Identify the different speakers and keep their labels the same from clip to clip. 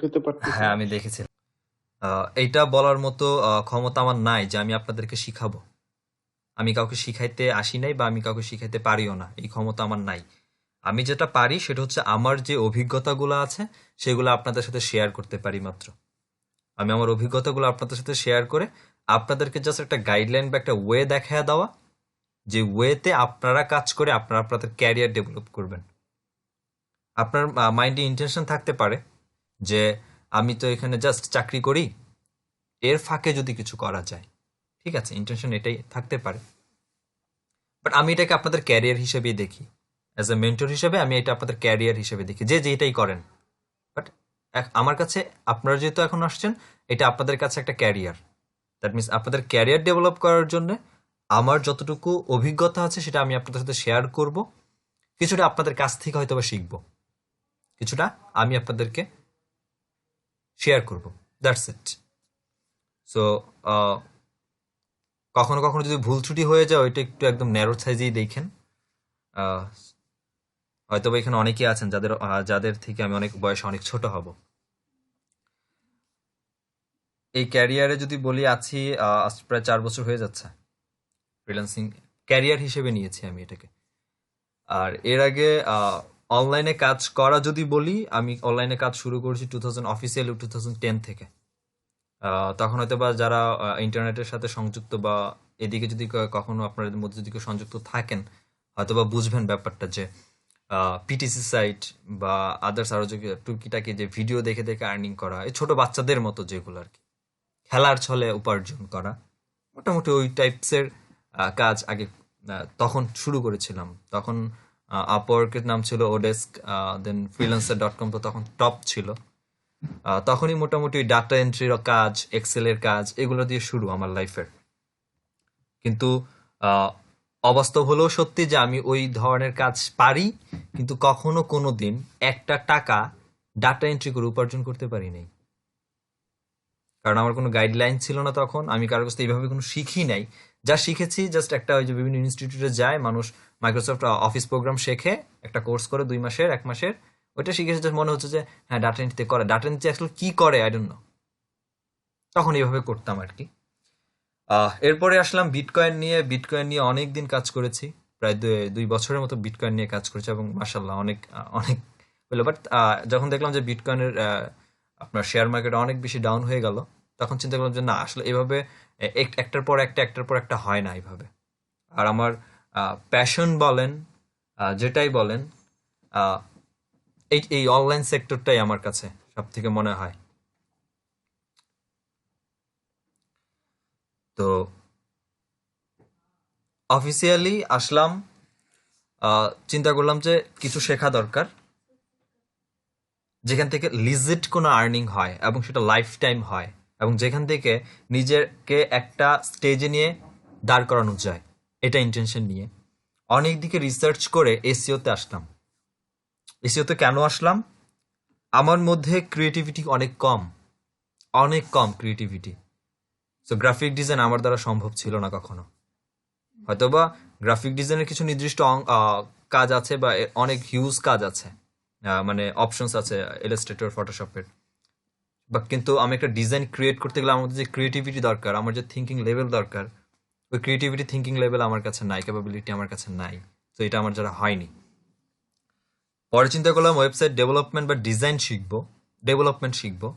Speaker 1: করতে পারতেছি
Speaker 2: হ্যাঁ,
Speaker 1: না।
Speaker 2: আমি দেখেছি। এইটা বলার মতো ক্ষমতা আমার নাই যে আমি আপনাদেরকে শিখাবো। আমি কাউকে শিখাইতে আসি নাই বা আমি কাউকে শিখাইতে পারিও না। এই ক্ষমতা আমার নাই। আমি যেটা পারি সেটা হচ্ছে আমার যে অভিজ্ঞতাগুলো আছে সেগুলো আপনাদের সাথে শেয়ার করতে পারি মাত্র। আমি আমার অভিজ্ঞতাগুলো আপনাদের সাথে শেয়ার করে আপনাদেরকে জাস্ট একটা গাইডলাইন বা একটা ওয়ে দেখায় দেওয়া, যে ওয়েতে আপনারা কাজ করে আপনারা আপনাদের ক্যারিয়ার ডেভেলপ করবেন। আপনার মাইন্ডে ইন্টেনশন থাকতে পারে যে আমি তো এখানে জাস্ট চাকরি করি, এর ফাঁকে যদি কিছু করা যায়। ঠিক আছে, ইন্টেনশন এটাই থাকতে পারে। বাট আমি এটাকে আপনাদের ক্যারিয়ার হিসেবেই দেখি। অ্যাজ এ মেন্টর হিসেবে আমি এটা আপনাদের ক্যারিয়ার হিসেবে দেখি, যে যেটাই করেন। বাট আমার কাছে আপনারা যেহেতু এখন আসছেন, এটা আপনাদের কাছে একটা ক্যারিয়ার। দ্যাট মিনস আপনাদের ক্যারিয়ার ডেভেলপ করার জন্য আমার যতটুকু অভিজ্ঞতা আছে সেটা আমি আপনাদের সাথে শেয়ার করব। কিছুটা আপনাদের কাছ থেকে হয়তো বা শিখবো, কিছুটা আমি আপনাদেরকে শেয়ার করব। That's it. সো কখনো কখনো যদি ভুল ত্রুটি হয়ে যায় ওইটা একটু একদম ন্যারো সাইজেই দেখেন। আহ, হয়তো বা এখানে অনেকেই আছেন যাদের যাদের থেকে আমি অনেক বয়সে অনেক ছোট হব। এই ক্যারিয়ারে যদি বলি আছি আজ প্রায় 4 বছর হয়ে যাচ্ছে। ফ্রিল্যান্সিং ক্যারিয়ার হিসেবে নিয়েছি আমি এটাকে। আর এর আগে অনলাইনে কাজ করা যদি বলি, আমি অনলাইনে কাজ শুরু করেছি অফিসিয়ালি 2010 থেকে। তখন হয়তো বা যারা ইন্টারনেটের সাথে সংযুক্ত বা এদিকে যদি কখনো আপনাদের মধ্যে যদি কেউ সংযুক্ত থাকেন, হয়তো বা বুঝবেন ব্যাপারটা যে পিটিসি সাইট বা আদার্স আরো যে টুকিটাকি যে ভিডিও দেখে দেখে আর্নিং করা, এই ছোট বাচ্চাদের মতো যেগুলো আর কি, খেলার ছলে উপার্জন করা, মোটামুটি ওই টাইপসের কাজ আগে তখন শুরু করেছিলাম। তখন আপওয়ার্কের নাম ছিল ওডেস্ক, দেন ফ্রিল্যান্সার.com তো তখন টপ ছিল। তখনই মোটামুটি ডাটা এন্ট্রির কাজ, এক্সেলের কাজ, এগুলো দিয়ে শুরু আমার লাইফের। কিন্তু আহ, অবাস্তব হলেও সত্যি যে আমি ওই ধরনের কাজ পারি, কিন্তু কখনো কোনো দিন একটা টাকা ডাটা এন্ট্রি করে উপার্জন করতে পারি নাই। কারণ আমার কোনো গাইডলাইন ছিল না তখন, আমি কারোর কাছ থেকে এইভাবে কোনো শিখি নাই। যা শিখেছি জাস্ট একটা ওই যে বিভিন্ন ইনস্টিটিউটে যায় মানুষ, মাইক্রোসফট অফিস প্রোগ্রাম শেখে, একটা কোর্স করে 2 মাসের 1 মাসের, ওইটা শিখেছে যে মনে হচ্ছে যে হ্যাঁ ডাটা এন্ট্রিতে করে, ডাটা এন্ট্রি অ্যাকচুয়ালি কি করে আই ডোন্ট নো। তখন এইভাবে করতাম আর কি। এরপরে আসলাম বিটকয়েন নিয়ে। বিটকয়েন নিয়ে অনেক দিন কাজ করেছি, প্রায় 2 বছরের মতো বিটকয়েন নিয়ে কাজ করেছি, এবং মাসাল্লাহ অনেক অনেক হলো। বাট যখন দেখলাম যে বিটকয়েনের আপনার শেয়ার মার্কেট অনেক বেশি ডাউন হয়ে গেল, তখন চিন্তা করলাম যে না, আসলে এভাবে একটার পর একটা একটার পর একটা হয় না এইভাবে। আর আমার প্যাশন বলেন, যেটাই বলেন, আহ, এই এই অনলাইন সেক্টরটাই আমার কাছে সব থেকে মনে হয়। তো অফিসিয়ালি আসলাম, চিন্তা করলাম যে কিছু শেখা দরকার যেখান থেকে লিজিট কোনো আর্নিং হয় এবং সেটা লাইফ টাইম হয়, এবং যেখান থেকে নিজেকে একটা স্টেজে নিয়ে দাঁড় করানো যায়। এটা ইন্টেনশন নিয়ে অনেক দিকে রিসার্চ করে এসিওতে আসলাম। এসিওতে কেন আসলাম? আমার মধ্যে ক্রিয়েটিভিটি অনেক কম, অনেক কম ক্রিয়েটিভিটি। সো গ্রাফিক ডিজাইন আমার দ্বারা সম্ভব ছিল না কখনো। হয়তোবা গ্রাফিক ডিজাইনের কিছু নির্দিষ্ট কাজ আছে বা অনেক হিউজ কাজ আছে, মানে অপশনস আছে ইলাস্ট্রেটর, ফটোশপের। বা কিন্তু আমি একটা ডিজাইন ক্রিয়েট করতে গেলে আমার যে ক্রিয়েটিভিটি দরকার, আমার যে থিঙ্কিং লেভেল দরকার, ওই ক্রিয়েটিভিটি থিঙ্কিং লেভেল আমার কাছে নাই, ক্যাপাবিলিটি আমার কাছে নাই। তো এটা আমার যারা হয়নি। পরে চিন্তা করলাম ওয়েবসাইট ডেভেলপমেন্ট বা ডিজাইন শিখবো, ডেভেলপমেন্ট শিখবো।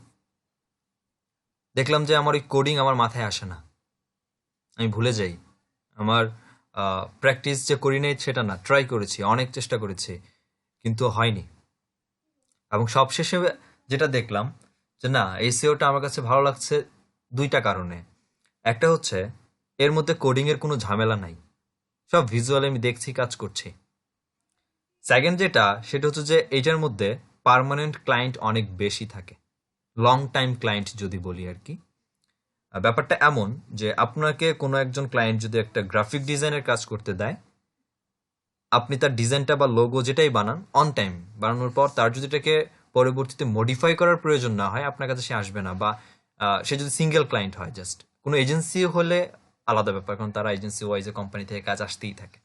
Speaker 2: দেখলাম যে আমার ওই কোডিং আমার মাথায় আসে না, আমি ভুলে যাই। আমার প্র্যাকটিস যে করি নাই সেটা না, ট্রাই করেছি, অনেক চেষ্টা করেছি, কিন্তু হয়নি। এবং সবশেষে যেটা দেখলাম যে না, এসইওটা আমার কাছে ভালো লাগছে 2টা কারণে। একটা হচ্ছে এর মধ্যে কোডিং এর কোনো ঝামেলা নাই, সব ভিজুয়াল আমি দেখছি, কাজ করছি। সেকেন্ড যেটা, সেটা হচ্ছে যে এইটার মধ্যে পার্মানেন্ট ক্লায়েন্ট অনেক বেশি থাকে, লং টাইম ক্লায়েন্ট যদি বলি আর কি। ব্যাপারটা এমন যে আপনাকে কোনো একজন ক্লায়েন্ট যদি একটা গ্রাফিক ডিজাইনের কাজ করতে দেয়, আপনি তার ডিজাইনটা বা লোগো যেটাই বানান, অন টাইম বানানোর পর তার যদি এটাকে পরবর্তীতে মডিফাই করার প্রয়োজন না হয়, আপনার কাছে সে আসবে না। বা সে যদি সিঙ্গেল ক্লায়েন্ট হয়, জাস্ট কোনো এজেন্সি হলে আলাদা ব্যাপার, কারণ তারা এজেন্সি ওয়াইজে কোম্পানি থেকে কাজ আসতেই থাকে।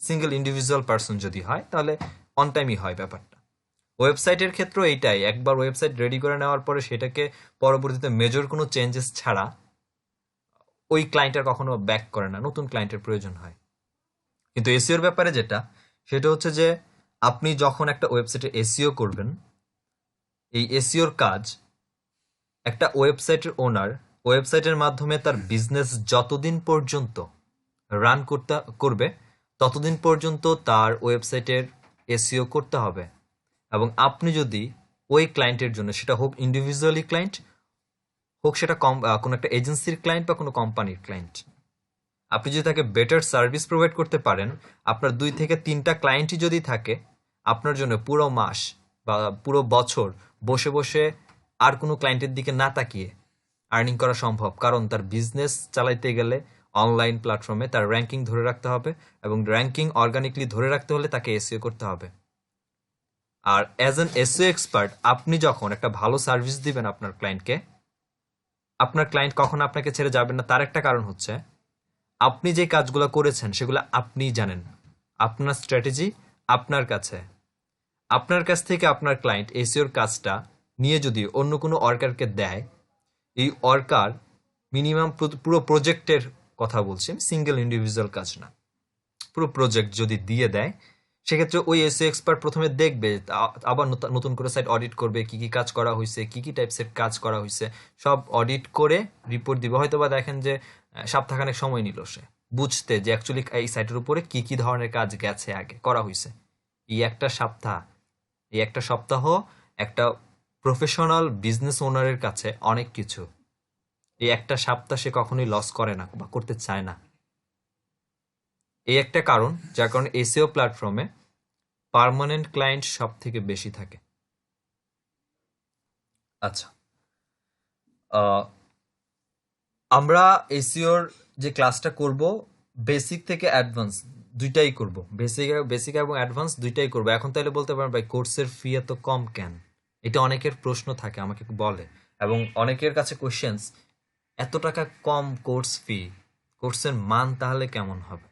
Speaker 2: সিঙ্গেল ইন্ডিভিজুয়াল পার্সন যদি হয় তাহলে অন টাইমই হয় ব্যাপারটা। ওয়েবসাইটের ক্ষেত্রেও এইটাই, একবার ওয়েবসাইট রেডি করে নেওয়ার পরে সেটাকে পরবর্তীতে মেজর কোনো চেঞ্জেস ছাড়া ওই ক্লায়েন্টের কখনো ব্যাক করে না, নতুন ক্লায়েন্টের প্রয়োজন হয়। কিন্তু এসইওর ব্যাপারে যেটা, সেটা হচ্ছে যে আপনি যখন একটা ওয়েবসাইটে এসইও করবেন, এই এসইওর কাজ একটা ওয়েবসাইটের ওনার ওয়েবসাইটের মাধ্যমে তার বিজনেস যতদিন পর্যন্ত রান করবে ততদিন পর্যন্ত তার ওয়েবসাইটের এসইও করতে হবে। এবং আপনি যদি ওই ক্লায়েন্টের জন্য, সেটা হোক ইন্ডিভিজুয়ালি ক্লায়েন্ট, হোক সেটা কোনো একটা এজেন্সির ক্লায়েন্ট বা কোনো কোম্পানির ক্লায়েন্ট, আপনি যদি তাকে বেটার সার্ভিস প্রোভাইড করতে পারেন, আপনার 2 থেকে 3টা ক্লায়েন্টই যদি থাকে, আপনার জন্য পুরো মাস বা পুরো বছর বসে বসে আর কোনো ক্লায়েন্টের দিকে না তাকিয়ে আর্নিং করা সম্ভব। কারণ তার বিজনেস চালাইতে গেলে অনলাইন প্ল্যাটফর্মে তার র্যাঙ্কিং ধরে রাখতে হবে, এবং র্যাঙ্কিং অর্গানিকলি ধরে রাখতে হলে তাকে এসইও করতে হবে। আর অ্যাজ অ্যান এসইও এক্সপার্ট আপনি যখন একটা ভালো সার্ভিস দিবেন আপনার ক্লায়েন্টকে, আপনার ক্লায়েন্ট কখন আপনাকে ছেড়ে যাবেন না, তার একটা কারণ হচ্ছে আপনি যে কাজগুলো করেছেন সেগুলো আপনিই জানেন, আপনার স্ট্র্যাটেজি আপনার কাছে। আপনার কাছ থেকে আপনার ক্লায়েন্ট এসইওর কাজটা নিয়ে যদি অন্য কোনো ওয়ার্কারকে দেয়, এই ওয়ার্কার মিনিমাম পুরো প্রজেক্টের কথা বলছি, আমি সিঙ্গেল ইন্ডিভিজুয়াল কাজ না, পুরো প্রজেক্ট যদি দিয়ে দেয়, সেক্ষেত্রে ওই এসইও এক্সপার্ট প্রথমে দেখবে, আবার নতুন করে সাইট অডিট করবে, কি কি কাজ করা হয়েছে, কি কি টাইপসের কাজ করা হয়েছে, সব অডিট করে রিপোর্ট দিবে। হয়তো বা দেখেন যে সপ্তাহখানেক সময় নিল সে বুঝতে যে অ্যাকচুয়ালি এই সাইটের উপরে কি কি ধরনের কাজ গেছে, আগে করা হয়েছে। এই একটা সপ্তাহ এই একটা সপ্তাহ একটা প্রফেশনাল বিজনেস ওনারের কাছে অনেক কিছু। এই একটা সপ্তাহ সে কখনোই লস করে না বা করতে চায় না। এই একটা কারণ, যার কারণে এসইও প্ল্যাটফর্মে পার্মানেন্ট ক্লায়েন্ট সব থেকে বেশি থাকে। আচ্ছা, আহ, আমরা এসইওর যে ক্লাসটা করব, বেসিক থেকে অ্যাডভান্স দুইটাই করব, বেসিক এবং অ্যাডভান্স দুইটাই করব। এখন তাহলে বলতে পারেন ভাই কোর্সের ফি এত কম কেন? এটা অনেকের প্রশ্ন থাকে, আমাকে বলে, এবং অনেকের কাছে কোশ্চেন্স, এত টাকা কম কোর্স ফি, কোর্সের মান তাহলে কেমন হবে?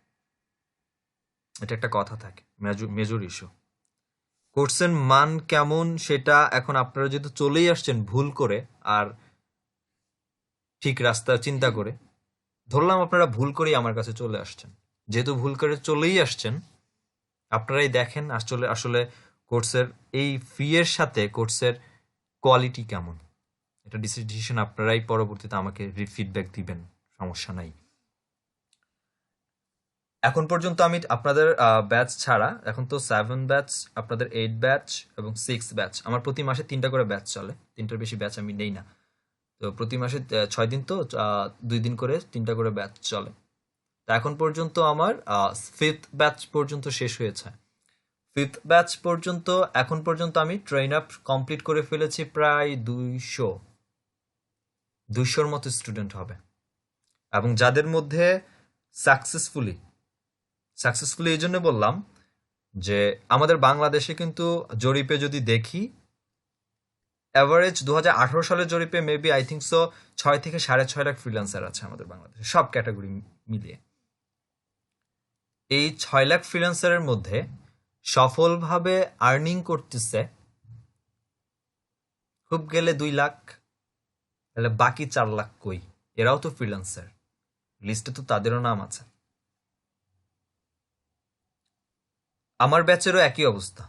Speaker 2: এটা একটা কথা থাকে, মেজর ইস্যু। কোর্সের মান কেমন সেটা এখন আপনারা যেহেতু চলেই আসছেন ভুল করে আর ঠিক রাস্তা চিন্তা করে, ধরলাম আপনারা ভুল করেই আমার কাছে চলে আসছেন, যেহেতু ভুল করে চলেই আসছেন, আপনারাই দেখেন আসলে আসলে কোর্সের এই ফি এর সাথে কোর্সের কোয়ালিটি কেমন। এটা ডিসিশন আপনারাই পরবর্তীতে আমাকে ফিডব্যাক দিবেন, সমস্যা নাই। এখন পর্যন্ত আমি আপনাদের ব্যাচ ছাড়া, এখন তো 7 ব্যাচ, আপনাদের 8 ব্যাচ এবং 6 ব্যাচ, আমার প্রতি মাসে 3টা করে ব্যাচ চলে, 3টার বেশি ব্যাচ আমি নেই না। তো প্রতি মাসে 6 দিন, তো 2 দিন করে 3টা করে ব্যাচ চলে। তা এখন পর্যন্ত আমার 5th ব্যাচ পর্যন্ত শেষ হয়েছে। 5th ব্যাচ পর্যন্ত এখন পর্যন্ত আমি ট্রেন আপ কমপ্লিট করে ফেলেছি প্রায় 200-র মতো স্টুডেন্ট হবে। এবং যাদের মধ্যে সাকসেসফুলি এই জন্য বললাম যে আমাদের বাংলাদেশে কিন্তু জরিপে যদি দেখি, অ্যাভারেজ 2018 সালের জরিপে মেবি আই থিঙ্ক সো 6 থেকে 6.5 লাখ ফ্রিল্যান্সার আছে আমাদের বাংলাদেশে, সব ক্যাটাগরি মিলিয়ে। এই 6 লাখ ফ্রিল্যান্সারের মধ্যে সফলভাবে আর্নিং করতেছে খুব গেলে 2 লাখ, তাহলে বাকি 4 লাখ কই? এরাও তো ফ্রিল্যান্সার, লিস্টে তো তাদেরও নাম আছে। আমার ব্যাচেরও একই অবস্থা,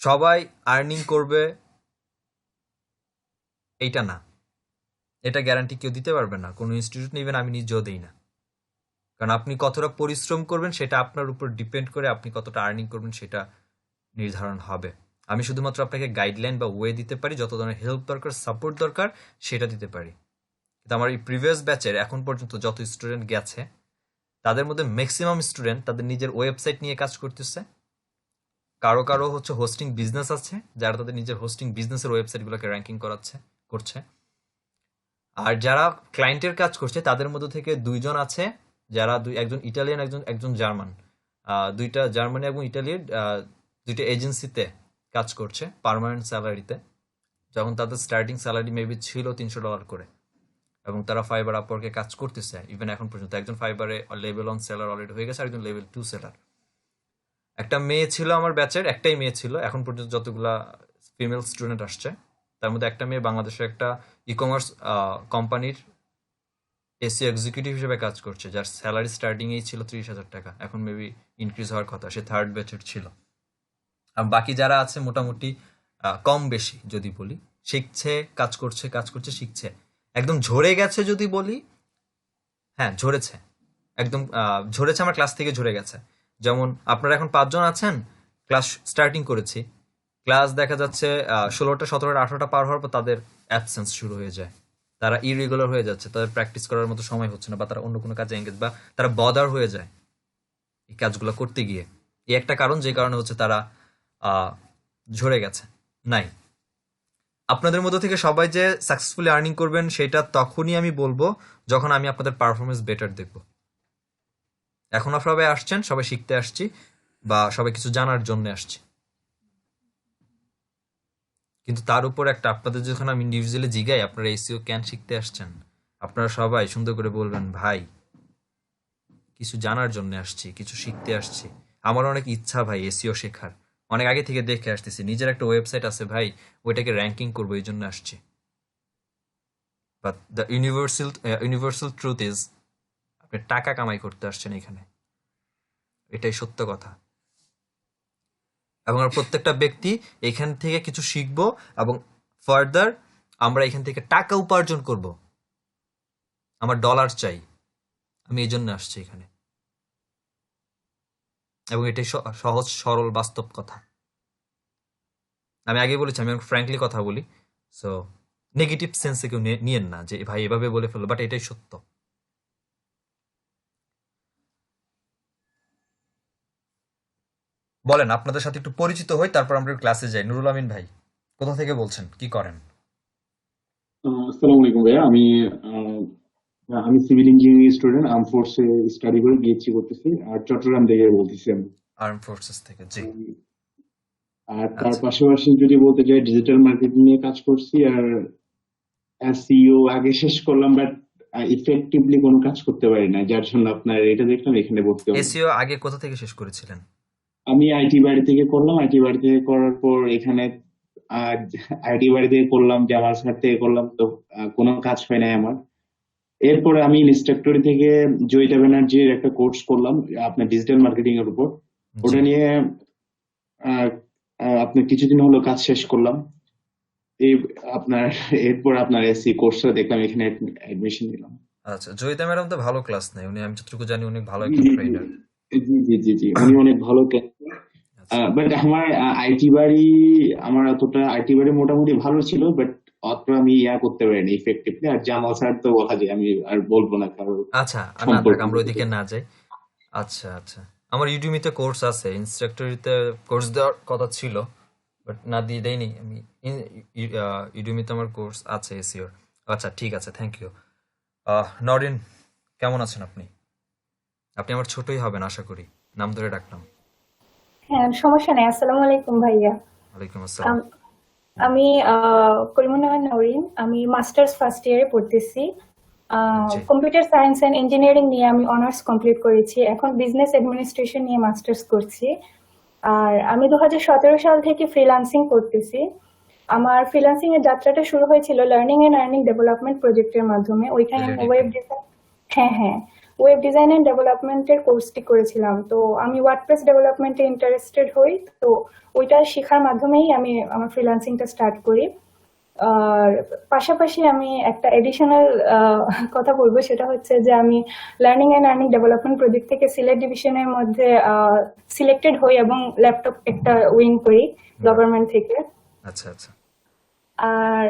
Speaker 2: সবাই আর্নিং করবে এইটা না, এটা গ্যারান্টি কেউ দিতে পারবে না, কোনো ইনস্টিটিউট নেবেন, আমি নিজেও দেই না। কারণ আপনি কতটা পরিশ্রম করবেন সেটা আপনার উপর ডিপেন্ড করে, আপনি কতটা আর্নিং করবেন সেটা নির্ধারণ হবে। আমি শুধুমাত্র আপনাকে গাইডলাইন বা ওয়ে দিতে পারি, যত ধরনের হেল্প দরকার, সাপোর্ট দরকার সেটা দিতে পারি। কিন্তু আমার এই প্রিভিয়াস ব্যাচের এখন পর্যন্ত যত স্টুডেন্ট গেছে, তাদের মধ্যে ম্যাক্সিমাম স্টুডেন্ট তাদের নিজের ওয়েবসাইট নিয়ে কাজ করতেছে। কারো কারো হচ্ছে হোস্টিং বিজনেস আছে, যারা তাদের নিজের হোস্টিং বিজনেসের ওয়েবসাইটগুলোকে র্যাঙ্কিং করছে। আর যারা ক্লায়েন্টের কাজ করছে তাদের মধ্যে থেকে 2জন আছে যারা একজন ইটালিয়ান, একজন জার্মান, দুইটা জার্মানি এবং ইটালির 2টা এজেন্সিতে কাজ করছে পার্মানেন্ট স্যালারিতে, যখন তাদের স্টার্টিং স্যালারি মেবি ছিল $300 করে, এবং তারা ফাইবার আপওয়ার্কে কাজ করতেছে ইভেন এখন পর্যন্ত। একজন ফাইবারে লেভেল 1 সেলার অলরেডি হয়ে গেছে, আরেকজন লেভেল 2 সেলার। একটা মেয়ে ছিল আমার ব্যাচের, একটাই মেয়ে ছিল এখন পর্যন্ত যতগুলা ফিমেল স্টুডেন্ট আসছে, তার মধ্যে একটা মেয়ে বাংলাদেশের একটা ই কমার্স কোম্পানির এসি এক্সিকিউটিভ হিসেবে কাজ করছে, যার স্যালারি স্টার্টিং এই ছিল 30,000 টাকা, এখন মেবি ইনক্রিজ হওয়ার কথা। সে থার্ড ব্যাচের ছিল। আর বাকি যারা আছে মোটামুটি কম বেশি যদি বলি, শিখছে, কাজ করছে, শিখছে। একদম ঝরে গেছে যদি বলি, হ্যাঁ ঝরেছে, একদম ঝরেছে, আমার ক্লাস থেকে ঝরে গেছে। যেমন আপনারা এখন 5 জন আছেন, ক্লাস স্টার্টিং করেছি, ক্লাস দেখা যাচ্ছে 16টা 17টা 18টা পার হওয়ার পর তাদের অ্যাবসেন্স শুরু হয়ে যায়, তারা ইরেগুলার হয়ে যাচ্ছে, তাদের প্র্যাকটিস করার মতো সময় হচ্ছে না, বা তারা অন্য কোনো কাজে এঙ্গেজ, বা তারা বদার হয়ে যায় এই কাজগুলো করতে গিয়ে। এই একটা কারণ, যে কারণে হচ্ছে তারা আহ, ঝরে গেছে। নাই, আপনাদের মধ্যে থেকে সবাই যে সাকসেসফুলি আর্নিং করবেন সেটা তখনই আমি বলবো যখন আমি আপনাদের পারফরমেন্স বেটার দেখব। এখন সবাই আসছেন, সবাই শিখতে আসছি, বা সবাই কিছু জানার জন্য আসছি, কিন্তু তার উপর একটা, আপনাদের যখন আমি ইন্ডিভিজুয়ালি জিগাই আপনারা এসিও কেন শিখতে আসছেন, আপনারা সবাই সুন্দর করে বলবেন ভাই কিছু জানার জন্য আসছি, কিছু শিখতে আসছি। আমার অনেক ইচ্ছা ভাই এসিও শেখার, অনেক আগে থেকে দেখে আসতেছি, নিজের একটা ওয়েবসাইট আছে ভাই, ওইটাকে র্যাঙ্কিং করবো, এই জন্য আসছি। But the universal truth is, আপনি টাকা কামাই করতে আসছেন এখানে, এটাই সত্য কথা। এবং আমরা প্রত্যেকটা ব্যক্তি এখান থেকে কিছু শিখবো, এবং ফার্দার আমরা এখান থেকে টাকা উপার্জন করব। আমার ডলার চাই, আমি এই জন্য আসছি এখানে, এবং এটাই সহজ সরল বাস্তব কথা। আমি আগে বলেছি, আমি ফ্র্যাঙ্কলি কথা বলি, সো নেগেটিভ সেন্সে কেউ নিয়েন না যে ভাই এভাবে বলে ফেলো, বাট এটাই সত্য। বলেন, আপনাদের সাথে একটু পরিচিত হই, তারপর আমরা ক্লাসে যাই। নুরুল আমিন ভাই, কোথা থেকে বলছেন, কি করেন?
Speaker 1: আসসালামু আলাইকুম ভাইয়া। আহ, আমি সিভিল ইঞ্জিনিয়ারিং স্টুডেন্ট, আর্ম ফোর্সে স্টাডি করে বিএসসি করতেছি, আর চট্টগ্রাম থেকে বলতেছি আমি।
Speaker 2: আর্ম ফোর্সেস থেকে, জি।
Speaker 1: উম, আর তার
Speaker 2: আচ্ছা
Speaker 1: পাশাপাশি যদি বলতে যাই, ডিজিটাল মার্কেটিং নিয়ে কাজ করছি, আর এসইও আগে শেষ করলাম, বাট ইফেক্টিভলি কোনো কাজ করতে পারি না, যার জন্য আপনার এটা দেখলাম এখানে ভর্তি হলাম।
Speaker 2: এসিও আগে কোথা থেকে শেষ করেছিলেন?
Speaker 1: আমি আইটি বাড়ি থেকে করলাম, আইটি বাড়ি থেকে করার পর এখানে আইটি বাড়ি থেকে করলাম, জামাল স্যার থেকে করলাম, তো কোনো কাজ হয় নাই আমার। এরপরে আমি ইনস্ট্রাক্টরি থেকে জয়িতা ব্যানার্জির একটা কোর্স করলাম, আপনার ডিজিটাল মার্কেটিং এর উপর।
Speaker 2: জি।
Speaker 1: ওটা নিয়ে আহ, আপনার কিছুদিন হলো কাজ শেষ করলাম। এই আপনার এরপর আপনার এসসি কোর্সটা দেখলাম, এখানে অ্যাডমিশন নিলাম।
Speaker 2: আচ্ছা, জয়িতা ম্যাডাম তো ভালো ক্লাস নেয়, উনি আমি যতটুকু জানি অনেক ভালো
Speaker 1: জি
Speaker 2: একজন
Speaker 1: জি জি
Speaker 2: ট্রেনার।
Speaker 1: জি জি জি জি, উনি অনেক ভালো।
Speaker 2: আচ্ছা
Speaker 1: বাট আমার আইটি বাড়ি, আমার অতটা আইটি বাড়ি মোটামুটি ভালো ছিল, বাট অত আমি করতে পারিনি ইফেক্টিভলি। আর জামাল স্যার তো বলা যায়, আমি আর বলবো না কারোর
Speaker 2: আচ্ছা, না থাক,
Speaker 1: সম্পর্কে।
Speaker 2: আমরা ওইদিকে না যাই। আচ্ছা আচ্ছা, আমার ইউডিমিতে কোর্স আছে, ইনস্ট্রাক্টরিতে কোর্স দেওয়ার কথা ছিল, বাট না দিয়ে দেয়নি আমি। ইউডিমিতে আমার কোর্স আছে এসিওর। আচ্ছা ঠিক আছে, থ্যাংক ইউ। নরিন, কেমন আছেন আপনি? আপনি আমার ছোটই হবেন আশা করি, নাম ধরে ডাকলাম।
Speaker 3: হ্যাঁ, সমস্যা নেই। আসসালামু আলাইকুম ভাইয়া।
Speaker 2: ওয়ালাইকুম আসসালাম।
Speaker 3: আম- আমি করিমুন্নাহার নওরিন। আমি মাস্টার্স ফার্স্ট ইয়ারে পড়তেছি।
Speaker 2: জি।
Speaker 3: কম্পিউটার সায়েন্স অ্যান্ড ইঞ্জিনিয়ারিং নিয়ে আমি অনার্স কমপ্লিট করেছি। এখন বিজনেস অ্যাডমিনিস্ট্রেশন নিয়ে মাস্টার্স করছি। আর আমি 2017 সাল থেকে ফ্রিল্যান্সিং করতেছি। আমার ফ্রিল্যান্সিং এর যাত্রাটা শুরু হয়েছিল লার্নিং এন্ড আর্নিং ডেভেলপমেন্ট প্রজেক্টের মাধ্যমে। ওইখানে আমি
Speaker 2: এলএডিপি।
Speaker 3: ওয়েব ডিজাইন, হ্যাঁ হ্যাঁ, ওয়েব ডিজাইন এন্ড ডেভেলপমেন্টের কোর্সটি করেছিলাম। তো আমি ওয়ার্ডপ্রেস ডেভেলপমেন্টে ইন্টারেস্টেড হই। তো ওইটা শেখার মাধ্যমেই আমি আমার ফ্রিল্যান্সিংটা স্টার্ট করি। আর পাশাপাশি আমি একটা এডিশনাল কথা বলবো, সেটা হচ্ছে যে আমি learning and earning development project থেকে সিলেট ডিভিশনের মধ্যে সিলেক্টেড হই এবং ল্যাপটপ একটা উইন করি
Speaker 2: বাহ।
Speaker 3: গভর্নমেন্ট থেকে।
Speaker 2: আচ্ছা আচ্ছা।
Speaker 3: আর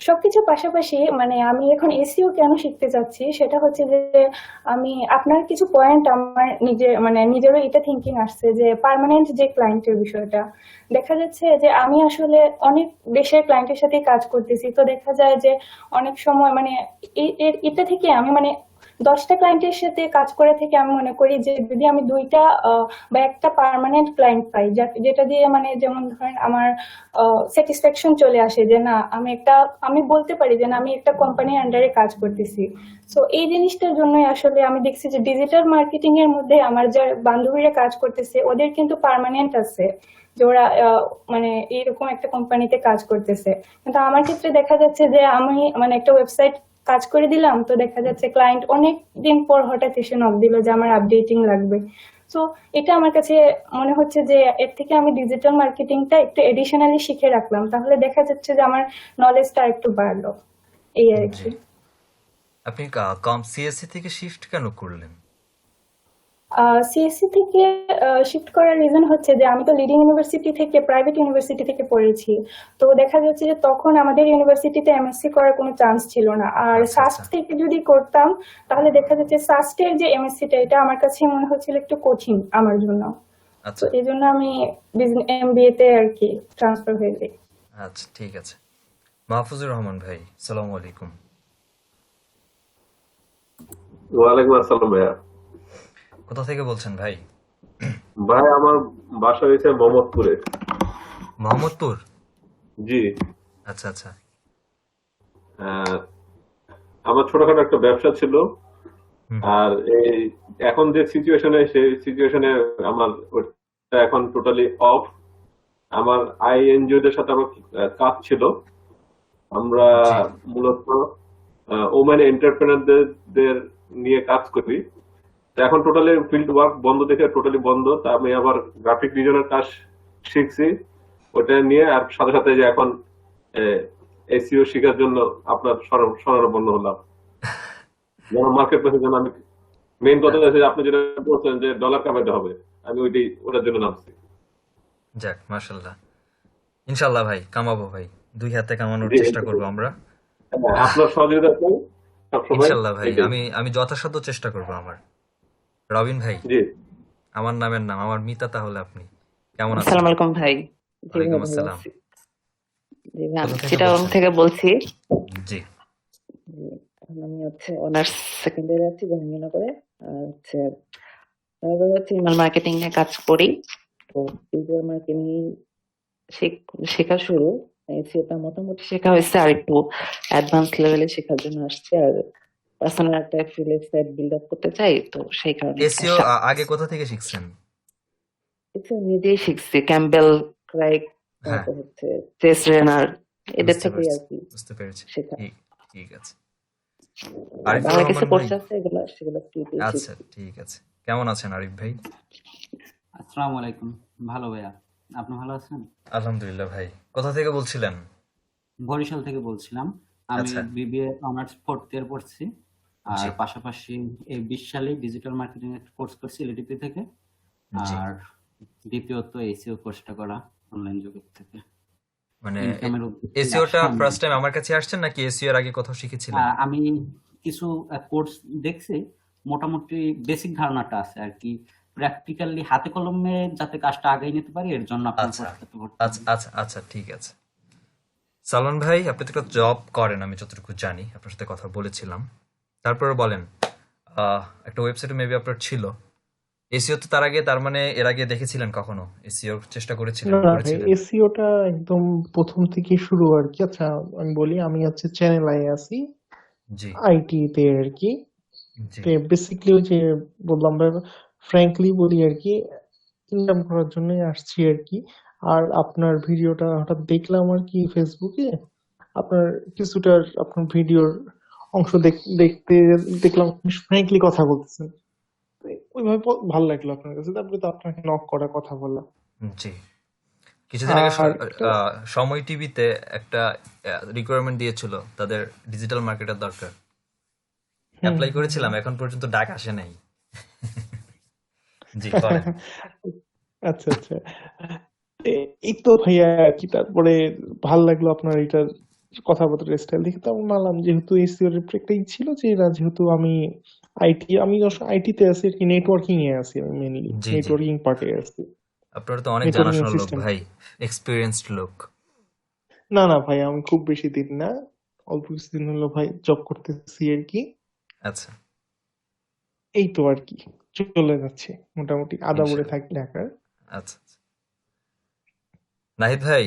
Speaker 3: সবকিছুর পাশাপাশি মানে আমি এখন এসইও কেন শিখতে চাচ্ছি সেটা হচ্ছে যে আমি আপনার কিছু পয়েন্ট আমার নিজেরও এটা থিঙ্কিং আসছে যে পার্মানেন্ট যে ক্লায়েন্টের বিষয়টা দেখা যাচ্ছে যে আমি আসলে অনেক দেশের ক্লায়েন্টের সাথে কাজ করতেছি। তো দেখা যায় যে অনেক সময় মানে এটা থেকে আমি মানে 10টা ক্লায়েন্টের সাথে কাজ করে থেকে আমি মনে করি যে যদি আমি দুইটা বা একটা পার্মানেন্ট ক্লায়েন্ট পাই যেটা দিয়ে মানে যেমন ধরেন আমার স্যাটিসফ্যাকশন চলে আসে যে না আমি বলতে পারি যে না আমি একটা কোম্পানির আন্ডারে কাজ করতেছি। সো এই জিনিসটার জন্যই আসলে আমি দেখছি যে ডিজিটাল মার্কেটিং এর মধ্যে আমার যে বান্ধবীরা কাজ করতেছে ওদের কিন্তু পার্মানেন্ট আছে, যে ওরা মানে এইরকম একটা কোম্পানিতে কাজ করতেছে। কিন্তু আমার ক্ষেত্রে দেখা যাচ্ছে যে আমি মানে একটা ওয়েবসাইট কাজ করে দিলাম, তো দেখা যাচ্ছে ক্লায়েন্ট অনেক দিন পর হঠাৎ এসে নক দিল যে আমার আপডেটিং লাগবে। সো এটা আমার কাছে মনে হচ্ছে যে এর থেকে আমি ডিজিটাল মার্কেটিংটা একটু এডিশনালি শিখে রাখলাম, তাহলে দেখা যাচ্ছে যে আমার নলেজটা একটু বাড়লো, এই আর
Speaker 2: জি।
Speaker 3: কি।
Speaker 2: আপনি সিএসসি থেকে শিফট কেন করলেন?
Speaker 3: সিএসসি থেকে শিফট করার রিজন হচ্ছে যে আমি তো লিডিং ইউনিভার্সিটি থেকে প্রাইভেট ইউনিভার্সিটি থেকে পড়েছি। তো দেখা যাচ্ছে যে তখন আমাদের ইউনিভার্সিটিতে এমএসসি করার কোনো চান্স ছিল না, আর
Speaker 2: আচ্ছা
Speaker 3: সাস্ট
Speaker 2: আচ্ছা
Speaker 3: থেকে যদি করতাম তাহলে দেখা যাচ্ছে সাস্টের যে এমএসসিটা এটা আমার কাছে মনে হচ্ছিল একটু কঠিন আমার জন্য। তো
Speaker 2: আচ্ছা
Speaker 3: এই জন্য আমি এমবিএ তে আর কি ট্রান্সফার হয়ে যাই।
Speaker 2: আচ্ছা, ঠিক আছে। মাহফুজুর রহমান ভাই, সালাম আলাইকুম।
Speaker 4: ওয়ালাইকুম আসসালাম ভাইয়া।
Speaker 2: কোথা থেকে বলছেন ভাই?
Speaker 4: ভাই আমার বাসা হয়েছে মোহাম্মদপুরে।
Speaker 2: মোহাম্মদপুর।
Speaker 4: জি।
Speaker 2: আচ্ছা আচ্ছা।
Speaker 4: আহ, আমার ছোটখাটো একটা ব্যবসা ছিল।
Speaker 2: হুম।
Speaker 4: আর এই এখন যে সিচুয়েশনে সেই সিচুয়েশনে আমার ওটা এখন টোটালি অফ। আমার আইএনজিও দের সাথে আমার কাজ ছিল। আমরা
Speaker 2: জি
Speaker 4: মূলত ওমেন এন্টারপ্রেনারদের নিয়ে কাজ করি। তো এখন টোটালি ফিল্ড ওয়ার্ক বন্ধ দেখে টোটালি বন্ধ। তা আমি আবার গ্রাফিক ডিজাইনের কাজ শিখছি ওটা নিয়ে, আর সাথে সাথে যে এখন এসইও শেখার জন্য আপনার শরণাপন্ন হলাম। যেমন মার্কেট প্লেসের জন্য আমি মেইন কথা হচ্ছে যে আপনি যেটা বলছেন যে ডলার কামাইতে হবে, আমি ওটার জন্য নামছি।
Speaker 2: যাক, মাশাল্লাহ। ইনশাল্লাহ ভাই, কামাবো ভাই, দুই হাতে কামানোর
Speaker 4: জি,
Speaker 2: চেষ্টা করবো আমরা।
Speaker 4: আপনার সহযোগিতা চাই সবসময়,
Speaker 2: ইনশাল্লাহ ভাই,
Speaker 4: এটাই।
Speaker 2: আমি আমি যথাসাধ্য চেষ্টা করবো আমার। রবিন ভাই,
Speaker 4: জি।
Speaker 2: আমার নামের নাম, আমার মিতা, তাহলে আপনি কেমন আছেন?
Speaker 5: আসসালামু আলাইকুম ভাই। জি ভাই,
Speaker 2: ওয়ালাইকুম
Speaker 5: ভালো
Speaker 2: আসসালাম।
Speaker 5: আছি। জি ভাই, আমি
Speaker 2: কোথা থেকে
Speaker 5: চিটাগং
Speaker 2: বলছেন?
Speaker 5: থেকে বলছি।
Speaker 2: জি
Speaker 5: জি, এখন আমি অনার্স সেকেন্ড ইয়ারে আছি জাহাঙ্গীরনগরে। আর ইমেল মার্কেটিং নিয়ে কাজ করি। তো ডিজিটাল মার্কেটিং শেখা শুরু। সেটা মোটামুটি শেখা হয়েছে, আর একটু অ্যাডভান্স লেভেলে শেখার জন্য আসছে। আর পার্সোনাল একটা ওয়েবসাইট বিল্ড আপ করতে চাই, তো সেই কারণে
Speaker 2: এসইও
Speaker 5: আসা।
Speaker 2: আগে কোথা থেকে শিখছেন?
Speaker 5: কিছু নিজেই শিখছি, ক্যাম্বেল, ক্রাইক,
Speaker 2: হ্যাঁ,
Speaker 5: তারপর চেস রেনার, এদের
Speaker 2: বুঝতে
Speaker 5: থেকেই
Speaker 2: পারছি,
Speaker 5: আর কি
Speaker 2: বুঝতে পেরেছি।
Speaker 5: শেখা।
Speaker 2: ঠিক, ঠিক আছে।
Speaker 5: আর
Speaker 2: আরিফুর
Speaker 5: বাংলা কিছু
Speaker 2: রহমান ভাই।
Speaker 5: কোর্স আছে, সেগুলো ফ্রিতে
Speaker 2: আচ্ছা,
Speaker 5: শিখছি।
Speaker 2: ঠিক আছে। কেমন আছেন আরিফ ভাই?
Speaker 6: আসসালামু আলাইকুম। ভালো ভাইয়া, আপনি ভালো আছেন?
Speaker 2: আলহামদুলিল্লাহ ভাই। কোথা থেকে বলছিলেন?
Speaker 6: বরিশাল থেকে বলছিলাম। আমি
Speaker 2: আচ্ছা।
Speaker 6: বিবিএ অনার্স ফোর্থ ইয়ার পড়ছি, আর
Speaker 2: জি
Speaker 6: পাশাপাশি এই 20 সালে ডিজিটাল মার্কেটিং এর কোর্স করছি এলডিপি থেকে।
Speaker 2: জি।
Speaker 6: আর দ্বিতীয়ত এসইও কোর্সটা করা অনলাইন জগৎ থেকে
Speaker 2: মানে
Speaker 6: ইনকামের উদ্দেশ্যে
Speaker 2: এসইওটা
Speaker 6: আসলাম।
Speaker 2: ফার্স্ট টাইম আমার কাছে আসছেন নাকি এসইও এর আগে কোথাও শিখেছিলেন?
Speaker 6: আমি কিছু কোর্স দেখছি, মোটামুটি বেসিক ধারণাটা আছে আর কি। প্র্যাকটিক্যালি হাতে কলমে যাতে কাজটা আগাই নিতে পারি এর জন্য আপনার
Speaker 2: আচ্ছা
Speaker 6: কোর্সটাতে ভর্তি
Speaker 2: আচ্ছা
Speaker 6: হই।
Speaker 2: আচ্ছা আচ্ছা, ঠিক আছে। সালমান ভাই, আপনি তো একটা জব করেন, আমি যতটুকু জানি, আপনার সাথে কথা বলেছিলাম। তারপরে বলেন, একটা ওয়েবসাইটে মেবি আপনার ছিল এসইও, তো তার আগে, তার মানে এর আগে দেখেছিলেন কখনো এসইও চেষ্টা করেছিলেন,
Speaker 7: না ভাই,
Speaker 2: করেছিলেন?
Speaker 7: এসইওটা একদম প্রথম থেকে শুরু আর কি। আচ্ছা, আমি বলি, আমি চ্যানেল আই আছি
Speaker 2: জি
Speaker 7: আইটি তে আর কি।
Speaker 2: জি
Speaker 7: বেসিক্যালি ওই যে বললাম, ফ্র্যাঙ্কলি বলি আর কি, ইনকাম করার জন্য আসছি আর কি। আর আপনার ভিডিওটা হঠাৎ দেখলাম আর কি ফেসবুকে। আপনার কিছুটা আপনার ভিডিওর অংশ দেখতে দেখলাম, ফ্র্যাঙ্কলি কথা বলতেছেন। তো ওইভাবে ভালো লাগলো আপনার কাছে, তারপরে তো আপনাকে নক করা, কথা বলা।
Speaker 2: জি। কিছুদিন আগে
Speaker 7: আর একটা
Speaker 2: সময় টিভিতে একটা রিকোয়ারমেন্ট দিয়েছিল, তাদের ডিজিটাল মার্কেটার দরকার।
Speaker 7: হুম
Speaker 2: অ্যাপ্লাই
Speaker 7: হুম
Speaker 2: করেছিলাম,
Speaker 7: হুম।
Speaker 2: এখন পর্যন্ত ডাক আসে নাই। জি, বলেন।
Speaker 7: আচ্ছা আচ্ছা। এই তো ভাইয়া আর কি। তারপরে ভাল লাগলো আপনার এটার কথাবার্তার স্টাইল দেখে। তো আমি মানলাম, যেহেতু এসিও এর একটাই ছিল যে না, যেহেতু আমি আইটি তে আছি আর কি, নেটওয়ার্কিং এ আছি, আমি মেইনলি
Speaker 2: জি জি।
Speaker 7: নেটওয়ার্কিং পার্টে আছি,
Speaker 2: আপনারা তো অনেক
Speaker 7: নেটওয়ার্কিং
Speaker 2: জানাশোনা লোক
Speaker 7: সিস্টেম।
Speaker 2: ভাই, এক্সপিরিয়েন্সড লোক।
Speaker 7: না না ভাই, আমি খুব বেশি দিন না, অল্প কিছুদিন হলো ভাই জব করতেছি আর কি।
Speaker 2: আচ্ছা
Speaker 7: এই তো আর কি চলে যাচ্ছে মোটামুটি আদাবরে
Speaker 2: ইনশাল্লাহ।
Speaker 7: থাকি ঢাকার।
Speaker 2: আচ্ছা আচ্ছা। নাহিদ ভাই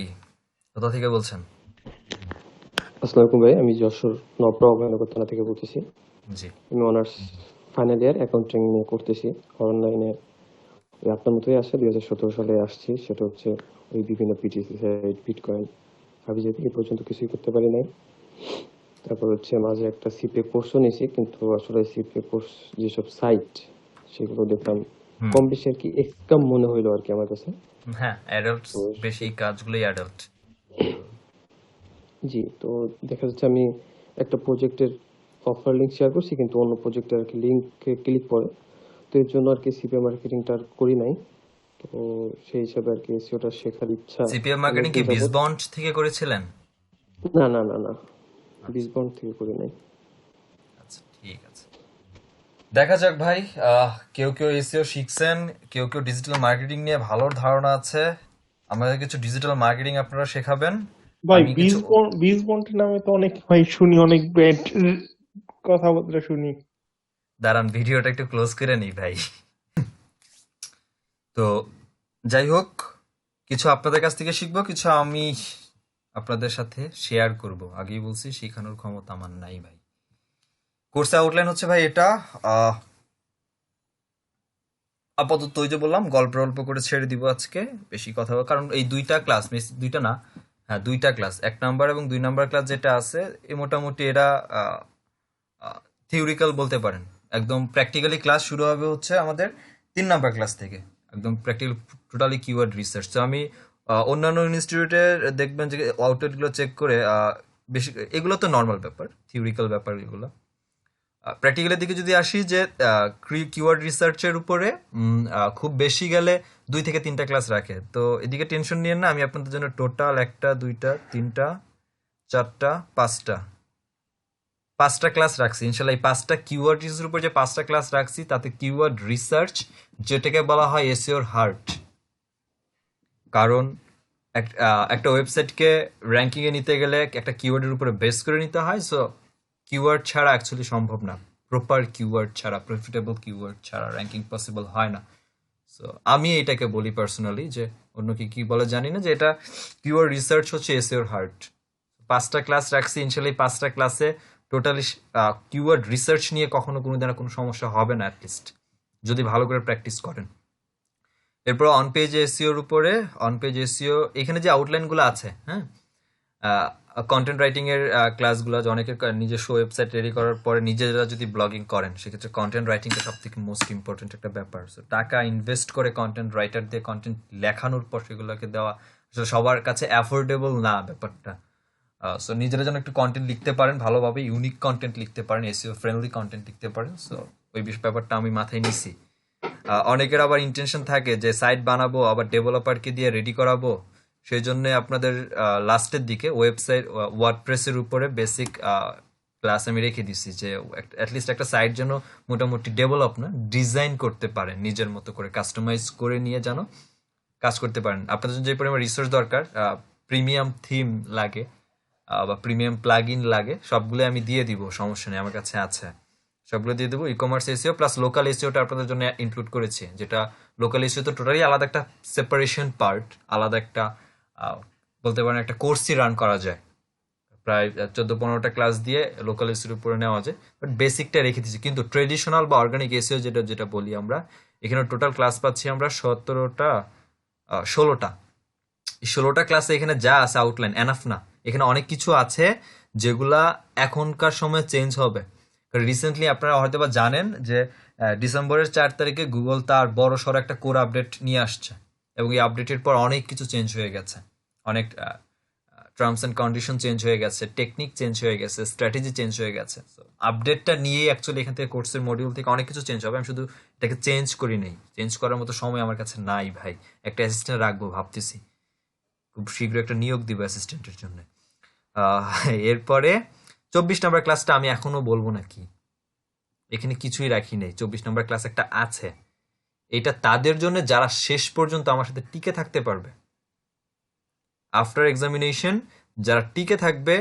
Speaker 2: কোথা থেকে বলছেন?
Speaker 8: আসসালামু আলাইকুম ভাই, আমি যশোর নবগ্রাম অভয়নগর থানা থেকে বলতেছি।
Speaker 2: জি।
Speaker 8: আমি অনার্স ফাইনাল ইয়ার অ্যাকাউন্টিং নিয়ে করতেছি। অনলাইনে ওই আপনার মতোই আসে, 2017 সালে আসছি। সেটা হচ্ছে ওই বিভিন্ন পিটিসি সাইট, বিটকয়েন, হাবিজা থেকে পর্যন্ত কিছুই করতে পারি নাই। তারপর হচ্ছে মাঝে একটা সিপিএ কোর্সও নিয়েছি, কিন্তু আসলে সিপিএ কোর্স যেসব সাইট সেগুলো দেখলাম
Speaker 2: হুম।
Speaker 8: কম বেশি আর কি এক্সকাম মনে হইলো আর কি আমার কাছে।
Speaker 2: হ্যাঁ, অ্যাডাল্ট
Speaker 8: তো
Speaker 2: বেশি কাজগুলোই অ্যাডাল্ট।
Speaker 8: জি, তো দেখা যাচ্ছে আমি একটা প্রজেক্টের অফার লিঙ্ক শেয়ার করছি, কিন্তু অন্য প্রজেক্টের আর কি লিঙ্কে ক্লিক করে। তো এর জন্য আর কি সিপিএ মার্কেটিংটা আর করি নাই। তো সেই হিসাবে আর কি এসইওটা শেখার ইচ্ছা
Speaker 2: সিপিএম মার্কেটিং কি
Speaker 8: অনেকদিন যাবত।
Speaker 2: বিজবন্ড থেকে করেছিলেন?
Speaker 8: না না না না,
Speaker 2: আচ্ছা
Speaker 8: বিসবন্ড থেকে করি নাই।
Speaker 2: আচ্ছা, ঠিক আছে। দেখা যাক ভাই, কেউ কেউ এসইও শিখছেন, কেউ কেউ ডিজিটাল মার্কেটিং নিয়ে ভালো ধারণা আছে। আমাদের কিছু ডিজিটাল মার্কেটিং আপনারা শেখাবেন।
Speaker 7: ভাই
Speaker 2: আমি কিছু
Speaker 7: বীজ বন্ডের নামে তো অনেক ভাই শুনি, অনেক ব্যাড কথাবার্তা শুনি।
Speaker 2: দাঁড়ান, ভিডিওটা একটু ক্লোজ করে নিই ভাই। তো যাই হোক, কিছু আপনাদের কাছ থেকে শিখবো, কিছু আমি আপনাদের সাথে শেয়ার করব। আগেই বলছি শেখানোর ক্ষমতা আমার নাই ভাই। কোর্স আউটলাইন হচ্ছে ভাই এটা। আপাতত ওই যে বললাম গল্প গল্প করে ছেড়ে দিব আজকে, বেশি কথা বলবো কারণ এই দুইটা ক্লাস দুইটা না, হ্যাঁ দুইটা ক্লাস, 1 নাম্বার এবং 2 নাম্বার ক্লাস যেটা আছে এ মোটামুটি এরা থিওরিক্যাল বলতে পারেন। একদম প্র্যাকটিক্যালি ক্লাস শুরু হবে হচ্ছে আমাদের 3 নাম্বার ক্লাস থেকে, একদম প্র্যাকটিক্যাল, টোটালি কিওয়ার্ড রিসার্চ। তো আমি অন্যান্য ইনস্টিটিউটে দেখবেন যে আউটলেটগুলো চেক করে বেশি, এগুলো তো নর্মাল ব্যাপার, থিওরিক্যাল ব্যাপার এগুলো। প্র্যাকটিক্যালের দিকে যদি আসি, যে কিওয়ার্ড রিসার্চের উপরে খুব বেশি গেলে 2 থেকে 3টা ক্লাস রাখে। তো এদিকে টেনশন নিয়ে না, আমি আপনাদের জন্য টোটাল 1টা 2টা 3টা 4টা 5টা ক্লাস রাখছি ইনশাল্লাহ। এই 5টা কিওয়ার্ড রিসার্চের উপর যে 5টা ক্লাস রাখছি, তাতে কিওয়ার্ড রিসার্চ যেটাকে বলা হয় এসইওর হার্ট। কারণ একটা ওয়েবসাইটকে র্যাঙ্কিং এ নিতে গেলে একটা কিওয়ার্ডের উপরে বেস করে নিতে হয়। সো কিওয়ার্ড ছাড়া অ্যাকচুয়ালি সম্ভব না, প্রপার কিওয়ার্ড ছাড়া, প্রফিটেবল কিওয়ার্ড ছাড়া র্যাঙ্কিং পসিবল হয় না। সো আমি এটাকে বলি পার্সোনালি, যে অন্য কি বলে জানি না, যে এটা কিওয়ার্ড রিসার্চ হচ্ছে এসইওর হার্ট। 5টা ক্লাস রাখছি ইনশাল্লাহ। এই 5টা ক্লাসে টোটালি কিওয়ার্ড রিসার্চ নিয়ে কখনো কোনো দিন কোনো সমস্যা হবে না, অ্যাটলিস্ট যদি ভালো করে প্র্যাকটিস করেন। এরপর অন পেজ এসইওর উপরে, অন পেজ এসইও এখানে যে আউটলাইনগুলো আছে, হ্যাঁ, কন্টেন্ট রাইটিং এর ক্লাসগুলো, যে অনেকের নিজস্ব ওয়েবসাইট রেডি করার পরে নিজেরা যদি ব্লগিং করেন, সেক্ষেত্রে কন্টেন্ট রাইটিংটা সব থেকে মোস্ট ইম্পর্টেন্ট একটা ব্যাপার। সো টাকা ইনভেস্ট করে কন্টেন্ট রাইটার দিয়ে কন্টেন্ট লেখানোর পর সেগুলোকে দেওয়া আসলে সবার কাছে অ্যাফোর্ডেবল না ব্যাপারটা। সো নিজেরা যেন একটু কন্টেন্ট লিখতে পারেন, ভালোভাবে ইউনিক কন্টেন্ট লিখতে পারেন, এসইও ফ্রেন্ডলি কন্টেন্ট লিখতে পারেন। সো ওই ব্যাপারটা আমি মাথায় নিছি। অনেকের আবার ইন্টেনশন থাকে যে সাইট বানাবো আবার ডেভেলপারকে দিয়ে রেডি করাবো, সেই জন্য আপনাদের লাস্টের দিকে ওয়েবসাইট ওয়ার্ডপ্রেসের উপরে বেসিক ক্লাস আমি রেখে দিছি, যে অ্যাটলিস্ট একটা সাইট যেন মোটামুটি ডেভেলপ না, ডিজাইন করতে পারেন নিজের মতো করে, কাস্টমাইজ করে নিয়ে যেন কাজ করতে পারেন। আপনাদের জন্য যে পরিমাণ রিসোর্স দরকার, প্রিমিয়াম থিম লাগে বা প্রিমিয়াম প্লাগ ইন লাগে, সবগুলো আমি দিয়ে দিব, সমস্যা নেই, আমার কাছে আছে, সবগুলো দিয়ে দেবো। E commerce SEO plus local এসইওটা আপনাদের জন্য ইনক্লুড করেছি, যেটা লোকাল এসইও তো টোটালি আলাদা একটা সেপারেশন পার্ট, আলাদা একটা বলতে পারেন একটা কোর্সই রান করা যায়, প্রায় 14-15টা ক্লাস দিয়ে লোকাল এসইওর উপরে নেওয়া যায়। বাট বেসিকটা রেখে দিচ্ছি। কিন্তু ট্রেডিশনাল বা অর্গানিক এসইও যেটা বলি আমরা, এখানে টোটাল ক্লাস পাচ্ছি আমরা 16টা। এই 16টা ক্লাসে এখানে যা আছে আউটলাইন এনাফ না, এখানে অনেক কিছু আছে যেগুলা এখনকার সময় চেঞ্জ হবে। রিসেন্টলি আপনারা হয়তো বা জানেন যে ডিসেম্বরের 4 তারিখে গুগল তার বড় সড় একটা কোর আপডেট নিয়ে আসছে, এবং এই আপডেটের পর অনেক কিছু চেঞ্জ হয়ে গেছে, অনেক টার্মস অ্যান্ড কন্ডিশন চেঞ্জ হয়ে গেছে, টেকনিক চেঞ্জ হয়ে গেছে, স্ট্র্যাটেজি চেঞ্জ হয়ে গেছে। আপডেটটা নিয়েই অ্যাকচুয়ালি এখান থেকে কোর্সের মডিউল থেকে অনেক কিছু চেঞ্জ হবে। আমি শুধু এটাকে চেঞ্জ করি নেই, চেঞ্জ করার মতো সময় আমার কাছে নাই ভাই। একটা অ্যাসিস্ট্যান্ট রাখবো ভাবতেছি, খুব শীঘ্র একটা নিয়োগ দিব অ্যাসিস্ট্যান্টের জন্য। এরপরে 24 নম্বর ক্লাসটা আমি এখনো বলবো না কি, এখানে কিছুই রাখি নেই। 24 নম্বর ক্লাস একটা আছে, এটা তাদের জন্য যারা শেষ পর্যন্ত আমার সাথে টিকে থাকতে পারবে। আফটার এক্সামিনেশন যারা টিকে থাকবে,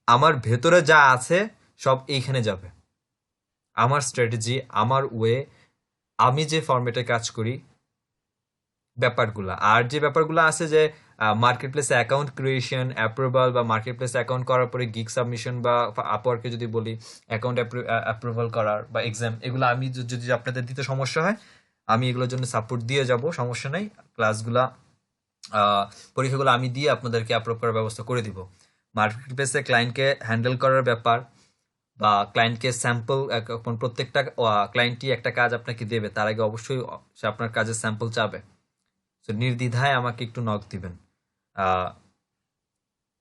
Speaker 2: আমার ভেতরে যা আছে সব এইখানে যাবে। আমার স্ট্র্যাটেজি, আমার ওয়ে, আমি যে ফরম্যাটে কাজ করি, ব্যাপারগুলা। আর যে ব্যাপারগুলো আছে যে মার্কেট প্লেসে অ্যাকাউন্ট ক্রিয়েশন, অ্যাপ্রুভাল, বা মার্কেট প্লেসে অ্যাকাউন্ট করার পরে গিগ সাবমিশন, বা আপওয়ার্কে যদি বলি অ্যাকাউন্ট অ্যাপ্রুভাল করার বা এক্সাম, এগুলো আমি যদি আপনাদের দিতে সমস্যা হয়, আমি এগুলোর জন্য সাপোর্ট দিয়ে যাব, সমস্যা নাই। ক্লাসগুলা, পরীক্ষাগুলো আমি দিয়ে আপনাদেরকে অ্যাপ্রুভ করার ব্যবস্থা করে দিব। মার্কেট প্লেসে ক্লায়েন্টকে হ্যান্ডেল করার ব্যাপার, বা ক্লায়েন্টকে স্যাম্পল, প্রত্যেকটা ক্লায়েন্টই একটা কাজ আপনাকে দেবে, তার আগে অবশ্যই সে আপনার কাজের স্যাম্পল চাবে। তো নির্দ্বিধায় আমাকে একটু নক দিবেন,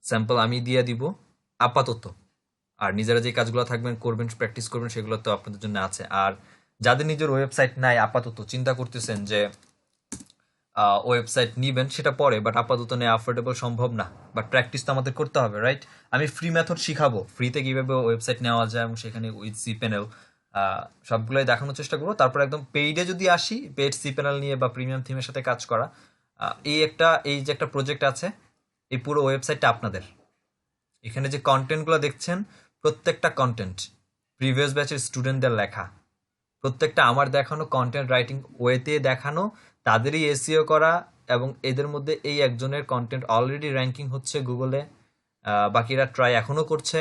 Speaker 2: স্যাম্পল আমি দিয়ে দিব আপাতত। আর নিজেরা যে কাজগুলো থাকবেন করবেন, প্র্যাকটিস করবেন, সেগুলো তো আপনাদের জন্য আছে। আর যাদের নিজের ওয়েবসাইট নাই, আপাতত চিন্তা করতেছেন যে ওয়েবসাইট নিবেন, সেটা পরে, বাট আপাতত নেওয়া অ্যাফোর্ডেবল সম্ভব না, বাট প্র্যাকটিস তো আমাদের করতে হবে, রাইট? আমি ফ্রি মেথড শিখাবো, ফ্রিতে কিভাবে ওয়েবসাইট নেওয়া যায়, এবং সেখানে উইথ সিপ্যানেল সবগুলোই দেখানোর চেষ্টা করবো। তারপর একদম পেইডে যদি আসি, পেইড সিপ্যানেল নিয়ে বা প্রিমিয়াম থিমের সাথে কাজ করা, এই যে একটা প্রজেক্ট আছে, এই পুরো ওয়েবসাইটটা আপনাদের। এখানে যে কন্টেন্টগুলো দেখছেন, প্রত্যেকটা কন্টেন্ট প্রিভিয়াস ব্যাচের স্টুডেন্টদের লেখা, প্রত্যেকটা আমার দেখানো কন্টেন্ট রাইটিং ওয়েতে দেখানো, তাদেরই এসইও করা, এবং এদের মধ্যে এই একজনের কন্টেন্ট অলরেডি র্যাঙ্কিং হচ্ছে গুগলে, বাকিরা ট্রাই এখনো করছে।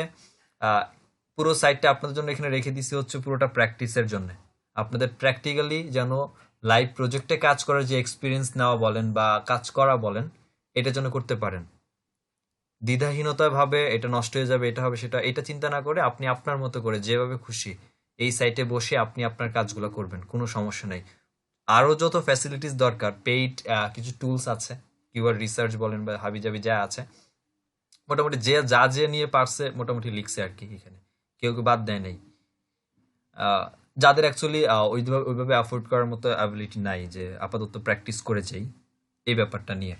Speaker 2: পুরো সাইটটা আপনাদের জন্য এখানে রেখে দিছি হচ্ছে পুরোটা প্র্যাকটিসের জন্য, আপনাদের প্র্যাকটিক্যালি যেন লাইভ প্রজেক্টে কাজ করার যে এক্সপিরিয়েন্স নেওয়া বলেন বা কাজ করা বলেন, এটার জন্য করতে পারেন। দ্বিধাহীনতা ভাবে এটা নষ্ট হয়ে যাবে, এটা হবে সেটা, এটা চিন্তা না করে আপনি আপনার মতো করে যেভাবে খুশি এই সাইটে বসে আপনি আপনার কাজগুলো করবেন, কোনো সমস্যা নেই। আরো যত ফ্যাসিলিটিস দরকার, পেইড কিছু টুলস আছে, কিওয়ার্ড রিসার্চ বলেন বা হাবিজাবি যা আছে, মোটামুটি যে নিয়ে পারছে মোটামুটি লিখছে আর কি, এখানে কেউ কেউ বাদ দেয় নাই। যাদের অ্যাকচুয়ালি ওইভাবে অ্যাফোর্ড করার মতো অ্যাবিলিটি নাই, যে আপাতত প্র্যাকটিস করে যাই এই ব্যাপারটা নিয়ে,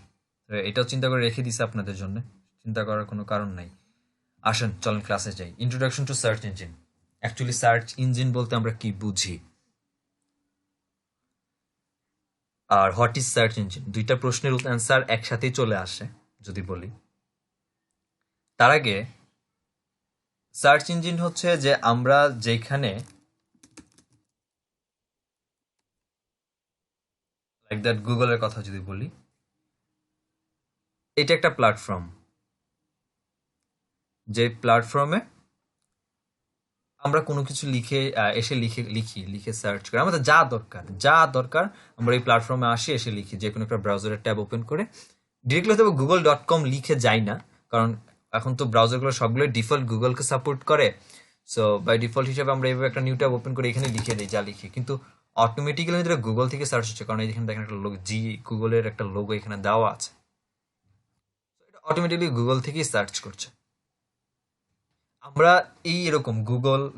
Speaker 2: এটাও চিন্তা করে রেখে দিছে আপনাদের জন্য, চিন্তা করার কোনো কারণ নাই। আসেন চলেন ক্লাসে যাই। Introduction to search engine. Actually search engine বলতে আমরা কি বুঝি, আর হোয়াট ইজ সার্চ ইঞ্জিন, দুইটা প্রশ্নের অ্যান্সার একসাথেই চলে আসে যদি বলি। তার আগে সার্চ ইঞ্জিন হচ্ছে যে আমরা যেখানে লাইক দ্যাট গুগলের কথা যদি বলি, এটা একটা প্ল্যাটফর্ম, যে প্ল্যাটফর্মে আমরা কোনো কিছু লিখে সার্চ করি, আমাদের যা দরকার আমরা এই প্ল্যাটফর্মে আসি, এসে লিখি, যে কোনো একটা ব্রাউজারের ট্যাব ওপেন করে ডিরেক্টলি হয়তো google.com লিখে যাই না, কারণ এখন তো ব্রাউজারগুলো সবগুলো ডিফল্ট গুগলকে সাপোর্ট করে। সো বাই ডিফল্ট হিসেবে আমরা এইভাবে একটা নিউ ট্যাব ওপেন করে এখানে লিখে দিই যা লিখি, কিন্তু অটোমেটিক্যালি এটা গুগল থেকে সার্চ হচ্ছে, কারণ এখানে দেখেন একটা লোগো, গুগলের একটা লোগো এখানে দেওয়া আছে, এটা অটোমেটিক্যালি গুগল থেকেই সার্চ করছে। আমরা এরকম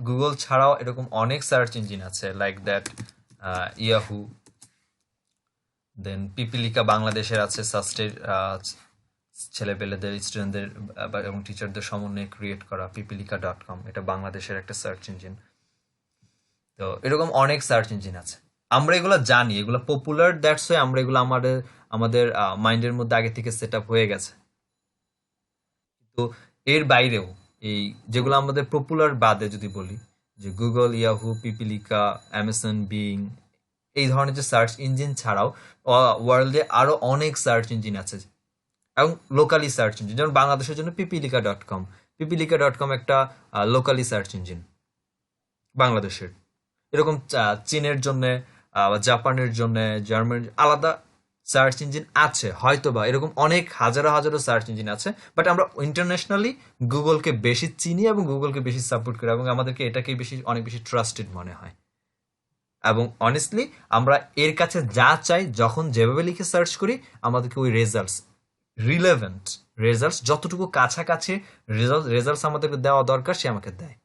Speaker 2: গুগল ছাড়াও এরকম অনেক সার্চ ইঞ্জিন আছে, লাইক দ্যাট ইয়াহু, দেন পিপিলিকা বাংলাদেশের আছে, ছেলেপেলেদের, স্টুডেন্টদের এবং টিচারদের সমন্বয়ে ক্রিয়েট করা পিপিলিকা.com, এটা বাংলাদেশের একটা সার্চ ইঞ্জিন। তো এরকম অনেক সার্চ ইঞ্জিন আছে, আমরা এগুলো জানি, এগুলো পপুলার, দ্যাটস ওয়াই আমরা এগুলো আমাদের মাইন্ডের মধ্যে আগে থেকে সেট আপ হয়ে গেছে। তো এর বাইরেও এই যেগুলো আমাদের পপুলার বাদে যদি বলি, যে গুগল, ইয়াহু, পিপিলিকা, অ্যামাজন, বিং, এই ধরনের যে সার্চ ইঞ্জিন ছাড়াও ওয়ার্ল্ডে আরো অনেক সার্চ ইঞ্জিন আছে, এবং লোকালি সার্চ ইঞ্জিন, যেমন বাংলাদেশের জন্য পিপিলিকা.com একটা লোকালি সার্চ ইঞ্জিন বাংলাদেশের। এরকম চীনের জন্য, জাপানের জন্য, জার্মানির আলাদা সার্চ ইঞ্জিন আছে হয়তোবা, এরকম অনেক হাজারো সার্চ ইঞ্জিন আছে, বাট আমরা ইন্টারন্যাশনালি গুগলকে বেশি চিনি এবং গুগলকে বেশি সাপোর্ট করি, এবং আমাদেরকে এটাকেই অনেক বেশি ট্রাস্টেড মনে হয়। এবং অনেস্টলি আমরা এর কাছে যা চাই, যখন যেভাবে লিখে সার্চ করি, আমাদেরকে ওই রিলেভেন্ট রেজাল্টস যতটুকু কাছাকাছি রেজাল্টস আমাদেরকে দেওয়া দরকার, সে আমাকে দেয়।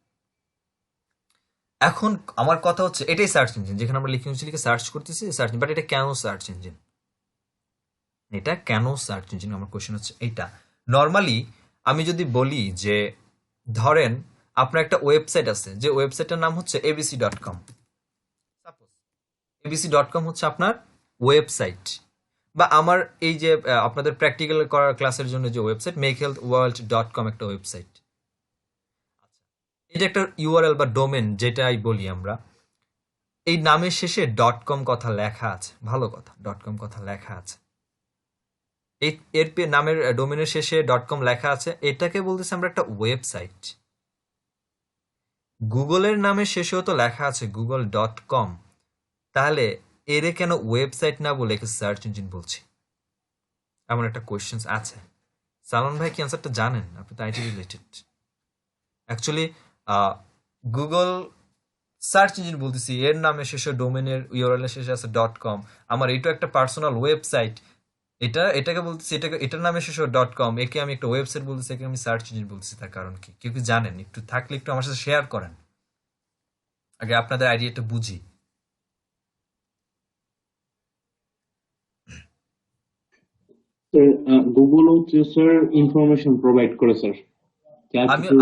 Speaker 2: এখন আমার কথা হচ্ছে, এটাই সার্চ ইঞ্জিন, যেখানে আমরা লিখে সার্চ করতেছি সার্চ, বাট এটা কেন সার্চ ইঞ্জিন? আমার কোশ্চেন হচ্ছে এইটা। নর্মালি আমি যদি বলি যে, ধরেন আপনার একটা ওয়েবসাইট আছে, যে ওয়েবসাইটের নাম হচ্ছে abc.com, সাপোজ abc.com হচ্ছে আপনার ওয়েবসাইট, বা আমার এই যে আপনাদের প্র্যাকটিক্যাল করার ক্লাসের জন্য যে ওয়েবসাইট makehealthworld.com একটা ওয়েবসাইট। এটা একটা ইউআরএল বা ডোমেন যেটাই বলি আমরা, এই নামের শেষে ডট কম কথা লেখা আছে, ভালো কথা, ডট কম কথা লেখা আছে, নামের ডোমেনের শেষে ডট কম লেখা আছে, এটাকে বলতেছি আমরা একটা ওয়েবসাইট। গুগলের নামের শেষেও তো লেখা আছে google.com, তাহলে এরে কেন ওয়েবসাইট না বলে একে সার্চ ইঞ্জিন বলছি? এমন একটা কোয়েশ্চেন আছে। সালমান ভাই কি অ্যান্সারটা জানেন? আপনি তো IT related. Actually Google search engine বলতেছি, এর নামে শেষে ডোমেনের ইউআরএল এর শেষে আছে .com, আমার এটা একটা পার্সোনাল ওয়েবসাইট, এটাকে বলতেছি, এটার নামে শেষে .com, একে আমি একটা ওয়েবসাইট বলতেছি, একে আমি সার্চ ইঞ্জিন বলতেছি। তার কারণ কি কেউ কি জানেন? একটু থাকলে একটু আমার সাথে শেয়ার করেন, আগে আপনাদের আইডিয়াটা বুঝি।
Speaker 1: গুগল হচ্ছে স্যার ইনফরমেশন প্রোভাইড করে স্যার, যা কিছু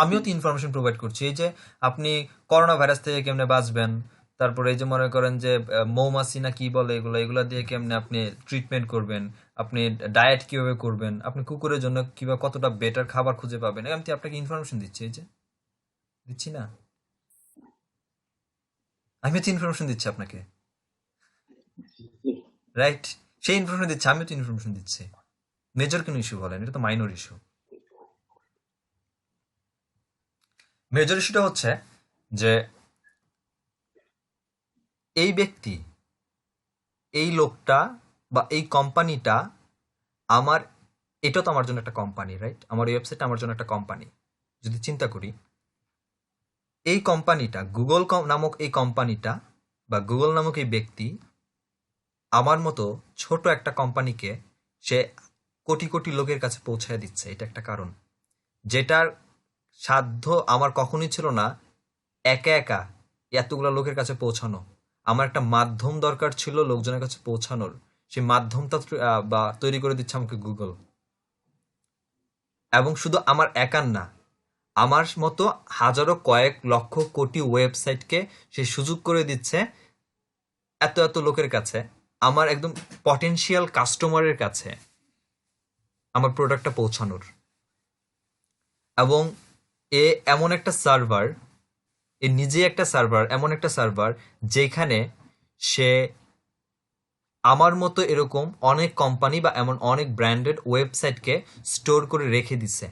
Speaker 2: আমিও তো ইনফরমেশন প্রোভাইড করছি। এই যে আপনি করোনা ভাইরাস থেকে কেমনে বাঁচবেন, তারপরে এই যে মনে করেন যে মৌমাছি না কি বলে এগুলা দিয়ে কেমনে আপনি ট্রিটমেন্ট করবেন, আপনি ডায়েট কিভাবে করবেন, আপনি কুকুরের জন্য কিভাবে কতটা বেটার খাবার খুঁজে পাবেন, আমি তো আপনাকে ইনফরমেশন দিচ্ছি। এই যে দিচ্ছি না, আমি তো ইনফরমেশন দিচ্ছি আপনাকে, রাইট? সেই ইনফরমেশন দিচ্ছে, আমিও তো ইনফরমেশন দিচ্ছি। মেজর কোনো ইস্যু বলেন, এটা তো মাইনর ইস্যু। মেজর ইস্যুটা হচ্ছে যে এই ব্যক্তি, এই লোকটা বা এই কোম্পানিটা আমার, এটা তো আমার জন্য একটা কোম্পানি, রাইট? আমার ওয়েবসাইট আমার জন্য একটা কোম্পানি। যদি চিন্তা করি, এই কোম্পানিটা গুগল নামক এই কোম্পানিটা বা গুগল নামক এই ব্যক্তি আমার মতো ছোট একটা কোম্পানিকে সে কোটি কোটি লোকের কাছে পৌঁছায় দিচ্ছে। এটা একটা কারণ, যেটার সাধ্য আমার কখনোই ছিল না একা একা এতগুলো লোকের কাছে পৌঁছানো। আমার একটা মাধ্যম দরকার ছিল লোকজনের কাছে পৌঁছানোর, সেই মাধ্যমটা বা তৈরি করে দিচ্ছে আমাকে গুগল। এবং শুধু আমার একার না, আমার মতো হাজারো কয়েক লক্ষ কোটি ওয়েবসাইটকে সে সুযোগ করে দিচ্ছে এত এত লোকের কাছে, আমার একদম পটেনশিয়াল কাস্টমারের কাছে আমার প্রোডাক্টটা পৌঁছানোর। এবং এ এমন একটা সার্ভার, এ নিজে একটা সার্ভার, এমন একটা সার্ভার যেখানে সে আমার মতো এরকম অনেক কোম্পানি বা এমন অনেক ব্র্যান্ডেড ওয়েবসাইটকে স্টোর করে রেখে দিছে,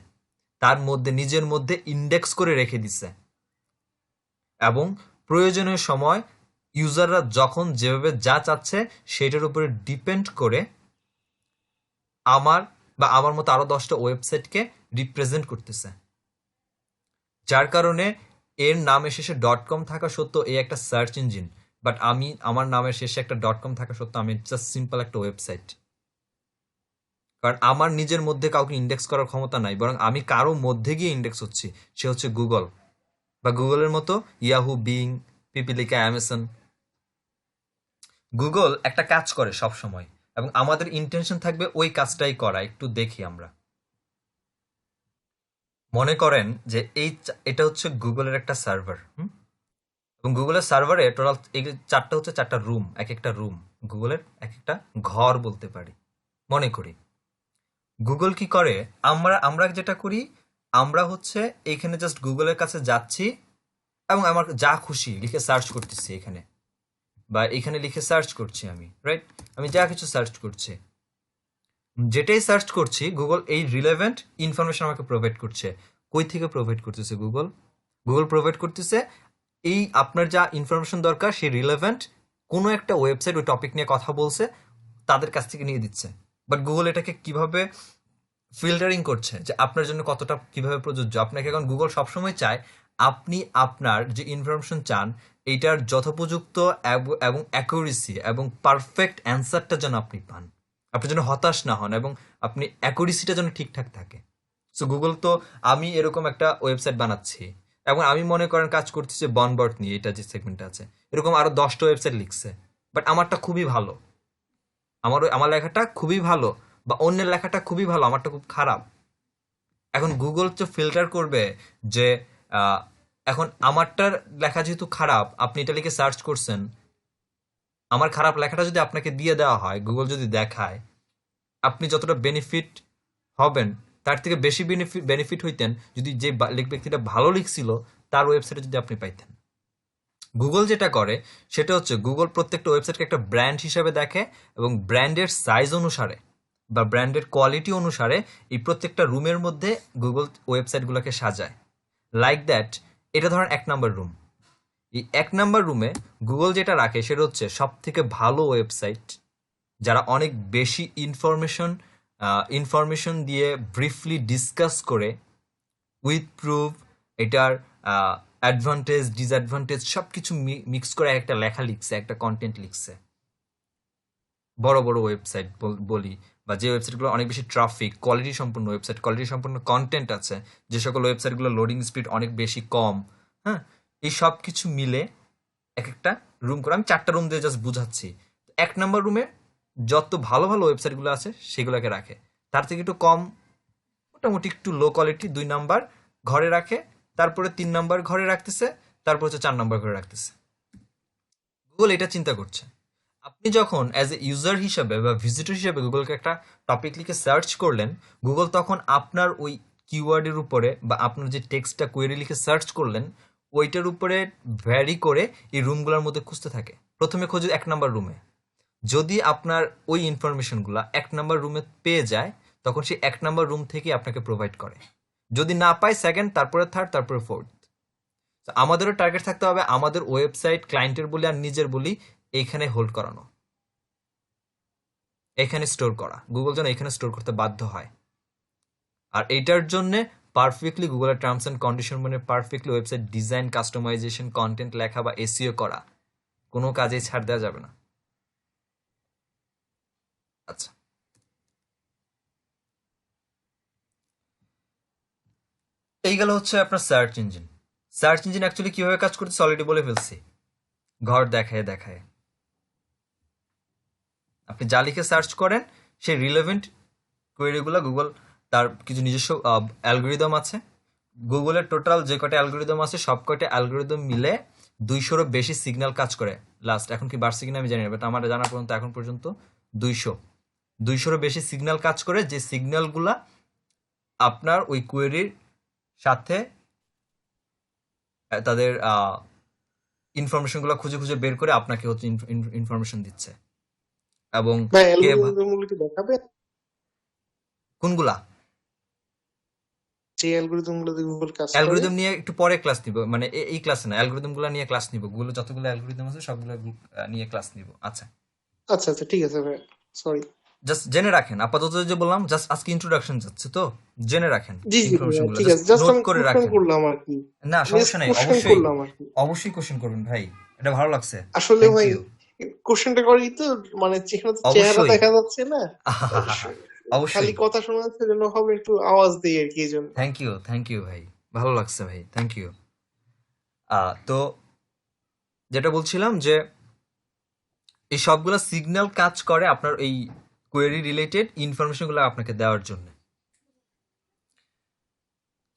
Speaker 2: তার মধ্যে নিজের মধ্যে ইন্ডেক্স করে রেখে দিছে। এবং প্রয়োজনীয় সময় ইউজাররা যখন যেভাবে যা চাচ্ছে সেটার উপরে ডিপেন্ড করে আমার বা আমার মতো আরো 10টা ওয়েবসাইটকে রিপ্রেজেন্ট করতেছে। যার কারণে এর নামের শেষে .com থাকা সত্ত্বেও এই একটা সার্চ ইঞ্জিন, বাট আমার নামের শেষে একটা .com থাকা সত্ত্বেও আমি জাস্ট সিম্পল একটা ওয়েবসাইট। কারণ আমার নিজের মধ্যে কাউকে ইন্ডেক্স করার ক্ষমতা নাই, বরং আমি কারো মধ্যে গিয়ে ইন্ডেক্স হচ্ছি, সে হচ্ছে গুগল বা গুগলের মতো ইয়াহু, বিং, পিপিলিকা, অ্যামাজন। গুগল একটা কাজ করে সব সময় এবং আমাদের ইন্টেনশন থাকবে ওই কাজটাই করা। একটু দেখি আমরা, মনে করেন যে এটা হচ্ছে গুগলের একটা সার্ভার, এবং গুগলের সার্ভারে টোটাল এই 4টা হচ্ছে 4টা রুম, এক একটা রুম গুগলের এক একটা ঘর বলতে পারি। মনে করি গুগল কি করে, আমরা যেটা করি, আমরা হচ্ছে এইখানে জাস্ট গুগলের কাছে যাচ্ছি এবং আমার যা খুশি লিখে সার্চ করতেছি এখানে, বা এখানে লিখে সার্চ করছি আমি, রাইট? আমি যা কিছু সার্চ করছি, যেটাই সার্চ করছি গুগল এই রিলেভেন্ট ইনফরমেশন আমাকে প্রোভাইড করছে। কই থেকে প্রোভাইড করতেছে গুগল প্রোভাইড করতেছে এই আপনার যা ইনফরমেশন দরকার সেই রিলেভেন্ট কোনো একটা ওয়েবসাইট ওই টপিক নিয়ে কথা বলছে তাদের কাছ থেকে নিয়ে দিচ্ছে। বাট গুগল এটাকে কিভাবে ফিল্টারিং করছে যে আপনার জন্য কতটা কিভাবে প্রযোজ্য। আপনাকে এখন গুগল সবসময় চায় আপনি আপনার যে ইনফরমেশন চান এইটার যথোপযুক্ত এবং অ্যাকুরেসি এবং পারফেক্ট অ্যান্সারটা যেন আপনি পান, আপনি যেন হতাশ না হন এবং আপনি অ্যাকুরেসিটা যেন ঠিকঠাক থাকে। সো গুগল তো, আমি এরকম একটা ওয়েবসাইট বানাচ্ছি এবং আমি মনে করেন কাজ করতেছি বনবট নিয়ে, এটা যে সেগমেন্টটা আছে, এরকম আরো 10টা ওয়েবসাইট লিখছে, বাট আমারটা খুবই ভালো, আমার লেখাটা খুবই ভালো, বা অন্যের লেখাটা খুবই ভালো, আমারটা খুব খারাপ। এখন গুগল তো ফিল্টার করবে যে এখন আমারটার লেখা যেহেতু খারাপ, আপনি এটা লিখে সার্চ করছেন, আমার খারাপ লেখাটা যদি আপনাকে দিয়ে দেওয়া হয়, গুগল যদি দেখায়, আপনি যতটা বেনিফিট হবেন তার থেকে বেশি বেনিফিট হইতেন যদি যে ব্যক্তিটা ভালো লিখছিল তার ওয়েবসাইটে যদি আপনি পাইতেন। গুগল যেটা করে সেটা হচ্ছে গুগল প্রত্যেকটা ওয়েবসাইটকে একটা ব্র্যান্ড হিসেবে দেখে এবং ব্র্যান্ডের সাইজ অনুসারে বা ব্র্যান্ডের কোয়ালিটি অনুসারে এই প্রত্যেকটা রুমের মধ্যে গুগল ওয়েবসাইটগুলোকে সাজায়। লাইক দ্যাট, এটা ধরেন 1 নাম্বার রুম। এই 1 নাম্বার রুমে গুগল যেটা রাখে সেটা হচ্ছে সব থেকে ভালো ওয়েবসাইট, যারা অনেক বেশি ইনফরমেশন দিয়ে ব্রিফলি ডিসকাস করে উইথ প্রুফ, এটার অ্যাডভান্টেজ ডিসঅ্যাডভান্টেজ সবকিছু মিক্স করে একটা লেখা লিখছে, একটা কন্টেন্ট লিখছে। বড় বড় ওয়েবসাইট বলি, বা যে ওয়েবসাইটগুলো অনেক বেশি ট্রাফিক, কোয়ালিটি সম্পন্ন ওয়েবসাইট, কোয়ালিটি সম্পন্ন কন্টেন্ট আছে, যে সকল ওয়েবসাইটগুলো লোডিং স্পিড অনেক বেশি কম, হ্যাঁ, এই সব কিছু মিলে এক একটা রুম করে, আমি 4টা রুম দিয়ে জাস্ট বুঝাচ্ছি। 1 নাম্বার রুমে যত ভালো ভালো ওয়েবসাইটগুলো আছে সেগুলোকে রাখে, তার থেকে একটু কম মোটামুটি একটু লো কোয়ালিটি 2 নাম্বার ঘরে রাখে, তারপরে 3 নাম্বার ঘরে রাখতেছে, তারপর হচ্ছে 4 নাম্বার ঘরে রাখতেছে। গুগল এটা চিন্তা করছে। আপনি যখন অ্যাজ এ ইউজার হিসাবে বা ভিজিটর হিসাবে গুগলকে একটা টপিক লিখে সার্চ করলেন, গুগল তখন আপনার ওই কিওয়ার্ডের উপরে বা আপনার যে টেক্সটটা কোয়েরি লিখে সার্চ করলেন ওইটার উপরে ভ্যারি করে এই রুমগুলোর মধ্যে খুঁজতে থাকে। প্রথমে খোঁজে 1 নাম্বার রুমে, যদি আপনার ওই ইনফরমেশনগুলো 1 নাম্বার রুমে পেয়ে যায় তখন সেই 1 নাম্বার রুম থেকে আপনাকে প্রোভাইড করে। যদি না পায় সেকেন্ড, তারপরে থার্ড, তারপরে ফোর্থ। আমাদেরও টার্গেট থাকতে হবে আমাদের ওয়েবসাইট ক্লায়েন্টের বলি আর নিজের বলি এইখানে হোল্ড করানো, এখানে স্টোর করা। গুগল যেন এখানে স্টোর করতে বাধ্য হয়। আর এইটার জন্য পারফেক্টলি গুগলের টার্মস অ্যান্ড কন্ডিশন মানে perfectly website design, customisation, content লেখা বা এসইও করা, কোনো কাজেই ছাড় দেওয়া যাবে না। আচ্ছা, এই গেল হচ্ছে আপনার search engine. Search engine actually কিভাবে কাজ করতেছে অলরেডি বলে ফেলছি, ঘর দেখায় দেখায়। আপনি যা লিখে সার্চ করেন সেই রিলেভেন্ট কোয়েরিগুলো গুগল তার কিছু নিজস্ব অ্যালগোরিদম আছে। গুগলের টোটাল যে কটা অ্যালগোরিদম আছে সব কটা অ্যালগোরিদম মিলে 200-রও বেশি সিগন্যাল কাজ করে। লাস্ট এখন কি বাড়ছে কিনা আমি জানি না, বাট আমার জানা পর্যন্ত এখন পর্যন্ত 200-200-রও বেশি সিগন্যাল কাজ করে, যে সিগন্যালগুলা আপনার ওই কোয়েরির সাথে তাদের ইনফরমেশনগুলো খুঁজে খুঁজে বের করে আপনাকে হচ্ছে ইনফরমেশন দিচ্ছে। এবং
Speaker 7: ভাই
Speaker 2: কে
Speaker 7: অ্যালগোরিদম গুলো কি দেখাবেন?
Speaker 2: কোনগুলা
Speaker 7: যে অ্যালগোরিদম গুলো দিয়ে গুগল কাজ করে?
Speaker 2: অ্যালগোরিদম নিয়ে একটু পরে ক্লাস নিব, মানে এই ক্লাসে না, অ্যালগোরিদম গুলো নিয়ে ক্লাস নিব। গুগলে যতগুলো অ্যালগোরিদম আছে সবগুলো নিয়ে ক্লাস নিব। আচ্ছা
Speaker 7: আচ্ছা আচ্ছা, ঠিক আছে ভাই, সরি।
Speaker 2: জাস্ট জেনে রাখেন, আপাতত যে বললাম জাস্ট আজকে ইন্ট্রোডাকশন যাচ্ছে, তো জেনে রাখেন
Speaker 7: জি জি
Speaker 2: ইনফরমেশন
Speaker 7: ভাইয়া,
Speaker 2: গুলো,
Speaker 7: ঠিক আছে,
Speaker 2: জাস্ট
Speaker 7: জাস্ট
Speaker 2: নোট
Speaker 7: আমি
Speaker 2: করে
Speaker 7: কোশ্চেন
Speaker 2: রাখেন।
Speaker 7: করলাম আর কি,
Speaker 2: না সমস্যা নেই,
Speaker 7: কোশ্চেন
Speaker 2: অবশ্যই
Speaker 7: করলাম আর কি।
Speaker 2: অবশ্যই কোশ্চেন করবেন ভাই, এটা ভালো লাগছে,
Speaker 7: আসলে
Speaker 2: থ্যাংক
Speaker 7: ভাই
Speaker 2: ইউ।
Speaker 7: কোশ্চেনটা করি তো, মানে যেখানে তো চেহারা
Speaker 2: অবশ্যই
Speaker 7: দেখা যাচ্ছে না, খালি
Speaker 2: অবশ্যই,
Speaker 7: কথা শোনা যাচ্ছে, জন্য হবে একটু আওয়াজ দিই আর কি, এই জন্য।
Speaker 2: থ্যাংক ইউ ভাই, ভালো লাগছে ভাই, থ্যাংক ইউ। তো যেটা বলছিলাম যে এই সবগুলো সিগন্যাল কাজ করে আপনার এই কোয়েরি রিলেটেড ইনফরমেশনগুলো আপনাকে দেওয়ার জন্য।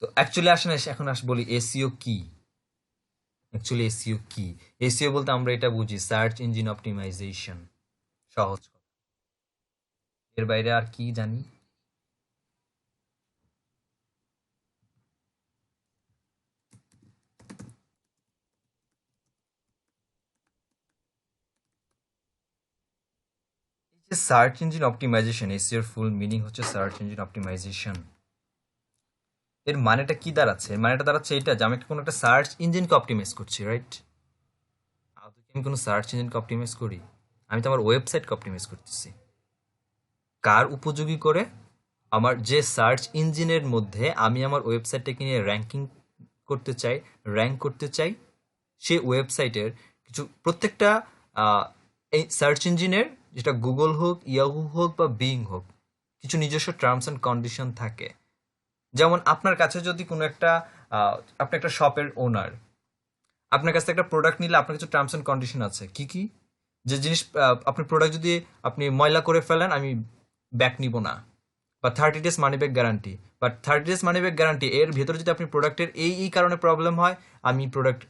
Speaker 2: তো অ্যাকচুয়ালি আসেন এখন বলি এসইও কি। অ্যাকচুয়ালি এসইও কি? এসইও বলতে আমরা এটা বুঝি সার্চ ইঞ্জিন অপটিমাইজেশন, সহজ কথা। এর বাইরে আর কি জানি? সার্চ ইঞ্জিন অপটিমাইজেশন, এসইওর ফুল মিনিং হচ্ছে সার্চ ইঞ্জিন অপটিমাইজেশন। এর মানেটা কি দাঁড়াচ্ছে? এর মানেটা দাঁড়াচ্ছে এটা যে আমি কোনো একটা সার্চ ইঞ্জিনকে অপটিমাইজ করছি, রাইট? আদৌ কি আমি কোনো সার্চ ইঞ্জিনকে অপটিমাইজ করি? আমি তো আমার ওয়েবসাইটকে অপটিমাইজ করতেছি। কার উপযোগী করে? আমার যে সার্চ ইঞ্জিনের মধ্যে আমি আমার ওয়েবসাইটটাকে নিয়ে র্যাঙ্কিং করতে চাই, র্যাঙ্ক করতে চাই, সে ওয়েবসাইটের কিছু প্রত্যেকটা এই সার্চ ইঞ্জিনের, যেটা গুগল হোক, ইয়াহু হোক বা বিং হোক, কিছু নিজস্ব টার্মস অ্যান্ড কন্ডিশন থাকে। যেমন আপনার কাছে যদি কোনো একটা আপনি একটা শপের ওনার, আপনার কাছে একটা প্রোডাক্ট নিলে আপনার কিছু টার্মস অ্যান্ড কন্ডিশন আছে। কি কি? যে জিনিস আপনি প্রোডাক্ট যদি আপনি ময়লা করে ফেলেন আমি ব্যাক নিব না, বা 30 days money back guarantee, but 30 days money back guarantee এর ভেতরে যদি আপনি প্রোডাক্টের এই কারণে প্রবলেম হয় আমি প্রোডাক্ট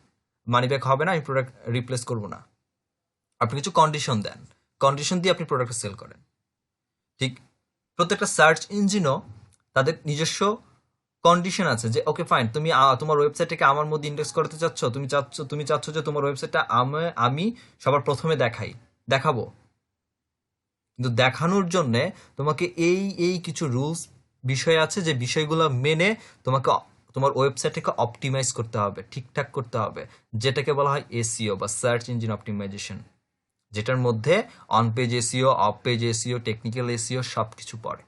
Speaker 2: মানি ব্যাক হবে না, আমি প্রোডাক্ট রিপ্লেস করব না। আপনি কিছু কন্ডিশন দেন, কন্ডিশন দিয়ে আপনি প্রোডাক্ট সেল করেন। ঠিক প্রত্যেকটা সার্চ ইঞ্জিনও তাদের নিজস্ব কন্ডিশন আছে যে ওকে ফাইন, তুমি তোমার ওয়েবসাইটটাকে আমার মধ্যে ইন্ডেক্স করতে চাচ্ছ, তুমি চাচ্ছ যে তোমার ওয়েবসাইটটা আমি সবার প্রথমে দেখাবো, কিন্তু দেখানোর জন্য তোমাকে এই কিছু রুলস বিষয় আছে যে বিষয়গুলো মেনে তোমাকে তোমার ওয়েবসাইটটাকে অপটিমাইজ করতে হবে, ঠিকঠাক করতে হবে, যেটাকে বলা হয় এসইও বা সার্চ ইঞ্জিন অপটিমাইজেশন, যেটার মধ্যে on page SEO, off page SEO, technical SEO সবকিছু পড়ে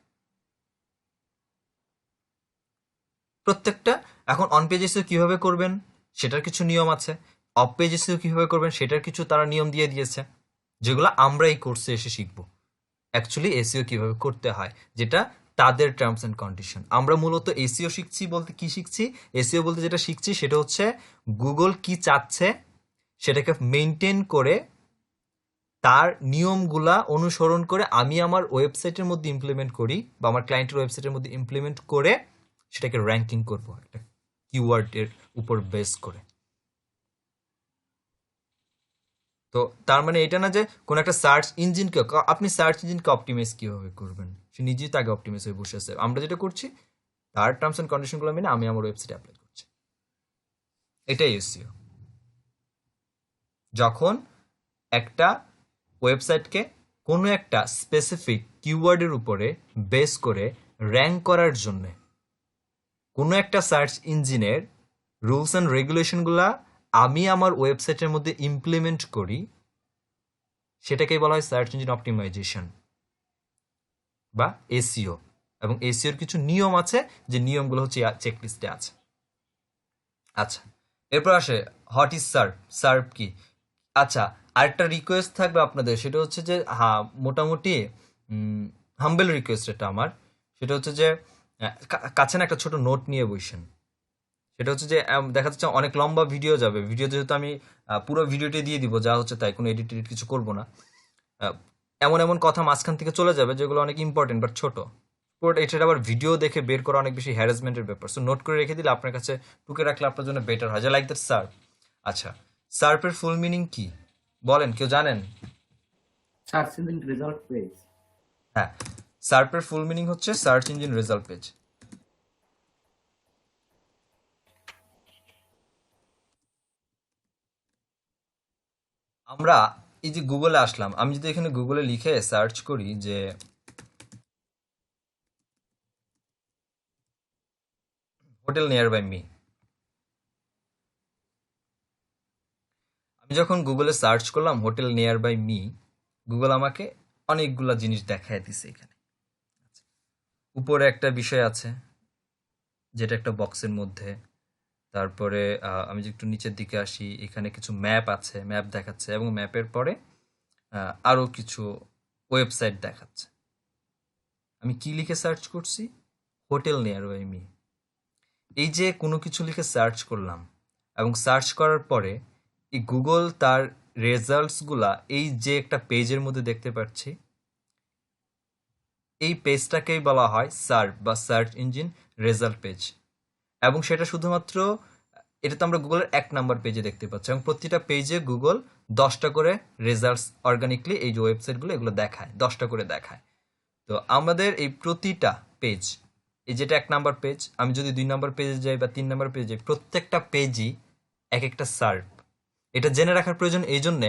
Speaker 2: প্রত্যেকটা। এখন অন পেজ এসইও কিভাবে করবেন সেটার কিছু নিয়ম আছে, অফ পেজ এসইও কিভাবে করবেন সেটার কিছু তারা নিয়ম দিয়ে দিয়েছে, যেগুলো আমরা এই কোর্সে এসে শিখবো অ্যাকচুয়ালি এসইও কিভাবে করতে হয়, যেটা তাদের টার্মস এন্ড কন্ডিশন। আমরা মূলত এসইও শিখছি বলতে কি শিখছি, এসইও বলতে যেটা শিখছি সেটা হচ্ছে গুগল কি চাচ্ছে সেটাকে মেনটেন করে তার নিয়মগুলা অনুসরণ করে আমি আমার ওয়েবসাইটের মধ্যে ইমপ্লিমেন্ট করি বা আমার ক্লায়েন্টের ওয়েবসাইটের মধ্যে ইমপ্লিমেন্ট করে সেটাকে র্যাঙ্কিং করবো একটা কিওয়ার্ডের উপর বেস করে। তো তার মানে এটা না যে কোন একটা সার্চ ইঞ্জিনকে আপনি সার্চ ইঞ্জিনকে অপটিমাইজ কিভাবে করবেন, সে নিজেই তাকে অপটিমাইজ হয়ে বসে আছে। আমরা যেটা করছি তার টার্মস এন্ড কন্ডিশনগুলো মেনে আমি আমার ওয়েবসাইটে অ্যাপ্লাই করছি, এটাই এসইও। যখন একটা ওয়েবসাইটকে কোনো একটা স্পেসিফিক কিওয়ার্ডের উপরে বেস করে র্যাঙ্ক করার জন্য কোনো একটা সার্চ ইঞ্জিনের রুলস অ্যান্ড রেগুলেশনগুলা আমি আমার ওয়েবসাইটের মধ্যে ইমপ্লিমেন্ট করি, সেটাকেই বলা হয় সার্চ ইঞ্জিন অপটিমাইজেশন বা এসইও। এবং এসইওর কিছু নিয়ম আছে, যে নিয়মগুলো হচ্ছে চেকলিস্টে আছে। আচ্ছা, এরপর আসে হোয়াট ইজ সার্প, সার্প কি। আচ্ছা, আরেকটা রিকোয়েস্ট থাকবে আপনাদের, সেটা হচ্ছে যে মোটামুটি হাম্বেল রিকোয়েস্ট এটা আমার, সেটা হচ্ছে যে কাছে না একটা ছোট নোট নিয়ে বসেন। সেটা হচ্ছে যে দেখা যাচ্ছে অনেক লম্বা ভিডিও যাবে, ভিডিও যেহেতু আমি পুরো ভিডিওটি দিয়ে দিব যা হচ্ছে তাই, কোনো এডিট কিছু করব না। এমন এমন কথা মাঝখান থেকে চলে যাবে যেগুলো অনেক ইম্পর্টেন্ট বাট ছোট, এটা আবার ভিডিও দেখে বের করা অনেক বেশি হ্যারাসমেন্টের ব্যাপার। সো নোট করে রেখে দিলে আপনার কাছে টুকে রাখলে আপনার জন্য বেটার হয়, যে লাইক দ্যাট সার্প। আচ্ছা, সার্পের ফুল মিনিং কি বলেন, কেউ জানেন?
Speaker 6: Search engine result page.
Speaker 2: হ্যাঁ, সার্পের ফুল মিনিং হচ্ছে সার্চ ইঞ্জিন রেজাল্ট পেজ। আমরা এই যে গুগলে আসলাম, আমি যদি এখানে গুগলে লিখে সার্চ করি যে হোটেল নিয়ার বাই মি, আমি যখন গুগলে সার্চ করলাম hotel nearby me, Google আমাকে অনেকগুলা জিনিস দেখায় দিছে। এখানে উপরে একটা বিষয় আছে যেটা একটা বক্সের মধ্যে, তারপরে আমি যদি একটু নিচের দিকে আসি, এখানে কিছু ম্যাপ আছে, ম্যাপ দেখাচ্ছে, এবং ম্যাপের পরে আরো কিছু ওয়েবসাইট দেখাচ্ছে। আমি কি লিখে সার্চ করছি? Hotel nearby me. এই যে কোনো কিছু লিখে সার্চ করলাম এবং সার্চ করার পরে এই গুগল তার রেজাল্টসগুলা এই যে একটা পেজের মধ্যে দেখতে পাচ্ছি, এই পেজটাকেই বলা হয় সার্চ বা সার্চ ইঞ্জিন রেজাল্ট পেজ। এবং সেটা শুধুমাত্র এটা তো আমরা গুগলের 1 নাম্বার পেজে দেখতে পাচ্ছি, এবং প্রতিটা পেজে গুগল 10টা করে রেজাল্টস অর্গানিকলি এই যে ওয়েবসাইটগুলো এগুলো দেখায়, 10টা করে দেখায়। তো আমাদের এই প্রতিটা পেজ, এই যেটা 1 নাম্বার পেজ, আমি যদি 2 নাম্বার পেজে যাই বা 3 নাম্বার পেজে যাই, প্রত্যেকটা পেজই এক একটা সার্প। এটা জেনে রাখার প্রয়োজন এই জন্যে,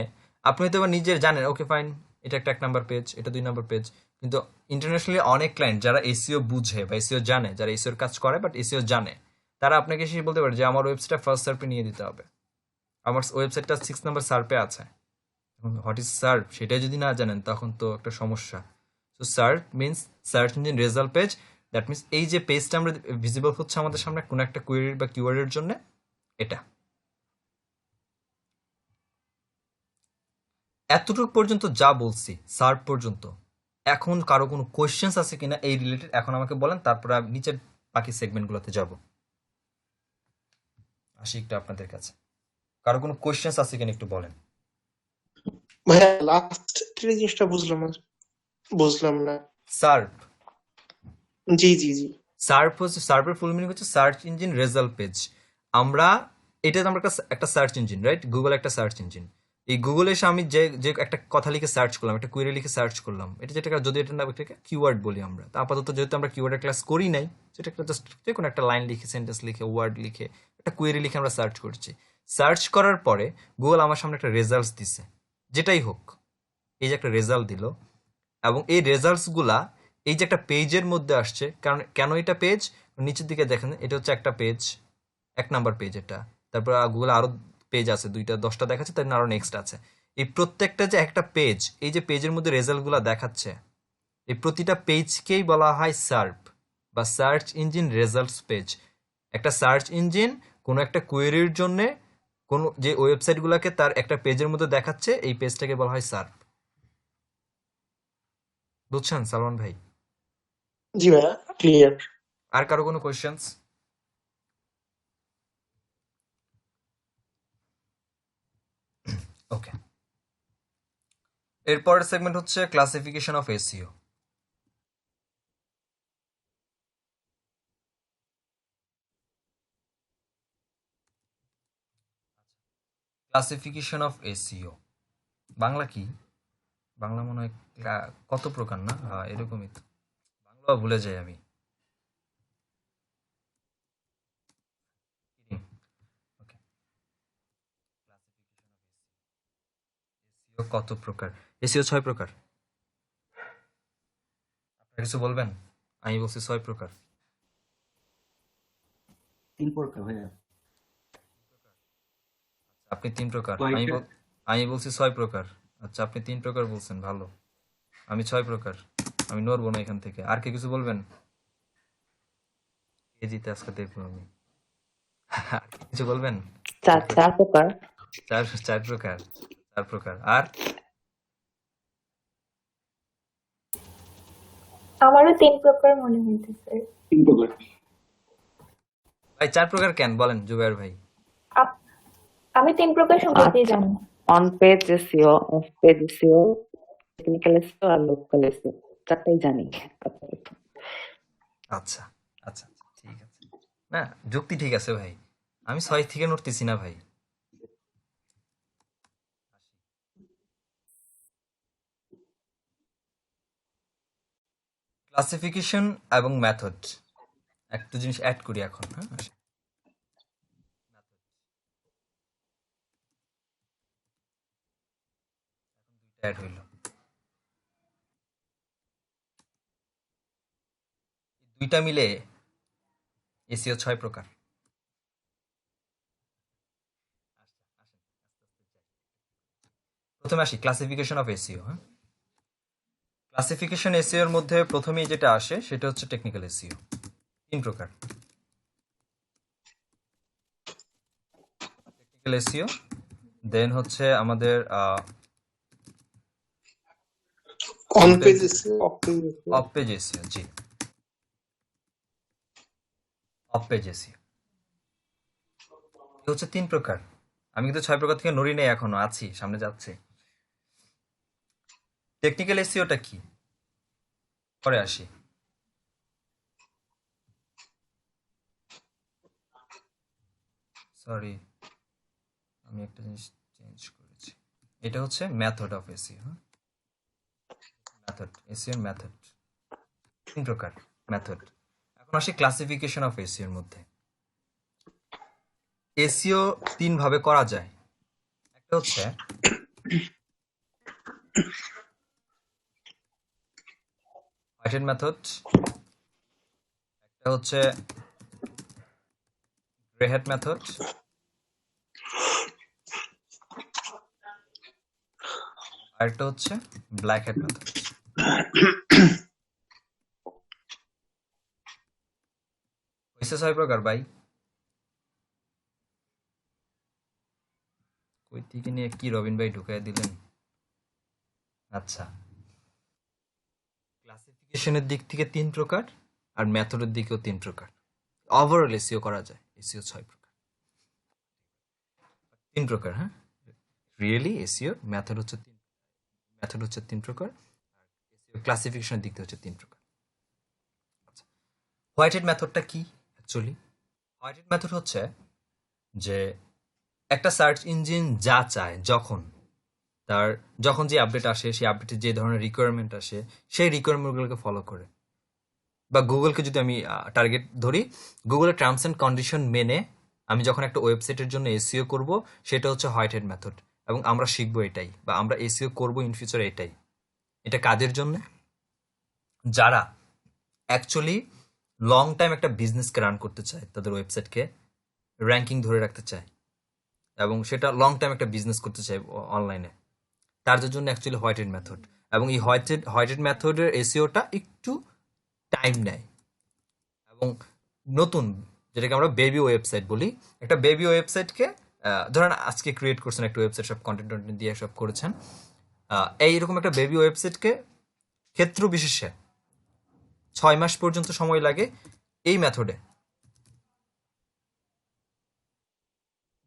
Speaker 2: আপনি হয়তো বা নিজের জানেন ওকে ফাইন এটা একটা 1 নাম্বার পেজ, এটা 2 নাম্বার পেজ, কিন্তু ইন্টারন্যাশনালি অনেক ক্লায়েন্ট যারা এসইও বুঝে বা এসইও জানে, যারা এসইওর কাজ করে বাট এসইও জানে, তারা আপনাকে এসে বলতে পারে যে আমার ওয়েবসাইটটা ফার্স্ট সার্পে নিয়ে দিতে হবে, আমার ওয়েবসাইটটা 6 নাম্বার সার্পে আছে। হোয়াট ইজ সার্প সেটাই যদি না জানেন তখন তো একটা সমস্যা। So SERP means search engine result page. That means এই যে পেজটা আমরা ভিজিবল হচ্ছে আমাদের সামনে কোনো একটা কোয়েরি বা কিওয়ার্ডের জন্য, এটা। এতটুকু পর্যন্ত যা বলছি সার্প পর্যন্ত, এখন কারো কোনো কোয়েশ্চেন্স আছে কিনা এই রিলেটেড এখন আমাকে বলেন, তারপরে আমি নিচের বাকি সেগমেন্টগুলোতে যাব। আসি একটু আপনাদের কাছে, কারো কোনো কোয়েশ্চেন্স আছে কিনা একটু বলেন।
Speaker 7: ভাইয়া লাস্ট জিনিসটা বুঝলাম না।
Speaker 2: সার্প,
Speaker 7: জি জি জি।
Speaker 2: সার্প হচ্ছে, সার্পের ফুল মিনিং হচ্ছে সার্চ ইঞ্জিন রেজাল্ট পেজ। আমরা এটা তো আমরা একটা সার্চ ইঞ্জিন, রাইট? গুগল একটা সার্চ ইঞ্জিন। এই গুগলে এসে আমি যে যে একটা কথা লিখে সার্চ করলাম, একটা কোয়েরি লিখে সার্চ করলাম, এটা যেটা যদি এটা না এটাকে কিওয়ার্ড বলি আমরা, তা আপাতত যেহেতু আমরা কিওয়ার্ডের ক্লাস করি নাই, সেটা একটা জাস্ট যে কোনো একটা লাইন লিখে, সেন্টেন্স লিখে, ওয়ার্ড লিখে, একটা কোয়েরি লিখে আমরা সার্চ করছি। সার্চ করার পরে গুগল আমার সামনে একটা রেজাল্টস দিছে, যেটাই হোক, এই যে একটা রেজাল্ট দিল, এবং এই রেজাল্টস গুলা এই যে একটা পেজের মধ্যে আসছে। কারণ কেন এটা পেজ, নিচের দিকে দেখেন, এটা হচ্ছে একটা পেজ, 1 নাম্বার পেজ এটা। তারপর গুগল আরো পেজ আছে, 2টা 10টা দেখাচ্ছে, তার আরো নেক্সট আছে। এই প্রত্যেকটা যে একটা পেজ, এই যে পেজের মধ্যে রেজাল্ট গুলা দেখাচ্ছে, এই প্রতিটা পেজকেই বলা হয় সার্প বা সার্চ ইঞ্জিন রেজাল্টস পেজ। একটা সার্চ ইঞ্জিন কোনো একটা কোয়েরির জন্য কোনো যে ওয়েবসাইট গুলাকে তার একটা পেজের মধ্যে দেখাচ্ছে, এই পেজটাকে বলা হয় সার্প। বুঝছেন সালমান ভাই?
Speaker 7: জি ভাইয়া, ক্লিয়ার।
Speaker 2: আর কারো কোনো কোয়েশ্চেন্স? ওকে, এরপরের সেগমেন্ট হচ্ছে classification of SEO. Classification of SEO Bangla কি? বাংলা মনে হয় কত প্রকার না, এরকমই তো, বাংলা ভুলে যাই আমি। ওকে, এসইও কত প্রকার? এসইও 6 প্রকার। আপনারা কিছু বলবেন? আমি বলছি 6 প্রকার।
Speaker 6: 3 প্রকার ভাইয়া।
Speaker 2: আপনি 3 প্রকার,
Speaker 4: কয়েকটা
Speaker 2: আমি বলছি 6 প্রকার। আচ্ছা, আপনি 3 প্রকার বলছেন, ভালো। আমি 6 প্রকার, আমি নড়বো না এখান থেকে। আর কে কিছু বলবেন? কে জিতে আজকে দেখবো আমি। আর কে কিছু বলবেন?
Speaker 5: 4 প্রকার।
Speaker 2: 4 প্রকার, 4 প্রকার। আর
Speaker 3: আমারও 3 প্রকার মনে হইতেছে।
Speaker 1: 3 প্রকার।
Speaker 2: ভাই 4 প্রকার কেন বলেন জুবায়ের ভাই?
Speaker 3: আপ- আমি 3 প্রকার সম্পর্কে
Speaker 5: আচ্ছা,
Speaker 3: জানি।
Speaker 5: On page SEO, off page SEO, technical SEO আর লোকাল এসইও, 4টাই জানি আপাতত।
Speaker 2: আচ্ছা আচ্ছা আচ্ছা, ঠিক আছে। না, যুক্তি ঠিক আছে ভাই, আমি 6 থেকে নড়তেছি না ভাই। ক্লাসিফিকেশন এবং মেথড, একটা জিনিস অ্যাড করি এখন। হ্যাঁ, অ্যাড হইল। দুইটা মিলে এসইও 6 প্রকার। প্রথমে আসি ক্লাসিফিকেশন অফ এসইও। হ্যাঁ, ক্লাসিফিকেশন এসইও এর মধ্যে প্রথমেই যেটা আসে সেটা হচ্ছে টেকনিক্যাল এসইও। 3 প্রকার টেকনিক্যাল এসইও। দেন হচ্ছে আমাদের
Speaker 7: on page SEO, off page SEO.
Speaker 2: Off page SEO. G, of page SEO হচ্ছে 3 প্রকার। আমি কিন্তু 6 প্রকার থেকে নড়ি নেই, এখনো আছি, সামনে যাচ্ছে। টেকনিক্যাল এসইওটা কি, পরে আসি। সরি, আমি একটা জিনিস চেঞ্জ করেছি। এটা হচ্ছে মেথড অফ এসইও। হ্যাঁ, মেথড, এসইও মেথড 3 প্রকার মেথড। এখন আসি ক্লাসিফিকেশন অফ এসইও এর মধ্যে। এসইও 3 ভাবে করা যায়। একটা হচ্ছে হোয়াইটেড মেথড, একটা হচ্ছে গ্রে হ্যাট মেথড, আর একটা হচ্ছে ব্ল্যাক হ্যাট মেথড। হয়েছে 6 প্রকার ভাই? কই থেকে নিয়ে কি রবিন ভাই ঢুকাই দিলেন? আচ্ছা, ক্লাসিফিকেশনের দিক থেকে 3 প্রকার, আর মেথডের দিকেও 3 প্রকার। ওভারঅল এসইও করা যায়, এসইও 6 প্রকার, 3 প্রকার। হ্যাঁ, রিয়েলি এসইও মেথড হচ্ছে 3 প্রকার, এসইও ক্লাসিফিকেশনের দিক থেকে হচ্ছে 3 প্রকার। আচ্ছা, হোয়াইটেড মেথডটা কি অ্যাকচুয়ালি? হোয়াইটেড মেথড হচ্ছে যে একটা সার্চ ইঞ্জিন যা চায়, যখন তার যখন যে আপডেট আসে সেই আপডেটে যে ধরনের রিকোয়ারমেন্ট আসে সেই রিকোয়ারমেন্টগুলোকে ফলো করে। বা গুগলকে যদি আমি টার্গেট ধরি, গুগলের টার্মস অ্যান্ড কন্ডিশন মেনে আমি যখন একটা ওয়েবসাইটের জন্য এসইও করব, সেটা হচ্ছে হোয়াইট হ্যাট মেথড। এবং আমরা শিখবো এটাই, বা আমরা এসইও করবো ইন ফিউচার এটাই। এটা কাদের জন্য? যারা অ্যাকচুয়ালি লং টাইম একটা বিজনেসকে রান করতে চায়, তাদের ওয়েবসাইটকে র্যাঙ্কিং ধরে রাখতে চায়, এবং সেটা লং টাইম একটা বিজনেস করতে চায় অনলাইনে, তাদের জন্য অ্যাকচুয়ালি হোয়াইট হ্যাট মেথড। এবং এই হোয়াইট হ্যাট মেথডের এসইওটা একটু টাইম নেয়। এবং নতুন, যেটাকে আমরা বেবি ওয়েবসাইট বলি, একটা বেবি ওয়েবসাইটকে ধরেন আজকে ক্রিয়েট করছেন একটা ওয়েবসাইট, সব কন্টেন্ট দিয়ে সব করেছেন, এইরকম একটা বেবি ওয়েবসাইটকে ক্ষেত্র বিশেষে 6 মাস পর্যন্ত সময় লাগে এই মেথডে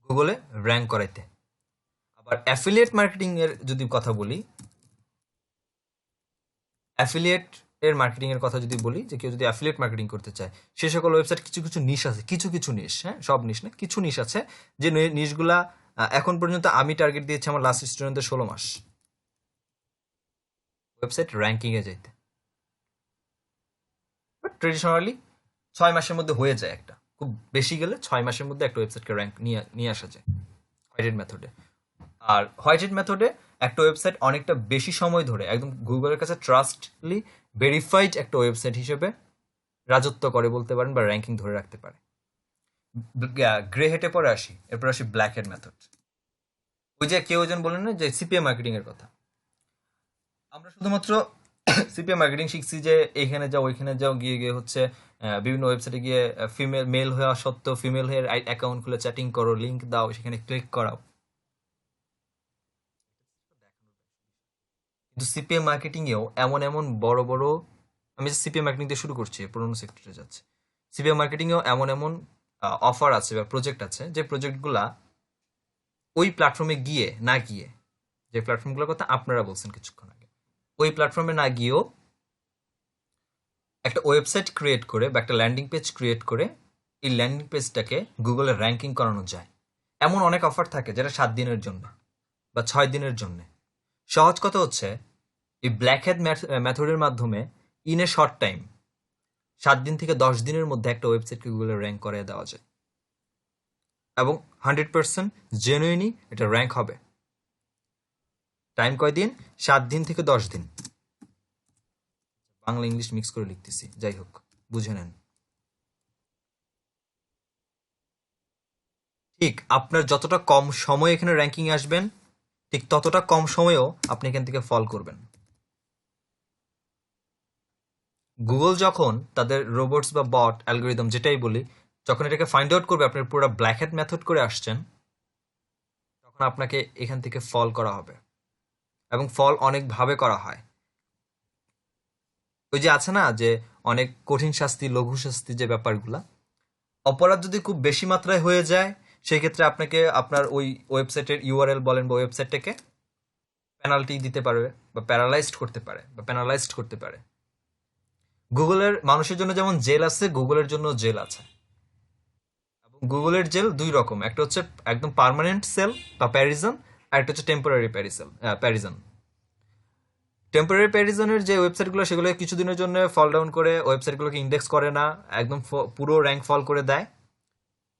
Speaker 2: গুগলে র্যাঙ্ক করাইতে। আবার অ্যাফিলিয়েট মার্কেটিং এর যদি কথা বলি, অ্যাফিলিয়েট এর মার্কেটিং এর কথা যদি বলি, যে কেউ যদি অ্যাফিলিয়েট মার্কেটিং করতে চায়, সে সকল ওয়েবসাইট কিছু কিছু নিশ আছে, কিছু নিশ, হ্যাঁ সব নিশ না, কিছু নিশ আছে যে নিশগুলা এখন পর্যন্ত আমি টার্গেট দিয়েছি আমার লাস্ট স্টুডেন্টদের 16 মাস ওয়েবসাইট র্যাঙ্কিং এ যাইতে। ট্রেডিশনালি 6 মাসের মধ্যে হয়ে যায়, একটা খুব বেশি গেলে 6 মাসের মধ্যে একটা ওয়েবসাইটকে র্যাঙ্ক নিয়ে আসা যায় হোয়াইট হ্যাট মেথডে। আর হোয়াইট হ্যাট মেথডে একটা ওয়েবসাইট অনেকটা বেশি সময় ধরে একদম গুগলের কাছে ট্রাস্টলি ভেরিফাইড একটা ওয়েবসাইট হিসেবে রাজত্ব করে বলতে পারেন, বা র্যাঙ্কিং ধরে রাখতে পারে। গ্রে হেটে পরে আসি, এরপর আসি ব্ল্যাক হেট মেথড। ওই যে কেউ একজন বলেন না যে সিপিএম মার্কেটিং এর কথা, আমরা শুধুমাত্র সিপিএম মার্কেটিং শিখছি যে এখানে যাও ওইখানে যাও, গিয়ে গিয়ে হচ্ছে বিভিন্ন ওয়েবসাইটে গিয়ে মেল হওয়া সত্ত্বেও ফিমেল হয়ে অ্যাকাউন্ট খুলে চ্যাটিং করো, লিঙ্ক দাও, সেখানে ক্লিক করাও। কিন্তু সিপিএম মার্কেটিং এও এমন এমন বড় বড়, আমি সিপিএম মার্কেটিং দিয়ে শুরু করছি, পুরোনো সেক্টরে যাচ্ছে, সিপিএম মার্কেটিং এও এমন এমন অফার আছে বা প্রজেক্ট আছে, যে প্রজেক্টগুলা ওই প্ল্যাটফর্মে গিয়ে না গিয়ে, যে প্ল্যাটফর্মগুলোর কথা আপনারা বলছেন কিছুক্ষণ আগে, ওই প্ল্যাটফর্মে না গিয়েও একটা ওয়েবসাইট ক্রিয়েট করে বা একটা ল্যান্ডিং পেজ ক্রিয়েট করে এই ল্যান্ডিং পেজটাকে গুগলে র্যাঙ্কিং করানো যায়। এমন অনেক অফার থাকে যেটা 7 দিনের জন্য বা 6 দিনের জন্য। সহজ কথা হচ্ছে, এই ব্ল্যাক হ্যাট মেথডের মাধ্যমে ইন এ শর্ট টাইম 7 দিন থেকে 10 দিনের মধ্যে একটা ওয়েবসাইটকে গুগলে র্যাঙ্ক করে দেওয়া যায়, এবং 100% জেনুইনই এটা র্যাঙ্ক হবে। টাইম কয়দিন? 7 দিন থেকে 10 দিন। বাংলা ইংলিশ মিক্স করে লিখতেছি, যাই হোক বুঝে নেন। ঠিক আপনার যতটা কম সময়ে এখানে র্যাঙ্কিং আসবেন, ঠিক ততটা কম সময়েও আপনি এখান থেকে ফল করবেন। গুগল যখন তাদের রোবটস বা বট অ্যালগোরিদম যেটাই বলি, যখন এটাকে ফাইন্ড আউট করবে আপনার পুরো ব্ল্যাক হ্যাট মেথড করে আসছেন, তখন আপনাকে এখান থেকে ফল করা হবে, এবং ফল অনেকভাবে করা হয়। ওই যে আছে না যে অনেক কঠিন শাস্তি, লঘু শাস্তি, যে ব্যাপারগুলা, অপরাধ যদি খুব বেশি মাত্রায় হয়ে যায়, সেই ক্ষেত্রে আপনাকে আপনার ওই ওয়েবসাইটের ইউআরএল বলেন বা ওয়েবসাইটটাকে পেনাল্টি দিতে পারবে, বা প্যারালাইজড করতে পারে, বা পেনালাইজড করতে পারে। গুগলের মানুষের জন্য যেমন জেল আছে, গুগলের জন্য জেল আছে। এবং গুগলের জেল 2 রকম, একটা হচ্ছে একদম পার্মানেন্ট সেল বা প্যারিজন, আর একটা হচ্ছে টেম্পোরারি প্যারিজন। টেম্পোরারি প্যারিজনের যে ওয়েবসাইটগুলো, সেগুলো কিছুদিনের জন্য ফল ডাউন করে ওয়েবসাইটগুলোকে ইন্ডেক্স করে না, একদম পুরো র্যাঙ্ক ফল করে দেয়।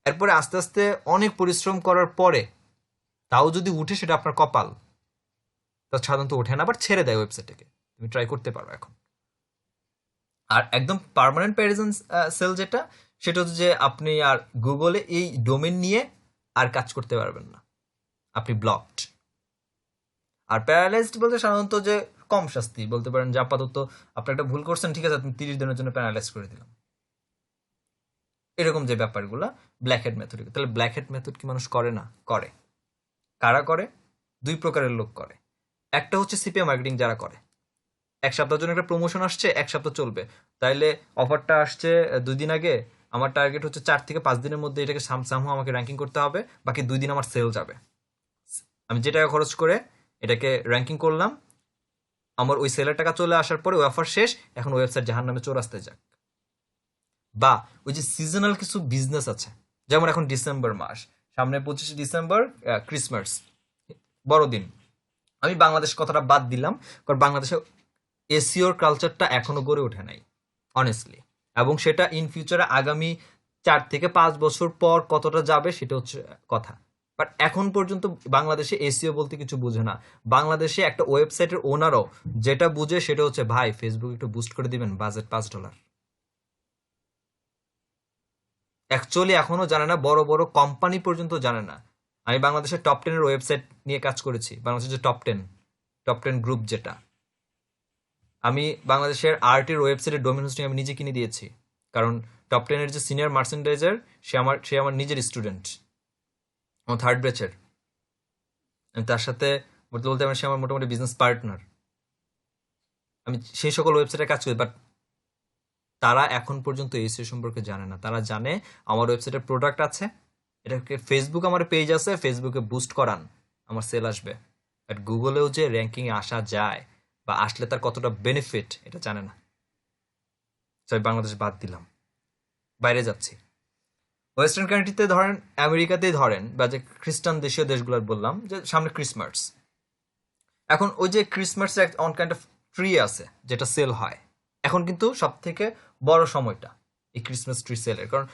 Speaker 2: এরপরে আস্তে আস্তে অনেক পরিশ্রম করার পরে তাও যদি উঠে, সেটা আপনার কপাল। তা সাধারণত ওঠে না, আবার ছেড়ে দেয় ওয়েবসাইটটাকে। তুমি ট্রাই করতে পারো এখন। আর একদম পার্মানেন্ট প্যারিজন সেল যেটা, সেটা হচ্ছে যে আপনি আর গুগলে এই ডোমেন নিয়ে আর কাজ করতে পারবেন না, আপনি ব্লকড। আর প্যারালাইজড বলতে সাধারণত যে কম শাস্তি, বলতে পারেন যে আপাতত আপনি একটা ভুল করছেন, ঠিক আছে, আপনি 30 দিনের জন্য প্যারালাইজ করে দিলাম, এরকম যে ব্যাপারগুলা ব্ল্যাক হ্যাট মেথড। তাহলে ব্ল্যাক হ্যাট মেথড কি মানুষ করে না? করে। কারা করে? 2 প্রকারের লোক করে। একটা হচ্ছে সিপিএম মার্কেটিং যারা করে, 1 সপ্তাহের জন্য একটা প্রমোশন আসছে, 1 সপ্তাহ চলবে, তাইলে অফারটা আসছে 2 দিন আগে, আমার টার্গেট হচ্ছে 4 থেকে 5 দিনের মধ্যে এটাকে সামহাও আমাকে র্যাঙ্কিং করতে হবে, বাকি 2 দিন আমার সেল যাবে। আমি যে টাকা খরচ করে এটাকে র্যাঙ্কিং করলাম, আমার ওই সেলের টাকা চলে আসার পরে ওই অফার শেষ, এখন ওয়েবসাইট জাহান্নামে চৌরাস্তায় যাক। বা ওই যে সিজনাল কিছু বিজনেস আছে, যেমন এখন ডিসেম্বর মাস, সামনে 25 ডিসেম্বর ক্রিসমাস বড়দিন, আমি বাংলাদেশ কথাটা বাদ দিলাম, কারণ বাংলাদেশে এসইওর কালচারটা এখনো গড়ে ওঠে নাই অনেস্টলি, এবং সেটা ইন ফিউচারে আগামী 4 থেকে 5 বছর পর কতটা যাবে সেটা হচ্ছে কথা। বাট এখন পর্যন্ত বাংলাদেশে এসইও বলতে কিছু বুঝে না। বাংলাদেশে একটা ওয়েবসাইটের ওনারও যেটা বুঝে সেটা হচ্ছে, ভাই ফেসবুক একটু বুস্ট করে দিবেন, বাজেট $5। অ্যাকচুয়ালি এখনো জানে না, বড় বড় কোম্পানি পর্যন্ত জানে না। আমি বাংলাদেশের টপ 10 ওয়েবসাইট নিয়ে কাজ করেছি, বাংলাদেশের যে টপ টেন গ্রুপ যেটা, আমি বাংলাদেশের আর্টের ওয়েবসাইটের ডোমেন হোস্টিং আমি নিজে কিনে দিয়েছি, কারণ টপ 10 যে সিনিয়র মার্চেন্ডাইজার সে আমার নিজের স্টুডেন্ট, আমার 3rd ব্যাচের। আমি তার সাথে বলতে বলতে সে আমার মোটামুটি বিজনেস পার্টনার। আমি সেই সকল ওয়েবসাইটে কাজ করি, বাট তারা এখন পর্যন্ত এসইও সম্পর্কে জানে না। তারা জানে আমার ওয়েবসাইটের প্রোডাক্ট আছে, এটাকে ফেসবুক, আমার পেজ আছে, ফেসবুকে বুস্ট করান আমার সেল আসবে। বাট গুগলেও যে র্যাঙ্কিংয়ে আসা যায় বা আসলে তার কতটা বেনিফিট এটা জানে না। তাই বাংলাদেশ বাদ দিলাম, বাইরে যাচ্ছি। ওয়েস্টার্ন কান্ট্রিতে ধরেন, আমেরিকাতেই ধরেন, বা যে খ্রিস্টান দেশীয় দেশগুলোর বললাম, যে সামনে ক্রিসমাস, এখন ওই যে ক্রিসমাসের অন কাইন্ড অফ ট্রি আছে যেটা সেল হয়, এখন কিন্তু সব থেকে বড় সময়টা এই ক্রিসমাস ট্রি সেলের। কারণ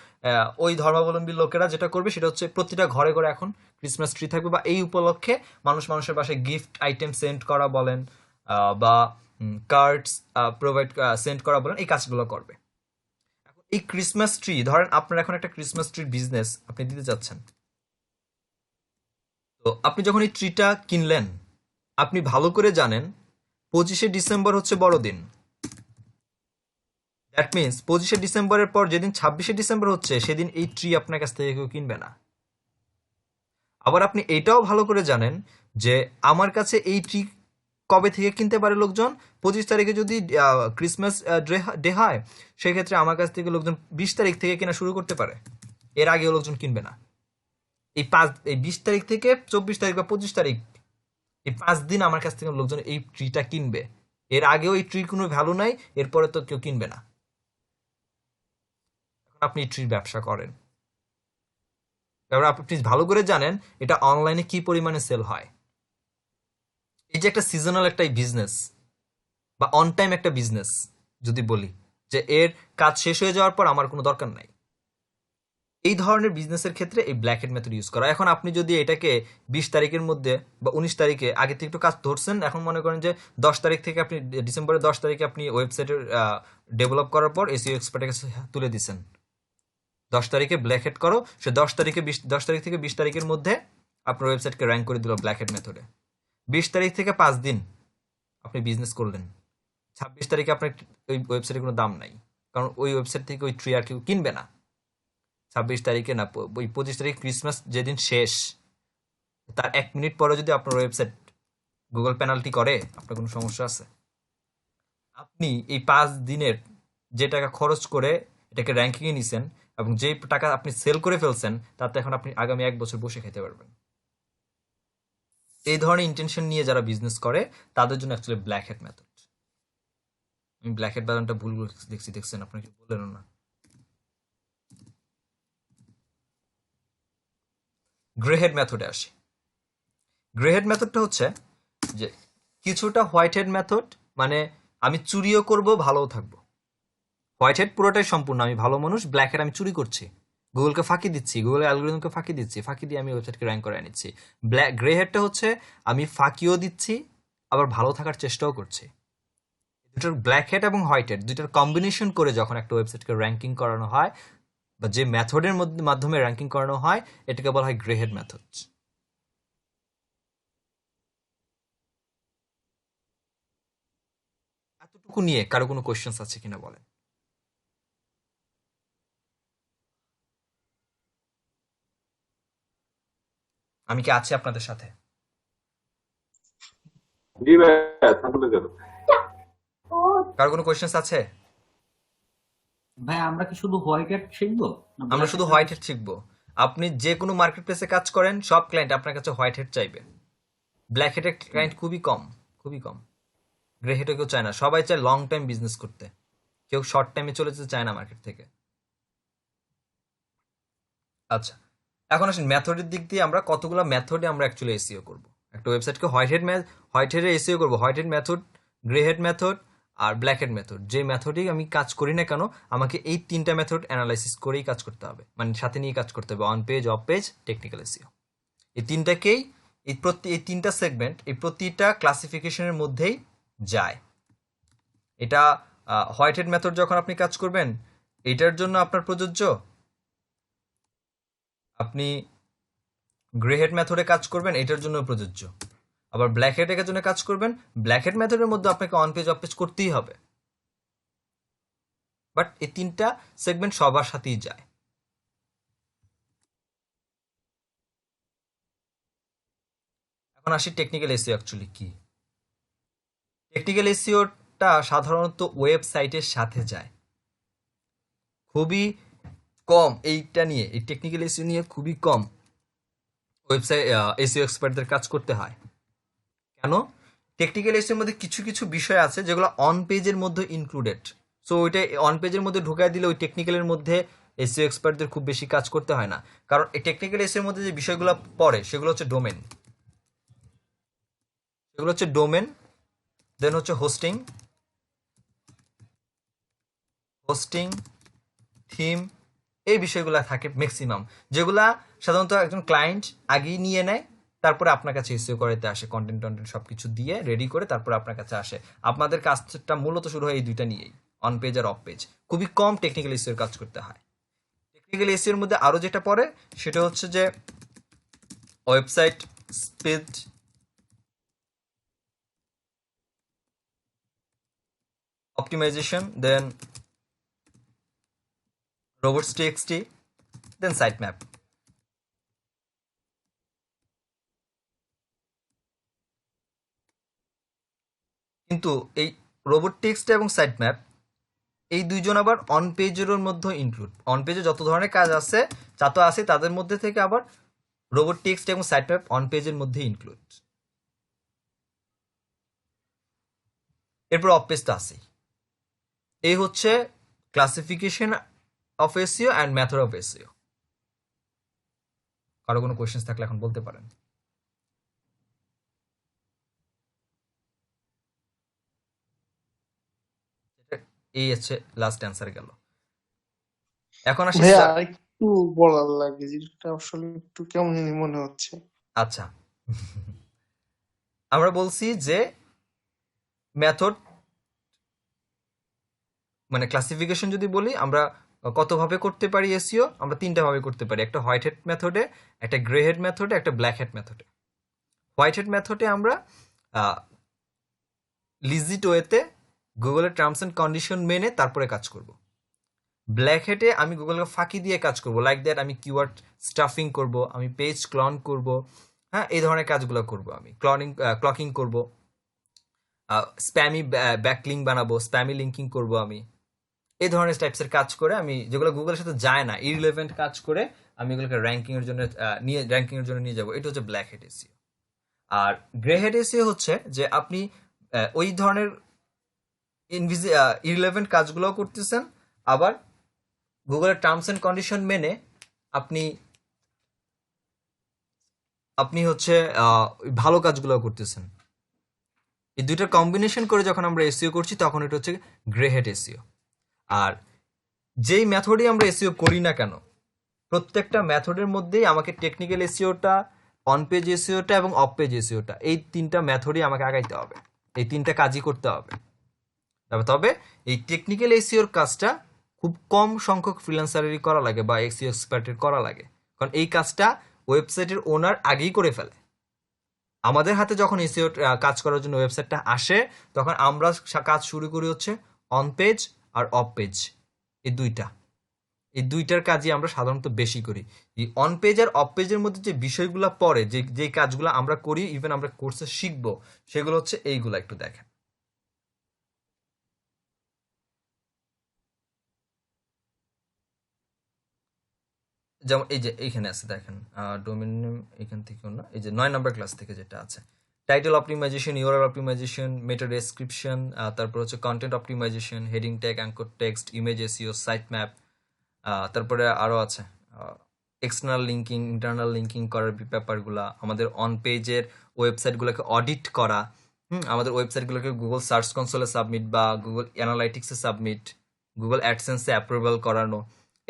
Speaker 2: ওই ধর্মাবলম্বী লোকেরা যেটা করবে সেটা হচ্ছে প্রতিটা ঘরে ঘরে এখন ক্রিসমাস ট্রি থাকবে, বা এই উপলক্ষে মানুষের বাসায় গিফট আইটেম সেন্ড করা বলেন, বা কার্ডস প্রোভাইড সেন্ড করা বলেন, এই কাজগুলো করবে। এখন এই ক্রিসমাস ট্রি, ধরেন আপনার এখন একটা ক্রিসমাস ট্রির বিজনেস আপনি দিতে চাচ্ছেন, তো আপনি যখন এই ট্রিটা কিনলেন, আপনি ভালো করে জানেন 25শে ডিসেম্বর হচ্ছে বড়দিন। দ্যাট মিনস 25শে ডিসেম্বরের পর যেদিন 26শে ডিসেম্বর হচ্ছে, সেদিন এই ট্রি আপনার কাছ থেকে কেউ কিনবে না। আবার আপনি এটাও ভালো করে জানেন যে আমার কাছে এই ট্রি কবে থেকে কিনতে পারে লোকজন, 25 তারিখে যদি ক্রিসমাস ডে হয়, সেক্ষেত্রে আমার কাছ থেকে লোকজন 20 তারিখ থেকে কেনা শুরু করতে পারে, এর আগেও লোকজন কিনবে না। এই 20 তারিখ থেকে 24 তারিখ বা 25 তারিখ, এই 5 দিন আমার কাছ থেকে লোকজন এই ট্রিটা কিনবে। এর আগেও এই ট্রির কোনো ভ্যালু নাই, এরপরে তো কেউ কিনবে না। এখন আপনি এই ট্রির ব্যবসা করেন, এবার আপনি ভালো করে জানেন এটা অনলাইনে কি পরিমাণে সেল হয়। এই যে একটা সিজনাল একটা বিজনেস বা অন টাইম একটা বিজনেস, যদি বলি যে এর কাজ শেষ হয়ে যাওয়ার পর আমার কোনো দরকার নাই, এই ধরনের বিজনেসের ক্ষেত্রে এই ব্ল্যাক হেড মেথড ইউজ করা। এখন আপনি যদি এটাকে 20 তারিখের মধ্যে বা 19 তারিখে আগে থেকে একটু কাজ ধরছেন, এখন মনে করেন যে 10 তারিখ থেকে আপনি ডিসেম্বরের 10 তারিখে আপনি ওয়েবসাইটের ডেভেলপ করার পর এসইও এক্সপার্টের কাছে তুলে দিচ্ছেন, 10 তারিখে ব্ল্যাক হেড করো, সে 10 তারিখ থেকে 20 তারিখের মধ্যে আপনার ওয়েবসাইটকে র্যাঙ্ক করে দিল ব্ল্যাক হেড মেথডে। 20 তারিখ থেকে 5 দিন আপনি বিজনেস করলেন, 26 তারিখে আপনার ওই ওয়েবসাইটের কোনো দাম নাই, কারণ ওই ওয়েবসাইট থেকে ওই ট্রি আর কেউ কিনবে না। 26 তারিখে না, ওই 25 তারিখ ক্রিসমাস যেদিন শেষ, তার 1 মিনিট পরে যদি আপনার ওয়েবসাইট গুগল পেনাল্টি করে, আপনার কোনো সমস্যা আছে? আপনি এই 5 দিনের যে টাকা খরচ করে এটাকে র্যাঙ্কিংয়ে নিছেন, এবং যে টাকা আপনি সেল করে ফেলছেন, তাতে এখন আপনি আগামী 1 বছর বসে খেতে পারবেন। এই ধরনের ইন্টেনশন নিয়ে যারা বিজনেস করে, তাদের জন্য অ্যাকচুয়ালি ব্ল্যাক হেড মেথড। আমি ব্ল্যাক হেড বানানটা ভুল দেখছি, দেখছেন আপনাকে বললেন না। গ্রে হেড মেথডে আসি। গ্রে হেড মেথডটা হচ্ছে যে কিছুটা হোয়াইট হেড মেথড, মানে আমি চুরিও করব, ভালোও থাকবো। হোয়াইট হেড পুরোটাই সম্পূর্ণ আমি ভালো মানুষ, ব্ল্যাক হেড আমি চুরি করছি, গুগলকে ফাঁকি দিচ্ছি, গুগলের অ্যালগরিদমকে ফাঁকি দিচ্ছি, ফাঁকি দিয়ে আমি ওয়েবসাইটকে র্যাঙ্ক করে নিচ্ছি। গ্রে হেডটা হচ্ছে আমি ফাঁকিও দিচ্ছি, আবার ভালো থাকার চেষ্টাও করছি। দুটোর ব্ল্যাক হেড এবং হোয়াইট হেড দুইটার কম্বিনেশন করে যখন একটা ওয়েবসাইটকে র্যাঙ্কিং করানো হয়, বা যে মেথডের মাধ্যমে র্যাঙ্কিং করানো হয়, এটাকে বলা হয় গ্রে হেড মেথড। এতটুকু নিয়ে কারো কোনো কোয়েশ্চেন্স আছে কিনা বলেন? আমি কি আছি আপনাদের সাথে?
Speaker 4: জি ভাইয়া, থাকলে কেন?
Speaker 2: কারো কোনো কোয়েশ্চেন্স আছে?
Speaker 6: ভাই আমরা কি শুধু হোয়াইট হ্যাট শিখবো, না
Speaker 2: আমরা
Speaker 6: black
Speaker 2: শুধু
Speaker 6: hat
Speaker 2: হোয়াইট হেড শিখবো। আপনি যে কোনো মার্কেট প্লেসে কাজ করেন, সব ক্লায়েন্ট আপনার কাছে হোয়াইট হেড চাইবে, ব্ল্যাক হেডের ক্লায়েন্ট খুবই কম, খুবই কম। গ্রে হেডও কেউ চায় না, সবাই চায় লং টাইম বিজনেস করতে, কেউ শর্ট টাইমে চলে যেতে চায় না মার্কেট থেকে। আচ্ছা, এখন আসেন মেথডের দিক দিয়ে, আমরা কতগুলো মেথডে আমরা অ্যাকচুয়ালি এসইও করব। একটা ওয়েবসাইটকে হোয়াইট হেডে এসইও করবো, white head method, grey head method আর ব্ল্যাক হেড মেথড, যে মেথডেই আমি কাজ করি না কেন আমাকে এই তিনটা মেথড অ্যানালাইসিস করেই কাজ করতে হবে, মানে সাথে নিয়ে কাজ করতে হবে, on page, of page, technical SEO. এই তিনটাকেই এই তিনটা সেগমেন্ট এই প্রতিটা ক্লাসিফিকেশনের মধ্যেই যায়। এটা হোয়াইট হেড মেথড যখন আপনি কাজ করবেন এটার জন্য আপনার প্রযোজ্য, আপনি গ্রে হেড মেথডে কাজ করবেন এটার জন্য প্রযোজ্য, আবার ব্ল্যাক হেডের জন্য কাজ করবেন ব্ল্যাক হেড মেথডের মধ্যে আপনাকে অন পেজ অফ পেজ করতেই হবে। বাট এই তিনটা সেগমেন্ট সবার সাথেই যায়। এখন আসি টেকনিক্যাল এসইও অ্যাকচুয়ালি কি। টেকনিক্যাল এসইওটা সাধারণত ওয়েবসাইটের সাথে যায়, খুবই কম এইটা নিয়ে, এই টেকনিক্যাল এসইও নিয়ে খুবই কম ওয়েবসাইট এসইও এক্সপার্টদের কাজ করতে হয়। কেন? টেকনিক্যাল এসইওর মধ্যে কিছু কিছু বিষয় আছে যেগুলো অন পেজের মধ্যে ইনক্লুডেড, সো ওইটা অন পেজের মধ্যে ঢুকাই দিলে ওই টেকনিক্যালের মধ্যে এসইও এক্সপার্টদের খুব বেশি কাজ করতে হয় না, কারণ এই টেকনিক্যাল এসইওর মধ্যে যে বিষয়গুলো পড়ে সেগুলো হচ্ছে ডোমেন, দেন হচ্ছে হোস্টিং, থিম, এই বিষয়গুলো থাকে ম্যাক্সিমাম, যেগুলা সাধারণত একজন ক্লায়েন্ট আগেই নিয়ে নেয়, তারপরে আপনার কাছে এসইও করাতে আসে, কন্টেন্ট সবকিছু দিয়ে রেডি করে তারপরে আপনার কাছে আসে। আপনাদের কাজটা মূলত শুরু হয় এই দুইটা নিয়েই, অন পেজ আর অফ পেজ। খুবই কম টেকনিক্যাল এসইওর কাজ করতে হয়। টেকনিক্যাল এসইওর মধ্যে আরো যেটা পড়ে সেটা হচ্ছে যে website speed, optimization, then robots.txt, then sitemap. কিন্তু এই রোবট টেক্সট এবং সাইটম্যাপ এই দুইজন আবার অন পেজের মধ্যে ইনক্লুড, অন পেজে যত ধরনের কাজ আছে যত আছে তাদের মধ্যে থেকে আবার রোবট টেক্সট এবং সাইটম্যাপ অন পেজের মধ্যে ইনক্লুড। এরপর অফ পেজ তো আছে। এই হচ্ছে classification of SEO and method of SEO. কারো কোনো কোয়েশ্চেন্স থাকলে এখন বলতে পারেন। এই হচ্ছে লাস্ট অ্যান্সার গেল। এখন আসি
Speaker 7: ভাইয়া একটু বলার লাগে, যেটা আসলে একটু কেমন জানি মনে হচ্ছে।
Speaker 2: আচ্ছা, আমরা বলছি যে মেথড মানে ক্লাসিফিকেশন যদি বলি আমরা কতভাবে করতে পারি এসইও, আমরা তিনটা ভাবে করতে পারি, একটা হোয়াইট হেড মেথডে, একটা গ্রে হেড মেথডে, একটা ব্ল্যাক হেড মেথডে। হোয়াইট হেড মেথডে আমরা লিজিট ওয়েতে গুগলের টার্মস এন্ড কন্ডিশন মেনে তারপরে কাজ করব। ব্ল্যাক হেডে আমি গুগলকে ফাঁকি দিয়ে কাজ করব, লাইক দ্যাট আমি কিওয়ার্ড স্টাফিং করব, আমি পেজ ক্লন করব, হ্যাঁ এই ধরনের কাজগুলো করব, আমি ক্লকিং করব, স্প্যামি ব্যাকলিঙ্ক বানাবো, স্প্যামি লিঙ্কিং করব, আমি এই ধরনের টাইপসের কাজ করে আমি যেগুলো গুগলের সাথে যায় না, ইররিলেভেন্ট কাজ করে আমি এগুলোকে র্যাঙ্কিং এর জন্য নিয়ে যাব। এটা হচ্ছে ব্ল্যাক হেড এসইও। আর গ্রে হেড এসইও হচ্ছে যে আপনি ওই ধরনের ইররিলেভেন্ট কাজগুলো করতেছেন, আবার গুগলের টার্মস এন্ড কন্ডিশন মেনে আপনি হচ্ছে ভালো কাজগুলো করতেছেন। এই দুইটার কম্বিনেশন করে যখন আমরা এসইও করছি তখন এটা হচ্ছে গ্রে হেড এসইও। আর যেই মেথডই আমরা এসইও করি না কেন প্রত্যেকটা মেথডের মধ্যেই আমাকে টেকনিক্যাল এসইওটা, অন পেজ এসইওটা এবং অফ পেজ এসইওটা এই তিনটা মেথডই আমাকে আগাইতে হবে, এই তিনটা কাজই করতে হবে। তবে এই টেকনিক্যাল এসইওর কাজটা খুব কম সংখ্যক ফ্রিল্যান্সারেরই করা লাগে বা এসইও এক্সপার্টের করা লাগে, কারণ এই কাজটা ওয়েবসাইটের ওনার আগেই করে ফেলে। আমাদের হাতে যখন এসইও কাজ করার জন্য ওয়েবসাইটটা আসে তখন আমরা কাজ শুরু করি হচ্ছে অন পেজ আর অফ পেজ, এই দুইটার কাজই আমরা সাধারণত বেশি করি। এই অন পেজ আর অফ পেজের মধ্যে যে বিষয়গুলো পড়ে, যে কাজগুলো আমরা করি, ইভেন আমরা কোর্সে শিখবো, সেগুলো হচ্ছে এইগুলো। একটু দেখেন, যেমন এই যে এইখানে আছে দেখেন ডোমেন নেম, এখান থেকেও না, এই যে 9 নম্বর ক্লাস থেকে যেটা আছে, title optimisation, URL optimisation, meta description, তারপর হচ্ছে content optimisation, heading tag, anchor text, image SEO, site map, তারপরে আরো আছে এক্সটার্নাল লিঙ্কিং, ইন্টারনাল লিঙ্কিং করার ব্যাপারগুলা, আমাদের অন পেজের ওয়েবসাইটগুলোকে অডিট করা, আমাদের ওয়েবসাইটগুলোকে গুগল সার্চ কনসোলে সাবমিট বা গুগল অ্যানালাইটিক্সে সাবমিট, গুগল অ্যাডসেন্সে অ্যাপ্রুভাল করানো,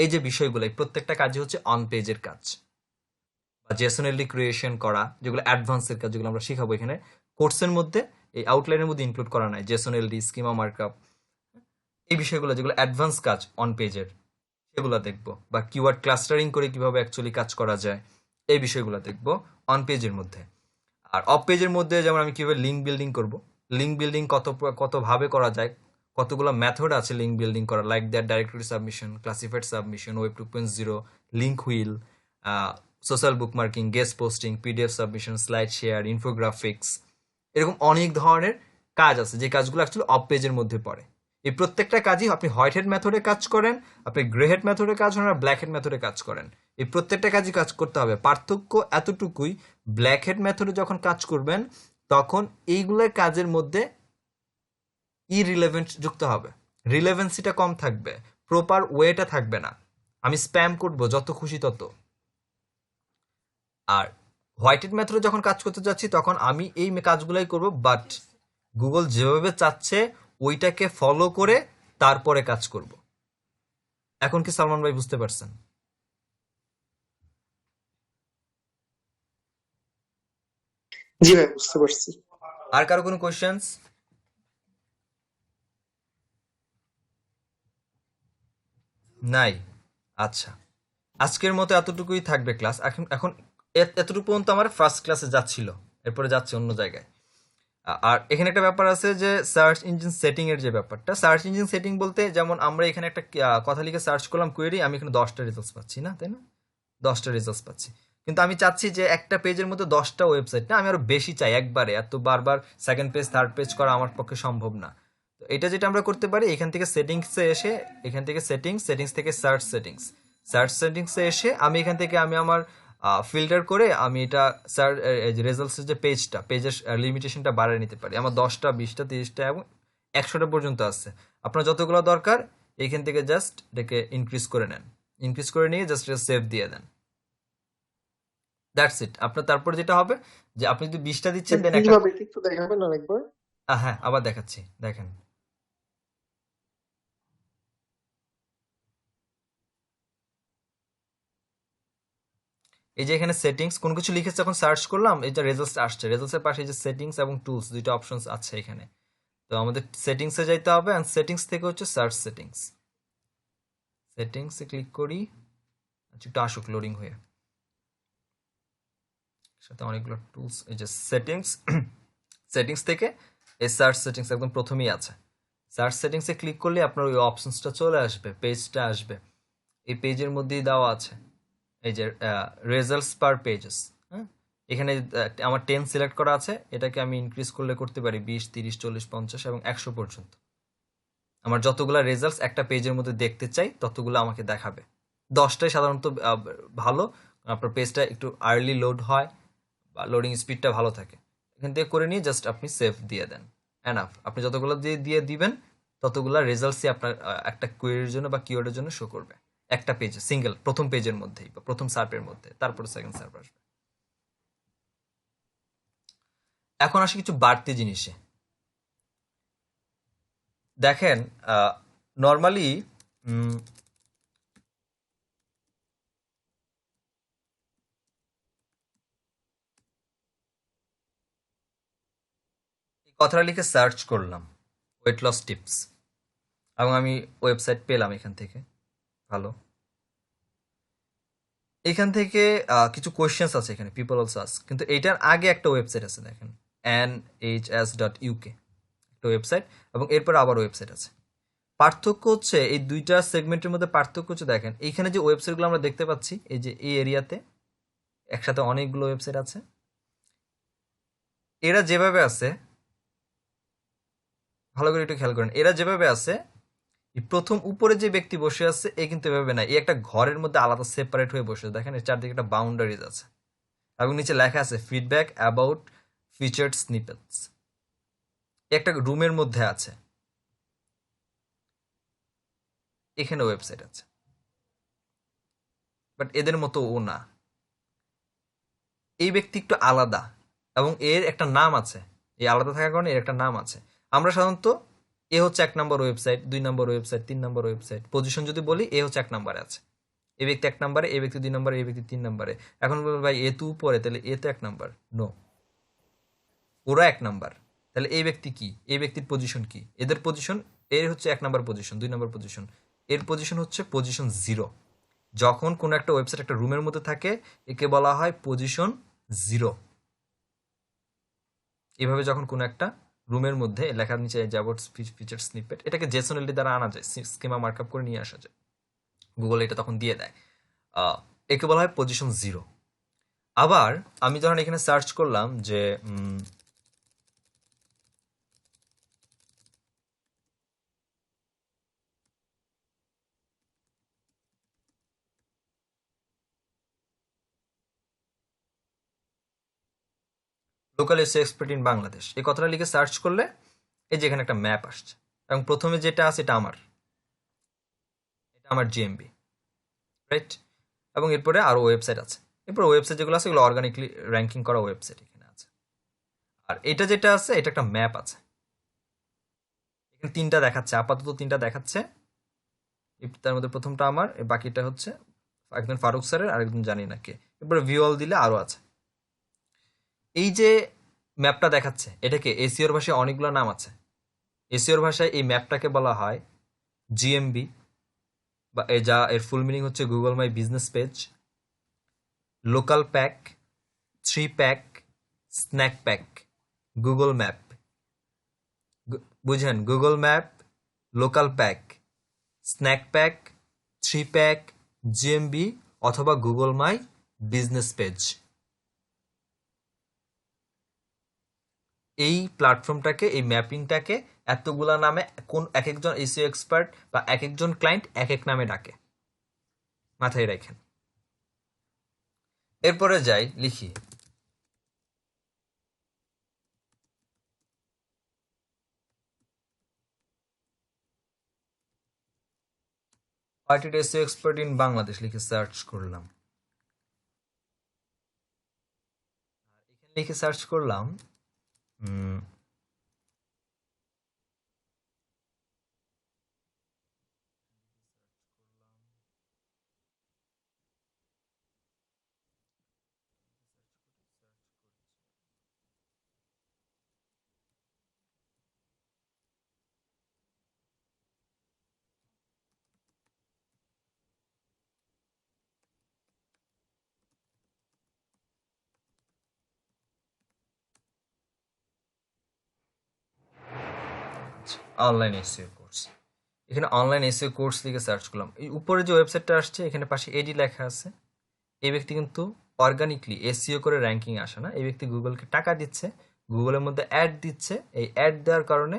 Speaker 2: এই যে বিষয়গুলো, এই প্রত্যেকটা কাজই হচ্ছে অন পেজের কাজ। বা জেসনএলডি ক্রিয়েশন করা, যেগুলো অ্যাডভান্সের কাজ, যেগুলো আমরা শিখাবো এখানে কোর্সের মধ্যে, এই আউটলাইনের মধ্যে ইনক্লুড করা নাই। জেসনএলডি, স্কিমা মার্কআপ, এই বিষয়গুলো যেগুলো অ্যাডভান্স কাজ অন পেজের, সেগুলো দেখবো। বা কিওয়ার্ড ক্লাস্টারিং করে কিভাবে অ্যাকচুয়ালি কাজ করা যায়, এই বিষয়গুলো দেখবো অন পেজের মধ্যে। আর অফ পেজের মধ্যে যেমন আমি কিভাবে লিঙ্ক বিল্ডিং করব, লিঙ্ক বিল্ডিং কতভাবে করা যায়, কতগুলো মেথড আছে লিঙ্ক বিল্ডিং করা, like that directory submission, classified submission, web 2.0, link wheel, social bookmarking, guest posting, PDF submission, slide share, infographics, এরকম অনেক ধরনের কাজ আছে যে কাজগুলো অ্যাকচুয়ালি অফ পেজের মধ্যে পড়ে। এই প্রত্যেকটা কাজই আপনি হোয়াইট হেড মেথডে কাজ করেন, আপনি গ্রে হেড মেথডে কাজ করেন, আর ব্ল্যাক হেড মেথডে কাজ করেন, এই প্রত্যেকটা কাজই কাজ করতে হবে। পার্থক্য এতটুকুই, ব্ল্যাক হেড মেথডে যখন কাজ করবেন তখন এইগুলোর কাজের মধ্যে ইরিলেভেন্ট যুক্ত হবে, রিলেভেন্সিটা কম থাকবে, প্রপার ওয়েটা থাকবে না, আমি স্প্যাম করবো যত খুশি তত। আর হোয়াইট হেড মেথডে যখন কাজ করতে যাচ্ছি তখন আমি এই কাজগুলাই করব, বাট গুগল যেভাবে চাচ্ছে ওইটাকে ফলো করে তারপরে কাজ করব। এখন কি সালমান ভাই বুঝতে পারছেন?
Speaker 7: জি ভাই, বুঝতে পারছি।
Speaker 2: আর কারো কোনো কোয়েশ্চেন্স? নাই? আচ্ছা, আজকের মতো এতটুকুই থাকবে ক্লাস। এখন এখন এতটুকু পর্যন্ত আমার ফার্স্ট ক্লাসে যাচ্ছিল, এরপরে যাচ্ছে অন্য জায়গায়। আর এখানে একটা ব্যাপার আছে যে সার্চ ইঞ্জিন সেটিং এর যে ব্যাপারটা, সার্চ ইঞ্জিন সেটিং বলতে যেমন আমরা এখানে একটা কথা লিখে সার্চ করলাম কোয়েরি, আমি এখানে 10টা রেজাল্টস পাচ্ছি না, তাই না? 10টা রেজাল্টস পাচ্ছি, কিন্তু আমি চাচ্ছি যে একটা পেজের মধ্যে 10টা ওয়েবসাইট না, আমি আরো বেশি চাই একবারে, এত বারবার সেকেন্ড পেজ থার্ড পেজ করা আমার পক্ষে সম্ভব না। তো এটা যেটা আমরা করতে পারি, এখান থেকে সেটিংসে এসে, এখান থেকে সেটিংস থেকে সার্চ সেটিংসে এসে আমি এখান থেকে আমি আমার ফিল্টার করে আমি এটা রেজাল্টসের যে পেজের লিমিটেশনটা বাড়িয়ে নিতে পারি। আমার 10টা 20টা 30টা এবং 100টা পর্যন্ত আছে। আপনার যতগুলো দরকার এখান থেকে জাস্ট এটাকে ইনক্রিজ করে নেন, ইনক্রিজ করে নিয়ে জাস্ট সেভ দিয়ে দেন, দ্যাটস ইট। আপনার তারপরে যেটা হবে যে আপনি যদি 20টা দিচ্ছেন দেন একটা,
Speaker 7: কিভাবে একটু দেখাবেন আরেকবার?
Speaker 2: হ্যাঁ আবার দেখাচ্ছি, দেখেন। এই যে এখানে সেটিংস কোন কিছু লিখেছে, যখন সার্চ করলাম এই যে রেজাল্টস আসছে, রেজাল্টসের পাশে এই যে সেটিংস এবং টুলস দুইটা অপশনস আছে এখানে। তো আমাদের সেটিংসে যাইতে হবে, এন্ড সেটিংস থেকে হচ্ছে সার্চ সেটিংসে ক্লিক করি। আচ্ছা, একটু আসুক লোডিং হয়ে, সাথে অনেকগুলো টুলস। এই যে সেটিংস থেকে এই সার্চ সেটিংস একদম প্রথমেই আছে। সার্চ সেটিংসে ক্লিক করলে আপনার ওই অপশনসটা চলে আসবে, পেজটা আসবে। এই পেজের মধ্যেই দেওয়া আছে এই যে রেজাল্টস পার পেজেস। হ্যাঁ, এখানে আমার 10 সিলেক্ট করা আছে, এটাকে আমি ইনক্রিজ করলে করতে পারি 20, 30, 40, 50 এবং 100 পর্যন্ত। আমার যতগুলো রেজাল্টস একটা পেজের মধ্যে দেখতে চাই ততগুলো আমাকে দেখাবে। 10টাই সাধারণত ভালো, আপনার পেজটা একটু আর্লি লোড হয় বা লোডিং স্পিডটা ভালো থাকে। এখান থেকে করে নিয়ে জাস্ট আপনি সেভ দিয়ে দেন, এনাফ। আপনি যতগুলো দিয়ে দিবেন ততগুলো রেজাল্টসই আপনার একটা কোয়েরির জন্য বা কিওয়ার্ডের জন্য শো করবে একটা পেজে, সিঙ্গেল প্রথম পেজের মধ্যেই বা প্রথম সার্পের মধ্যে, তারপরে সেকেন্ড সার্প আসবে। এখন আসি কিছু বাড়তি জিনিসে। দেখেন নর্মালি কথাটা লিখে সার্চ করলাম ওয়েট লস টিপস, এবং আমি ওয়েবসাইট পেলাম এখান থেকে। ভালো, এখান থেকে কিছু কোয়েশ্চেন্স আছে এখানে, পিপল অলসো আস্ক, কিন্তু এটার আগে একটা ওয়েবসাইট আছে দেখেন, nhs.uk একটা ওয়েবসাইট, এবং এরপর আবার ওয়েবসাইট আছে। পার্থক্য হচ্ছে এই দুইটা সেগমেন্টের মধ্যে পার্থক্য হচ্ছে, দেখেন এইখানে যে ওয়েবসাইটগুলো আমরা দেখতে পাচ্ছি, এই যে এই এরিয়াতে একসাথে অনেকগুলো ওয়েবসাইট আছে, এরা যেভাবে আছে, ভালো করে একটু খেয়াল করেন, এরা যেভাবে আছে, প্রথম উপরে যে ব্যক্তি বসে আছে এ কিন্তু এভাবে নাই, এই একটা ঘরের মধ্যে আলাদা সেপারেট হয়ে বসে আছে। দেখেন এর চারদিকে একটা বাউন্ডারিজ আছে, এবং নিচে লেখা আছে ফিডব্যাক অ্যাবাউট ফিচার্ড স্নিপেটস। একটা রুমের মধ্যে আছে, এখানে ওয়েবসাইট আছে। বাট এদের মতো ও না। এই ব্যক্তি একটু আলাদা এবং এর একটা নাম আছে। এই আলাদা থাকার কারণে এর একটা নাম আছে। আমরা সাধারণত এ হচ্ছে 1 নম্বর ওয়েবসাইট, 2 নম্বর ওয়েবসাইট, 3 নম্বর ওয়েবসাইট, পজিশন যদি বলি এ হচ্ছে 1 নম্বরে আছে, এ ব্যক্তি 1 নম্বরে, এ ব্যক্তি 2 নম্বরে, এ ব্যক্তি 3 নম্বরে। এখন বলবেন ভাই এ তো উপরে, তাহলে এ তো 1 নম্বর। নো, ওরা 1 নম্বর। তাহলে এই ব্যক্তি কি, এই ব্যক্তির পজিশন কি? এদের পজিশন, এর হচ্ছে 1 নম্বর পজিশন, 2 নম্বর পজিশন, এর পজিশন হচ্ছে পজিশন 0। যখন কোনো একটা ওয়েবসাইট একটা রুমের মধ্যে থাকে একে বলা হয় পজিশন 0। এভাবে যখন কোনো একটা রুমের মধ্যে লেখার নিচে অ্যাবাউট ফিচার স্নিপেট, এটাকে জেসনএলডি দ্বারা আনা যায়, স্কিমা মার্কআপ করে নিয়ে আসা যায়, গুগল এটা তখন দিয়ে দেয়। একে বলা হয় পজিশন 0। আবার আমি যখন এখানে সার্চ করলাম যে local SEO expert in Bangladesh, এই কথাটা লিখে সার্চ করলে এই যে এখানে একটা ম্যাপ আসছে, এবং প্রথমে যেটা আছে এটা আমার জিএমবি, রাইট? এবং এরপরে আরো ওয়েবসাইট আছে। এরপর ওয়েবসাইট যেগুলো আছে এগুলো অর্গানিকলি র্যাঙ্কিং করা ওয়েবসাইট এখানে আছে। আর এটা যেটা আছে এটা একটা ম্যাপ আছে, এখানে 3টা দেখাচ্ছে, আপাতত 3টা দেখাচ্ছে। তার মধ্যে প্রথমটা আমার, বাকিটা হচ্ছে একজন ফারুক স্যারের, আরেকজন জানি না কে। এরপরে ভিউয়াল দিলে আরো আছে। এই যে ম্যাপটা দেখাচ্ছে এটাকে এসইওর ভাষায় অনেকগুলো নাম আছে। এসইওর ভাষায় এই ম্যাপটাকে বলা হয় জিএমবি, বা যা এর ফুল মিনিং হচ্ছে Google my business page, local pack, 3 pack, snack pack, Google map. বুঝেন? Google map, local pack, snack pack, 3 pack, GMB অথবা গুগল মাই বিজনেস পেজ। এই প্ল্যাটফর্মটাকে, এই ম্যাপিংটাকে এতগুলা নামে কোন এক একজন এসইও এক্সপার্ট বা এক একজন ক্লায়েন্ট এক এক নামে ডাকে, মাথায় রাখেন। এরপরে যাই, লিখি পার্টিড এসইও এক্সপার্ট ইন বাংলাদেশ লিখে সার্চ করলাম। এখানে লিখে সার্চ করলাম অনলাইন এসইও কোর্স। এখানে অনলাইন এসইও কোর্স লিখে সার্চ করলাম। এই উপরে যে ওয়েবসাইটটা আসছে এখানে পাশে এডি লেখা আছে। এই ব্যক্তি কিন্তু অর্গানিকলি এসইও করে র্যাঙ্কিং আসে না, এই ব্যক্তি গুগলকে টাকা দিচ্ছে, গুগলের মধ্যে অ্যাড দিচ্ছে। এই অ্যাড দেওয়ার কারণে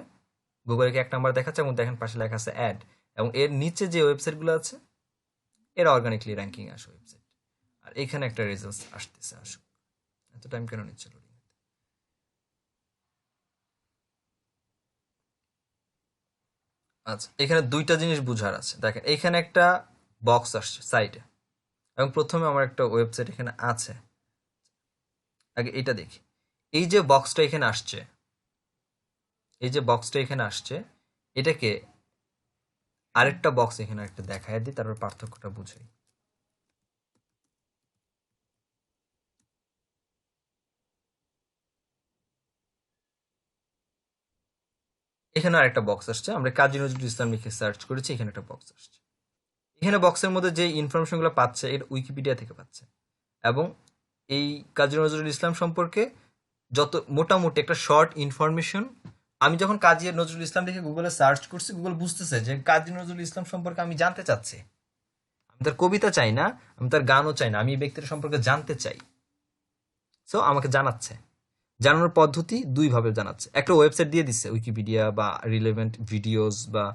Speaker 2: গুগলকে 1 নাম্বার দেখাচ্ছে, এবং দেখেন পাশে লেখা আছে অ্যাড, এবং এর নিচে যে ওয়েবসাইটগুলো আছে এরা অর্গানিকলি র্যাঙ্কিং আসে ওয়েবসাইট। আর এখানে একটা রেজাল্ট আসতেছে, আসুক। এত টাইম কেন নিচ্ছে লোডিং? আচ্ছা, এখানে 2টা জিনিস বুঝার আছে। দেখেন এখানে একটা বক্স আসছে সাইডে, এবং প্রথমে আমার একটা ওয়েবসাইট এখানে আছে। আগে এটা দেখি, এই যে বক্সটা এখানে আসছে, এই যে বক্সটা এখানে আসছে, এটাকে আরেকটা বক্স এখানে একটা দেখায় দিই, তারপর পার্থক্যটা বুঝাই। এখানে আরেকটা বক্স আসছে, আমরা কাজী নজরুল ইসলাম লিখে সার্চ করেছি, এখানে একটা বক্স আসছে। এখানে বক্সের মধ্যে যে ইনফরমেশনগুলো পাচ্ছে এটা উইকিপিডিয়া থেকে পাচ্ছে, এবং এই কাজী নজরুল ইসলাম সম্পর্কে যত মোটামুটি একটা শর্ট ইনফরমেশন, আমি যখন কাজী নজরুল ইসলাম লিখে গুগলে সার্চ করছি, গুগল বুঝতেছে যে কাজী নজরুল ইসলাম সম্পর্কে আমি জানতে চাচ্ছি। আমি তার কবিতা চাই না, আমি তার গানও চাই না, আমি এই ব্যক্তির সম্পর্কে জানতে চাই। সো আমাকে জানাচ্ছে। জানানোর পদ্ধতি 2 ভাবে জানাচ্ছে। একটা ওয়েবসাইট দিয়ে দিচ্ছে, উইকিপিডিয়া বা রিলেভেন্ট ভিডিওস বা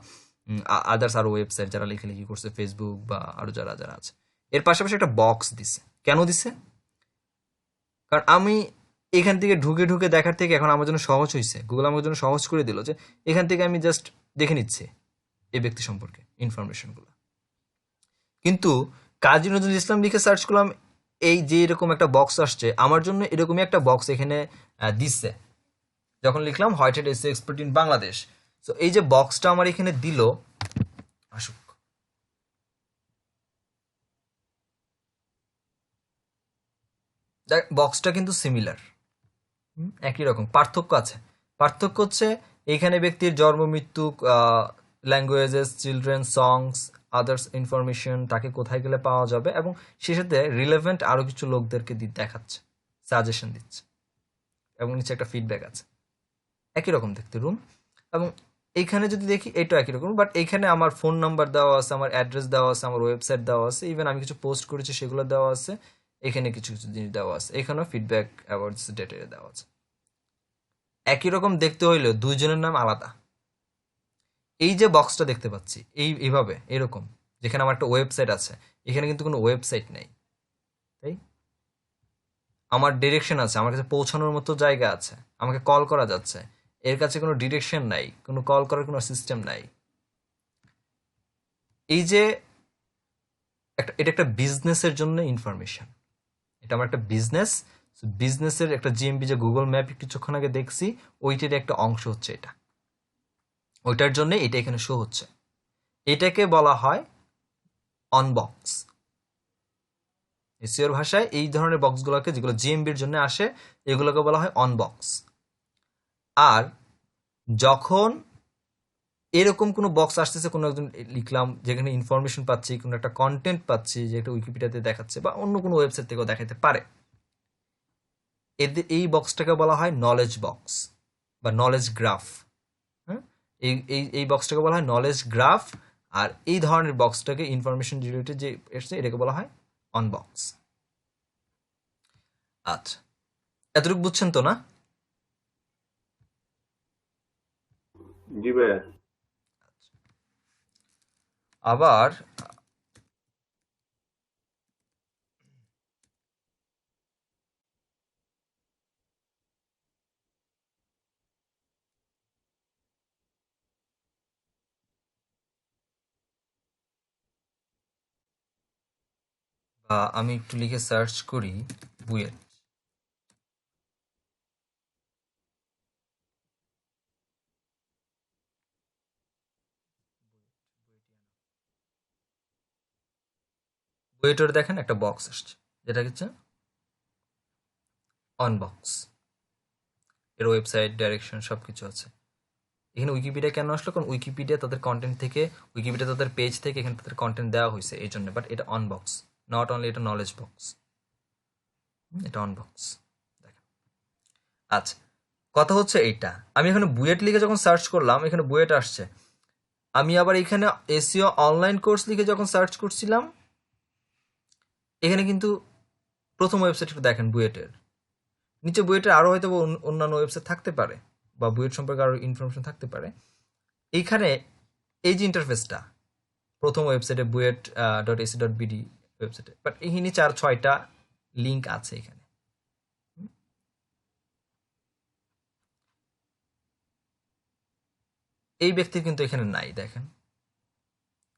Speaker 2: আদার্স আরো ওয়েবসাইট যারা লেখালেখি করছে, ফেসবুক বা আরো যারা যারা আছে। এর পাশাপাশি একটা বক্স দিছে। কেন দিছে? কারণ আমি এখান থেকে ঢুকে ঢুকে দেখার থেকে এখন আমার জন্য সহজ হয়েছে, গুগল আমার জন্য সহজ করে দিল যে এখান থেকে আমি জাস্ট দেখে নিচ্ছি এই ব্যক্তি সম্পর্কে ইনফরমেশনগুলো। কিন্তু কাজী নজরুল ইসলাম লিখে সার্চ করলাম, এই যে এরকম একটা বক্স আসছে, আমার জন্য এরকমই একটা বক্স এখানে দিচ্ছে যখন লিখলাম white head SEO expert in Bangladesh. তো এই যে বক্সটা আমার এখানে দিল, আসুক, বক্সটা কিন্তু সিমিলার, একই রকম। পার্থক্য আছে, পার্থক্য হচ্ছে এইখানে ব্যক্তির জন্ম, মৃত্যু, ল্যাঙ্গুয়েজেস, চিলড্রেন, সংস, আদার্স ইনফরমেশন, তাকে কোথায় গেলে পাওয়া যাবে, এবং সেই সাথে রিলেভেন্ট আরো কিছু লোকদেরকে দেখাচ্ছে, সাজেশন দিচ্ছে, এবং নিচে একটা ফিডব্যাক আছে। একই রকম দেখতে রুম। এবং এইখানে যদি দেখি এটা একই রকম, বাট এইখানে আমার ফোন নাম্বার দেওয়া আছে, আমার অ্যাড্রেস দেওয়া আছে, আমার ওয়েবসাইট দেওয়া আছে, ইভেন আমি কিছু পোস্ট করেছি সেগুলো দেওয়া আছে, এখানে কিছু কিছু জিনিস দেওয়া আছে, এখানেও ফিডব্যাক অ্যাবাউট দিস ডেটা দেওয়া আছে। একই রকম দেখতে হইলেও দুইজনের নাম আলাদা। এই যে বক্সটা দেখতে পাচ্ছি এইভাবে এরকম, যেখানে আমার একটা ওয়েবসাইট আছে, এখানে কিন্তু কোনো ওয়েবসাইট নেই, তাই আমার ডিরেকশন আছে, আমার কাছে পৌঁছানোর মতো জায়গা আছে, আমাকে কল করা যাচ্ছে, এর কাছে কোনো ডিরেকশন নাই, কোনো কল করার কোনো সিস্টেম নাই। এই যে এটা একটা বিজনেসের জন্য ইনফরমেশন, এটা আমার একটা বিজনেস, বিজনেসের একটা জিএমবি যে গুগল ম্যাপ কিছুক্ষণ আগে দেখছি, ওইটার একটা অংশ হচ্ছে এটা, ওইটার জন্য এটা এখানে শো হচ্ছে। এটাকে বলা হয় অনবক্স। এসইওর ভাষায় এই ধরনের বক্সগুলোকে, যেগুলো জিএমবির জন্য আসে, এগুলোকে বলা হয় অনবক্স। আর যখন এরকম কোনো বক্স আসতেছে, কোনো একজন লিখলাম যেখানে ইনফরমেশন পাচ্ছি, কোনো একটা কন্টেন্ট পাচ্ছি, যে একটা উইকিপিডিয়াতে দেখাচ্ছে বা অন্য কোনো ওয়েবসাইট থেকেও দেখাতে পারে, এদের এই বক্সটাকে বলা হয় নলেজ বক্স বা নলেজ গ্রাফ। হ্যাঁ, এই এই এই বক্সটাকে বলা হয় নলেজ গ্রাফ। আর এই ধরনের বক্সটাকে, ইনফরমেশন রিলেটেড যে এসছে, এটাকে বলা হয় অনবক্স। আচ্ছা, এতটুকু বুঝছেন তো না?
Speaker 4: জি ভাইয়া।
Speaker 2: আবার আমি একটু লিখে সার্চ করি বুয়েট। বুয়েটের দেখেন একটা বক্স আসছে, যেটা হচ্ছে অনবক্স, এর ওয়েবসাইট, ডাইরেকশন সবকিছু আছে। এখানে উইকিপিডিয়া কেন আসলো? কারণ উইকিপিডিয়া তাদের কন্টেন্ট থেকে, উইকিপিডিয়া তাদের পেজ থেকে এখানে তাদের কন্টেন্ট দেওয়া হয়েছে এই জন্য। বাট এটা অনবক্স, নট অনলি এটা নলেজ বক্স, এটা অনবক্স। দেখেন, আচ্ছা, কথা হচ্ছে এইটা, আমি এখানে বুয়েট লিখে যখন সার্চ করলাম, এখানে বুয়েট আসছে। আমি আবার এখানে এসইও অনলাইন কোর্স লিখে যখন সার্চ করছিলাম, এখানে কিন্তু প্রথম ওয়েবসাইট দেখেন বুয়েটের, নিচে বুয়েটের আরো হয়তো অন্যান্য ওয়েবসাইট থাকতে পারে, বা বুয়েট সম্পর্কে আরো ইনফরমেশন থাকতে পারে। এইখানে এই যে ইন্টারফেসটা, প্রথম ওয়েবসাইটে বুয়েট .ac.bd ওয়েবসাইটে, বাট এখানে 4-6টা লিঙ্ক আছে এখানে। এই ব্যক্তির কিন্তু এখানে নাই। দেখেন,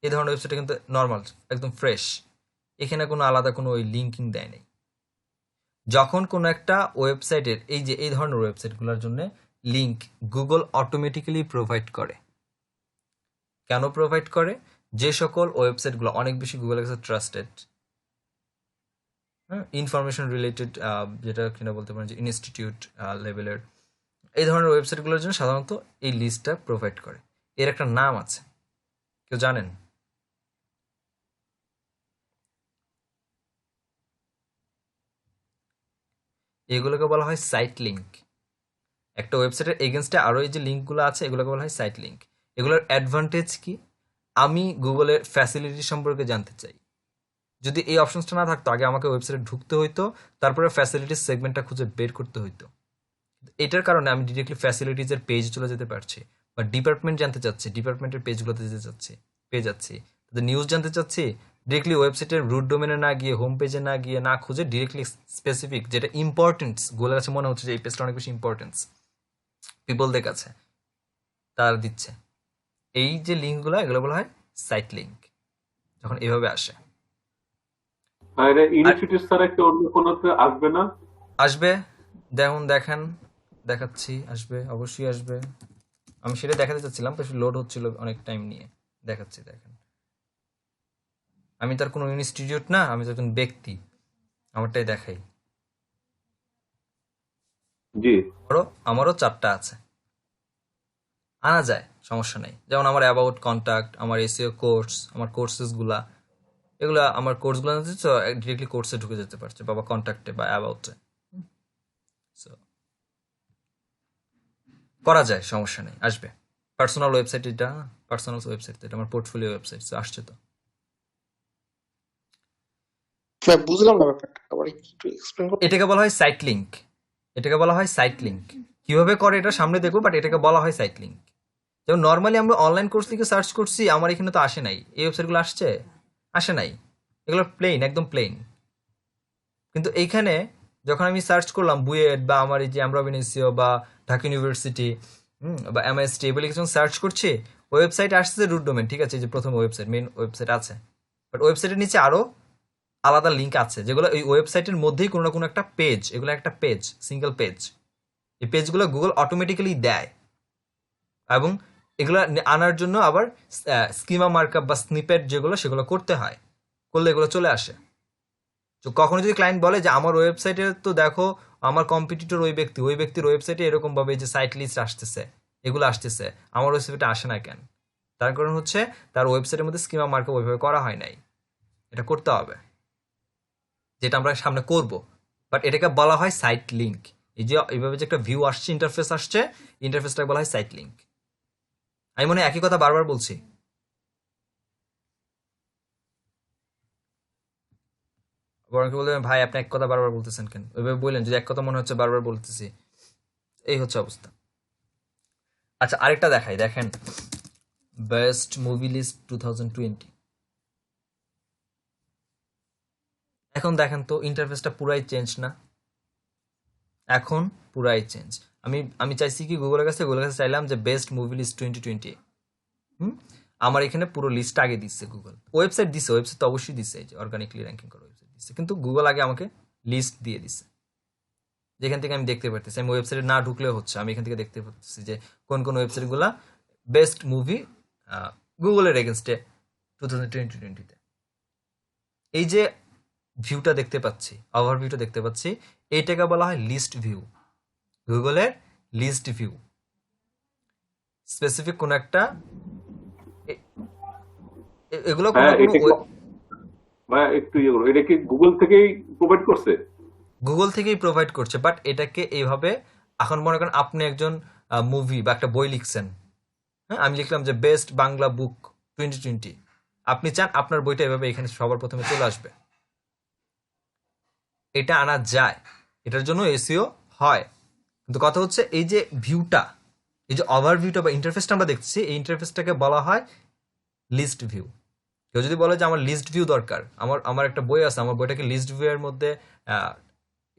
Speaker 2: এই ধরনের ওয়েবসাইটে কিন্তু নর্মাল, একদম ফ্রেশ, এখানে কোনো আলাদা কোনো ওই লিঙ্কিং দেয় নাই। যখন কোনো একটা ওয়েবসাইটের এই ধরনের ওয়েবসাইটগুলোর জন্য লিঙ্ক গুগল অটোমেটিক্যালি প্রোভাইড করে। কেন প্রোভাইড করে? যে সকল ওয়েবসাইটগুলো অনেক বেশি গুগলের কাছে ট্রাস্টেড, হ্যাঁ, ইনফরমেশন রিলেটেড, যেটা কিনা বলতে পারেন যে ইনস্টিটিউট লেভেলের, এই ধরনের ওয়েবসাইটগুলোর জন্য সাধারণত এই লিস্টটা প্রোভাইড করে। এর একটা নাম আছে, কেউ জানেন? এগুলোকে বলা হয় সাইট লিঙ্ক। একটা ওয়েবসাইটের এগেনস্টে আরো এই যে লিঙ্কগুলো আছে, এগুলোকে বলা হয় সাইট লিঙ্ক। এগুলোর অ্যাডভান্টেজ কি? আমি গুগলের ফ্যাসিলিটি সম্পর্কে জানতে চাই, যদি এই অপশনসটা না থাকতো, আগে আমাকে ওয়েবসাইটে ঢুকতে হইতো, তারপরে ফ্যাসিলিটিস সেগমেন্টটা খুঁজে বের করতে হইতো। এটার কারণে আমি ডিরেক্টলি ফ্যাসিলিটিজের পেজ চলে যেতে পারছি, বা ডিপার্টমেন্ট জানতে চাচ্ছি, ডিপার্টমেন্টের পেজগুলোতে যেতে চাচ্ছি, পেয়ে যাচ্ছি। তাদের নিউজ জানতে চাচ্ছি, ডিরেক্টলি ওয়েবসাইটের রুট ডোমেনে না গিয়ে, হোম পেজে না গিয়ে, না খুঁজে, ডিরেক্টলি স্পেসিফিক যেটা ইম্পর্টেন্স, গুগলের কাছে মনে হচ্ছে যে এই পেজটা অনেক বেশি ইম্পর্টেন্স পিপলদের কাছে, তারা দিচ্ছে। এই যে লিঙ্কগুলো, এগুলো বলা হয় সাইট লিঙ্ক, যখন এভাবে আসে।
Speaker 4: তাহলে
Speaker 2: আর
Speaker 4: ইনিশিয়েটিভ ছাড়া কি অন্য কোনোতে আসবে না?
Speaker 2: আসবে, দেখেন, দেখাচ্ছি, আসবে, অবশ্যই আসবে। আমি সেটা দেখাতে চাচ্ছিলাম, কিন্তু লোড হচ্ছিল অনেক টাইম নিয়ে। দেখাচ্ছি, দেখেন। আমি তার কোনো ইনস্টিটিউট না, আমি তো একজন ব্যক্তি, আমারটাই দেখাই।
Speaker 4: জি।
Speaker 2: আমারও 4টা আছে, আনা যায়, সমস্যা নেই। যেমন আমার অ্যাবাউট কন্টাক্ট, আমার এসইও কোর্স, আমার কোর্সেস গুলা, এগুলা আমার কোর্সগুলো ডিরেক্টলি কোর্সে ঢুকে যেতে পারছে, বাবা কন্টাক্টে বা অ্যাবাউটে। সো করা যায়, সমস্যা নেই, আসবে। পার্সোনাল ওয়েবসাইট, এটা পার্সোনাল ওয়েবসাইট, এটা আমার পোর্টফোলিও ওয়েবসাইট, আসছে তো।
Speaker 7: ভাই বুঝলাম না ব্যাপারটা, আবার একটু এক্সপ্লেন করতে।
Speaker 2: এটাকে বলা হয় সাইট লিঙ্ক, এটাকে বলা হয় সাইট লিঙ্ক। কিভাবে করে এটা সামনে দেখবো, বাট এটাকে বলা হয় সাইট লিঙ্ক। যেমন নর্মালি আমরা অনলাইন কোর্স লিখে সার্চ করছি, আমার এখানে তো আসে নাই, এই ওয়েবসাইটগুলো আসে নাই, এগুলো প্লেন, একদম প্লেন। কিন্তু এইখানে যখন আমি সার্চ করলাম বুয়েট বা আমার এই যে এমরাবিনেসিও বা ঢাকা ইউনিভার্সিটি বা এমআইএসটি, এগুলো যখন সার্চ করছি, ওয়েবসাইট আসছে রুট ডোমেন, ঠিক আছে, এই যে প্রথম ওয়েবসাইট, মেইন ওয়েবসাইট আছে, বাট ওয়েবসাইটের নিচে আরো আলাদা লিঙ্ক আছে, যেগুলো ওই ওয়েবসাইটের মধ্যেই কোনো না কোনো একটা পেজ, এগুলো একটা পেজ, সিঙ্গেল পেজ। এই পেজগুলো গুগল অটোমেটিক্যালি দেয়, এবং এগুলো আনার জন্য আবার স্কিমা মার্কআপ বা স্নিপেট যেগুলো, সেগুলো করতে হয়, করলে এগুলো চলে আসে। তো কখনো যদি ক্লায়েন্ট বলে যে আমার ওয়েবসাইটে তো দেখো আমার কম্পিটিটর ওই ব্যক্তির ওয়েবসাইটে এরকম ভাবে যে সাইট লিস্ট আসতেছে, এগুলো আসতেছে, আমার ওয়েবসাইটে আসে না কেন? তার কারণ হচ্ছে তার ওয়েবসাইটের মধ্যে স্কিমা মার্কআপ ওইভাবে করা হয় নাই। এটা করতে হবে, যেটা আমরা সামনে করব, বাট এটাকে বলা হয় সাইট লিঙ্ক। এই যে এইভাবে যে একটা ভিউ আসছে, ইন্টারফেস আসছে, ইন্টারফেসটাকে বলা হয় সাইট লিঙ্ক। আমি মনে হয় একই কথা বারবার বলছি। বরং বলবেন ভাই আপনি এক কথা বারবার বলতেছেন কেন, ওইভাবে বললেন যদি এক কথা মনে হচ্ছে বারবার বলতেছি, এই হচ্ছে অবস্থা। আচ্ছা, আরেকটা দেখাই, দেখেন, বেস্ট মুভি লিস্ট 2020। এখন দেখেন তো ইন্টারফেসটা পুরাই চেঞ্জ না? এখন পুরাই চেঞ্জ। আমি চাইছি কি গুগলের কাছে চাইলাম যে বেস্ট মুভি লিস্ট 2020। আমার এখানে পুরো লিস্ট আগে দিচ্ছে গুগল, ওয়েবসাইট দিচ্ছে, ওয়েবসাইট তো অবশ্যই দিচ্ছে, এই যে অর্গানিকলি র্যাঙ্কিং করা ওয়েবসাইট দিচ্ছে, কিন্তু গুগল আগে আমাকে লিস্ট দিয়ে দিচ্ছে, যেখান থেকে আমি দেখতে পারতেছি। আমি ওয়েবসাইটে না ঢুকলেও হচ্ছে, আমি এখান থেকে দেখতে পারতেছি যে কোন কোন ওয়েবসাইটগুলো বেস্ট মুভি গুগলের এগেনস্টে 2020-তে। এই যে ভিউটা দেখতে পাচ্ছি, ওভারভিউটা দেখতে পাচ্ছি, এইটাকে বলা হয় লিস্ট ভিউ, গুগলের লিস্ট ভিউ। স্পেসিফিক কোন একটা এগুলো কোনো
Speaker 4: হ্যাঁ,
Speaker 2: না কোনো
Speaker 4: একটু ইয়ে করো, এটা কি গুগল থেকেই প্রোভাইড করছে?
Speaker 2: গুগল থেকেই প্রোভাইড করছে, বাট এটাকে এইভাবে, এখন মনে করেন আপনি একজন মুভি বা একটা বই লিখছেন, হ্যাঁ, আমি লিখলাম যে বেস্ট বাংলা বুক 2020, আপনি চান আপনার বইটা এভাবে এখানে সবার প্রথমে চলে আসবে, এটা আনা যায়, এটার জন্য এসইও হয়। কিন্তু কথা হচ্ছে এই যে ভিউটা, এই যে ওভারভিউটা বা ইন্টারফেসটা আমরা দেখছি, এই ইন্টারফেসটাকে বলা হয় লিস্ট ভিউ। কেউ যদি বলে যে আমার লিস্ট ভিউ দরকার, আমার একটা বই আছে, আমার বইটাকে লিস্ট ভিউ এর মধ্যে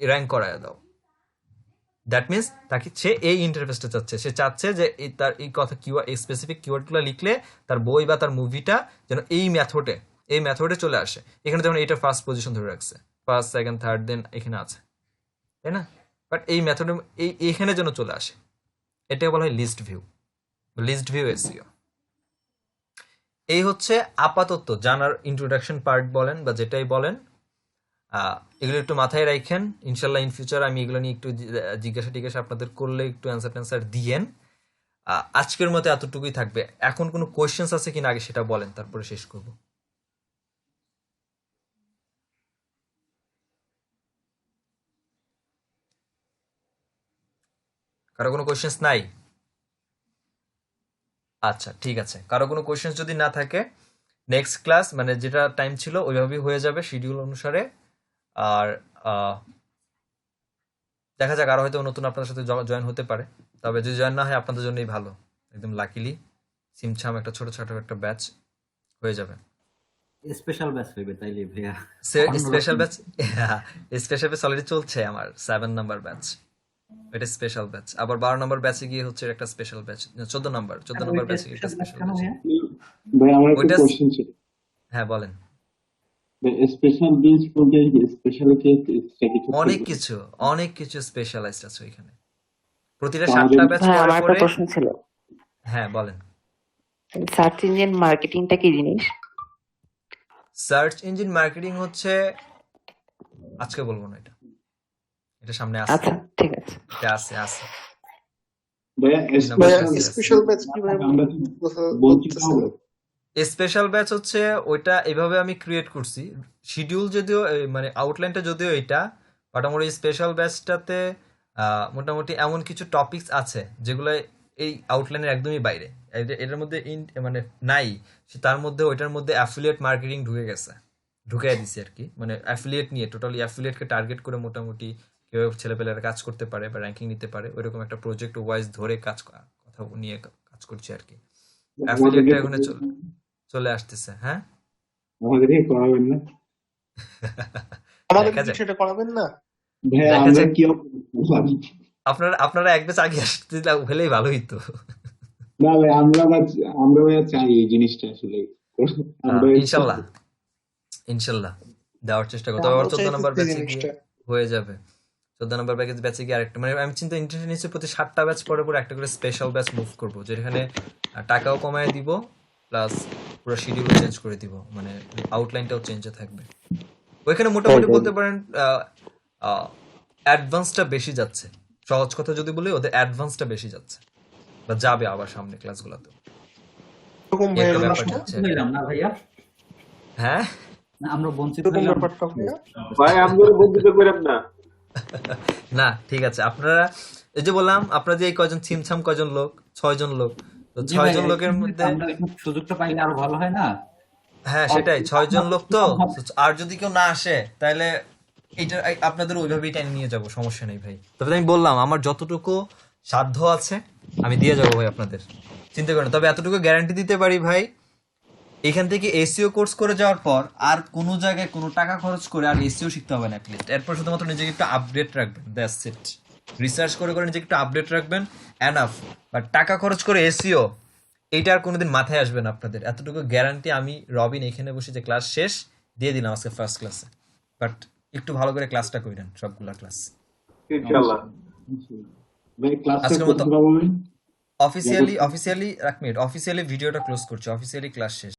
Speaker 2: র্যাঙ্ক করায় দাও, দ্যাট মিনস তাকে সে এই ইন্টারফেসটা চাচ্ছে, সে চাচ্ছে যে তার এই কথা কিওয়ার্ড, এই স্পেসিফিক কিওয়ার্ডগুলো লিখলে তার বই বা তার মুভিটা যেন এই মেথডে চলে আসে। এখানে যেমন এটা ফার্স্ট পজিশন ধরে রাখছে, ফার্স্ট সেকেন্ড থার্ড দেন এখানে আছে, তাই না? বাট এই মেথডে এইখানে যেন চলে আসে, এটাকে বলা হয় লিস্ট ভিউ এসইও। এই হচ্ছে আপাতত জানার ইন্ট্রোডাকশন পার্ট বলেন বা যেটাই বলেন, এগুলো একটু মাথায় রাখেন। ইনশাল্লাহ ইন ফিউচার আমি এগুলো নিয়ে একটু জিজ্ঞাসা আপনাদের করলে একটু অ্যান্সার দিয়েন। আজকের মতো এতটুকুই থাকবে। এখন কোনো কোয়েশ্চেন্স আছে কিনা আগে সেটা বলেন, তারপরে শেষ করব। কারো কোনো কোয়েশ্চেন্স নাই? আচ্ছা, ঠিক আছে, কারো কোনো কোয়েশ্চেন্স যদি না থাকে, নেক্সট ক্লাস মানে যেটা টাইম ছিল ওইভাবেই হয়ে যাবে শিডিউল অনুসারে। আর দেখা যাক, আরো হয়তো নতুন আপনাদের সাথে জয়েন হতে পারে, তবে যদি জয়েন না হয় আপনাদের জন্যই ভালো, একদম লাকিলি সিমছাম একটা ছোট একটা ব্যাচ হয়ে যাবে।
Speaker 6: স্পেশাল ব্যাচ হইবে তাইলে ভাইয়া,
Speaker 2: স্পেশাল ব্যাচ অলরেডি চলছে, আমার 7 নাম্বার ব্যাচ, এটা স্পেশাল ব্যাচ। আবার 12 নম্বর ব্যাচে গিয়ে হচ্ছে একটা স্পেশাল ব্যাচ, 14 নম্বর ব্যাচে একটা স্পেশাল ব্যাচ।
Speaker 1: ভাই আমার একটা
Speaker 2: ওইটা
Speaker 1: কোশ্চেন ছিল।
Speaker 2: হ্যাঁ বলেন।
Speaker 1: স্পেশাল জিনিস বলতে স্পেশালিটি কিছু
Speaker 2: অনেক
Speaker 1: থাকবে?
Speaker 2: কিছু অনেক কিছু স্পেশালাইজড আছে ওইখানে প্রতিটা
Speaker 1: তো আমাদের
Speaker 2: 7টা ব্যাচ
Speaker 5: ভাই
Speaker 2: পরে
Speaker 5: আমার একটা
Speaker 2: পরে।
Speaker 5: প্রশ্ন ছিল,
Speaker 2: হ্যাঁ বলেন।
Speaker 5: সার্চ ইঞ্জিন মার্কেটিংটা কি জিনিস?
Speaker 2: সার্চ ইঞ্জিন মার্কেটিং হচ্ছে, আজকে বলবো না, এটা এটা সামনে আছে,
Speaker 5: আচ্ছা ঠিক আছে।
Speaker 2: এটা আছে
Speaker 1: ভাইয়া
Speaker 2: তিন নম্বর
Speaker 7: ভাইয়া
Speaker 2: ব্যাচে আছে।
Speaker 7: স্পেশাল ব্যাচ কি ভাই
Speaker 1: আমরা কি
Speaker 7: কথা
Speaker 1: বলছি
Speaker 7: বলতেছেন?
Speaker 2: স্পেশাল ব্যাচ হচ্ছে ওইটা এভাবে আমি ক্রিয়েট করছি, শিডিউল যদিও মানে আউটলাইনটা যদিও এটা, বাট আমার এই স্পেশাল ব্যাচটাতে মোটামুটি এমন কিছু টপিকস আছে যেগুলো এই আউটলাইনের একদমই বাইরে, এটার মধ্যে মানে নাই, তার মধ্যে ওইটার মধ্যে অ্যাফিলিয়েট মার্কেটিং ঢুকে গেছে, ঢুকিয়ে দিছি আর কি, মানে অ্যাফিলিয়েট নিয়ে টোটালি অ্যাফিলিয়েটকে টার্গেট করে মোটামুটি কিভাবে ছেলেপেলেরা কাজ করতে পারে বা র্যাঙ্কিং নিতে পারে ওইরকম একটা প্রজেক্ট ওয়াইজ ধরে কথা নিয়ে কাজ করছি আর কি। অ্যাফিলিয়েটটা এখানে চলে আসতেছে। হ্যাঁ
Speaker 1: আমাদেরকে করাবেন না
Speaker 7: আমাদের
Speaker 2: দেখা যাক,
Speaker 7: বিষয়টা করাবেন না?
Speaker 1: ভাইয়া?
Speaker 2: দেখা
Speaker 1: আমরা
Speaker 2: যাক।
Speaker 1: কি
Speaker 2: আপনারা এক ব্যাচ আগে আসতে হলেই ভালো হইতো।
Speaker 1: না ভাই, আমরা ভাইয়া চাই এই জিনিসটা আসলে আমরা
Speaker 2: ইনশাল্লাহ ইনশাল্লাহ দেওয়ার চেষ্টা করতে হবে। আবার
Speaker 7: আমরাও
Speaker 2: 14 নম্বর
Speaker 7: চাইতেছি
Speaker 2: ব্যাচে গিয়ে
Speaker 7: জিনিসটা।
Speaker 2: হয়ে যাবে, 14 নম্বর ব্যাচে গিয়ে আরেকটা, মানে আমি চিন্তা ইন্টারন্যাশনাল প্রতি 7টা ব্যাচ পরে পরে একটা করে স্পেশাল ব্যাচ মুভ করবো, যেখানে টাকাও কমায় দিব প্লাস পুরো শিডিউলও চেঞ্জ করে দিব, মানে আউটলাইনটাও চেঞ্জে থাকবে। ওইখানে মোটামুটি বলতে পারেন অ্যাডভান্সটা বেশি যাচ্ছে, সহজ কথা যদি বলি ওদের অ্যাডভান্সটা বেশি যাচ্ছে বা যাবে আবার সামনে ক্লাসগুলোতে,
Speaker 7: এরকম
Speaker 2: এই
Speaker 7: ভাইয়া
Speaker 2: একটা ব্যাপার
Speaker 7: জিনিসটা?
Speaker 2: যাচ্ছে।
Speaker 6: হইলাম না ভাইয়া,
Speaker 2: হ্যাঁ
Speaker 6: না, আমরা বঞ্চিত
Speaker 7: এরকম
Speaker 6: হইলাম।
Speaker 7: ব্যাপারটা ভাইয়া?
Speaker 4: ভাই আমাদের বঞ্চিত করেন না।
Speaker 2: না ঠিক আছে, আপনারা এই যে বললাম আপনারা যে এই কয়জন ছিমছাম কয়জন লোক, 6 জন লোক, তো
Speaker 6: জি
Speaker 2: 6
Speaker 6: ভাই,
Speaker 2: জন লোকের মধ্যে,
Speaker 6: আমরা একটু সুযোগটা পাইলে আরো ভালো হয় না?
Speaker 2: হ্যাঁ সেটাই 6 জন লোক তো, আর যদি কেউ না আসে তাহলে এইটা আপনাদের ওইভাবেই টেনে নিয়ে যাব, সমস্যা নেই ভাই। তবে আমি বললাম আমার যতটুকু সাধ্য আছে আমি দিয়ে যাবো ভাই আপনাদের, চিন্তা করেন। তবে এতটুকু গ্যারান্টি দিতে পারি ভাই, এখান থেকে এসিও কোর্স করে যাওয়ার পর আর কোনো জায়গায় কোনো টাকা খরচ করে আর এসিও শিখতে হবে না অ্যাটলিস্ট, এরপর শুধুমাত্র নিজেকে একটু আপডেট রাখবেন, দ্যাটস ইট। রিসার্চ করে করে নিজেকে একটু আপডেট রাখবেন, এনাফ। বাট টাকা খরচ করে এসিও এইটা আর কোনোদিন মাথায় আসবে না আপনাদের, এতটুকু গ্যারান্টি আমি রবিন এখানে বসে যে ক্লাস শেষ দিয়ে দিলাম আজকে ফার্স্ট ক্লাসে। বাট একটু ভালো করে ক্লাসটা করেন, সবগুলা ক্লাস
Speaker 4: ইনশাআল্লাহ।
Speaker 1: ভাই ক্লাসটা
Speaker 2: আজকের মতো
Speaker 1: করতে পারবেন?
Speaker 2: অফিসিয়ালি 1 মিনিট, অফিসিয়ালি ভিডিওটা ক্লোজ করছি, অফিসিয়ালি ক্লাস শেষ।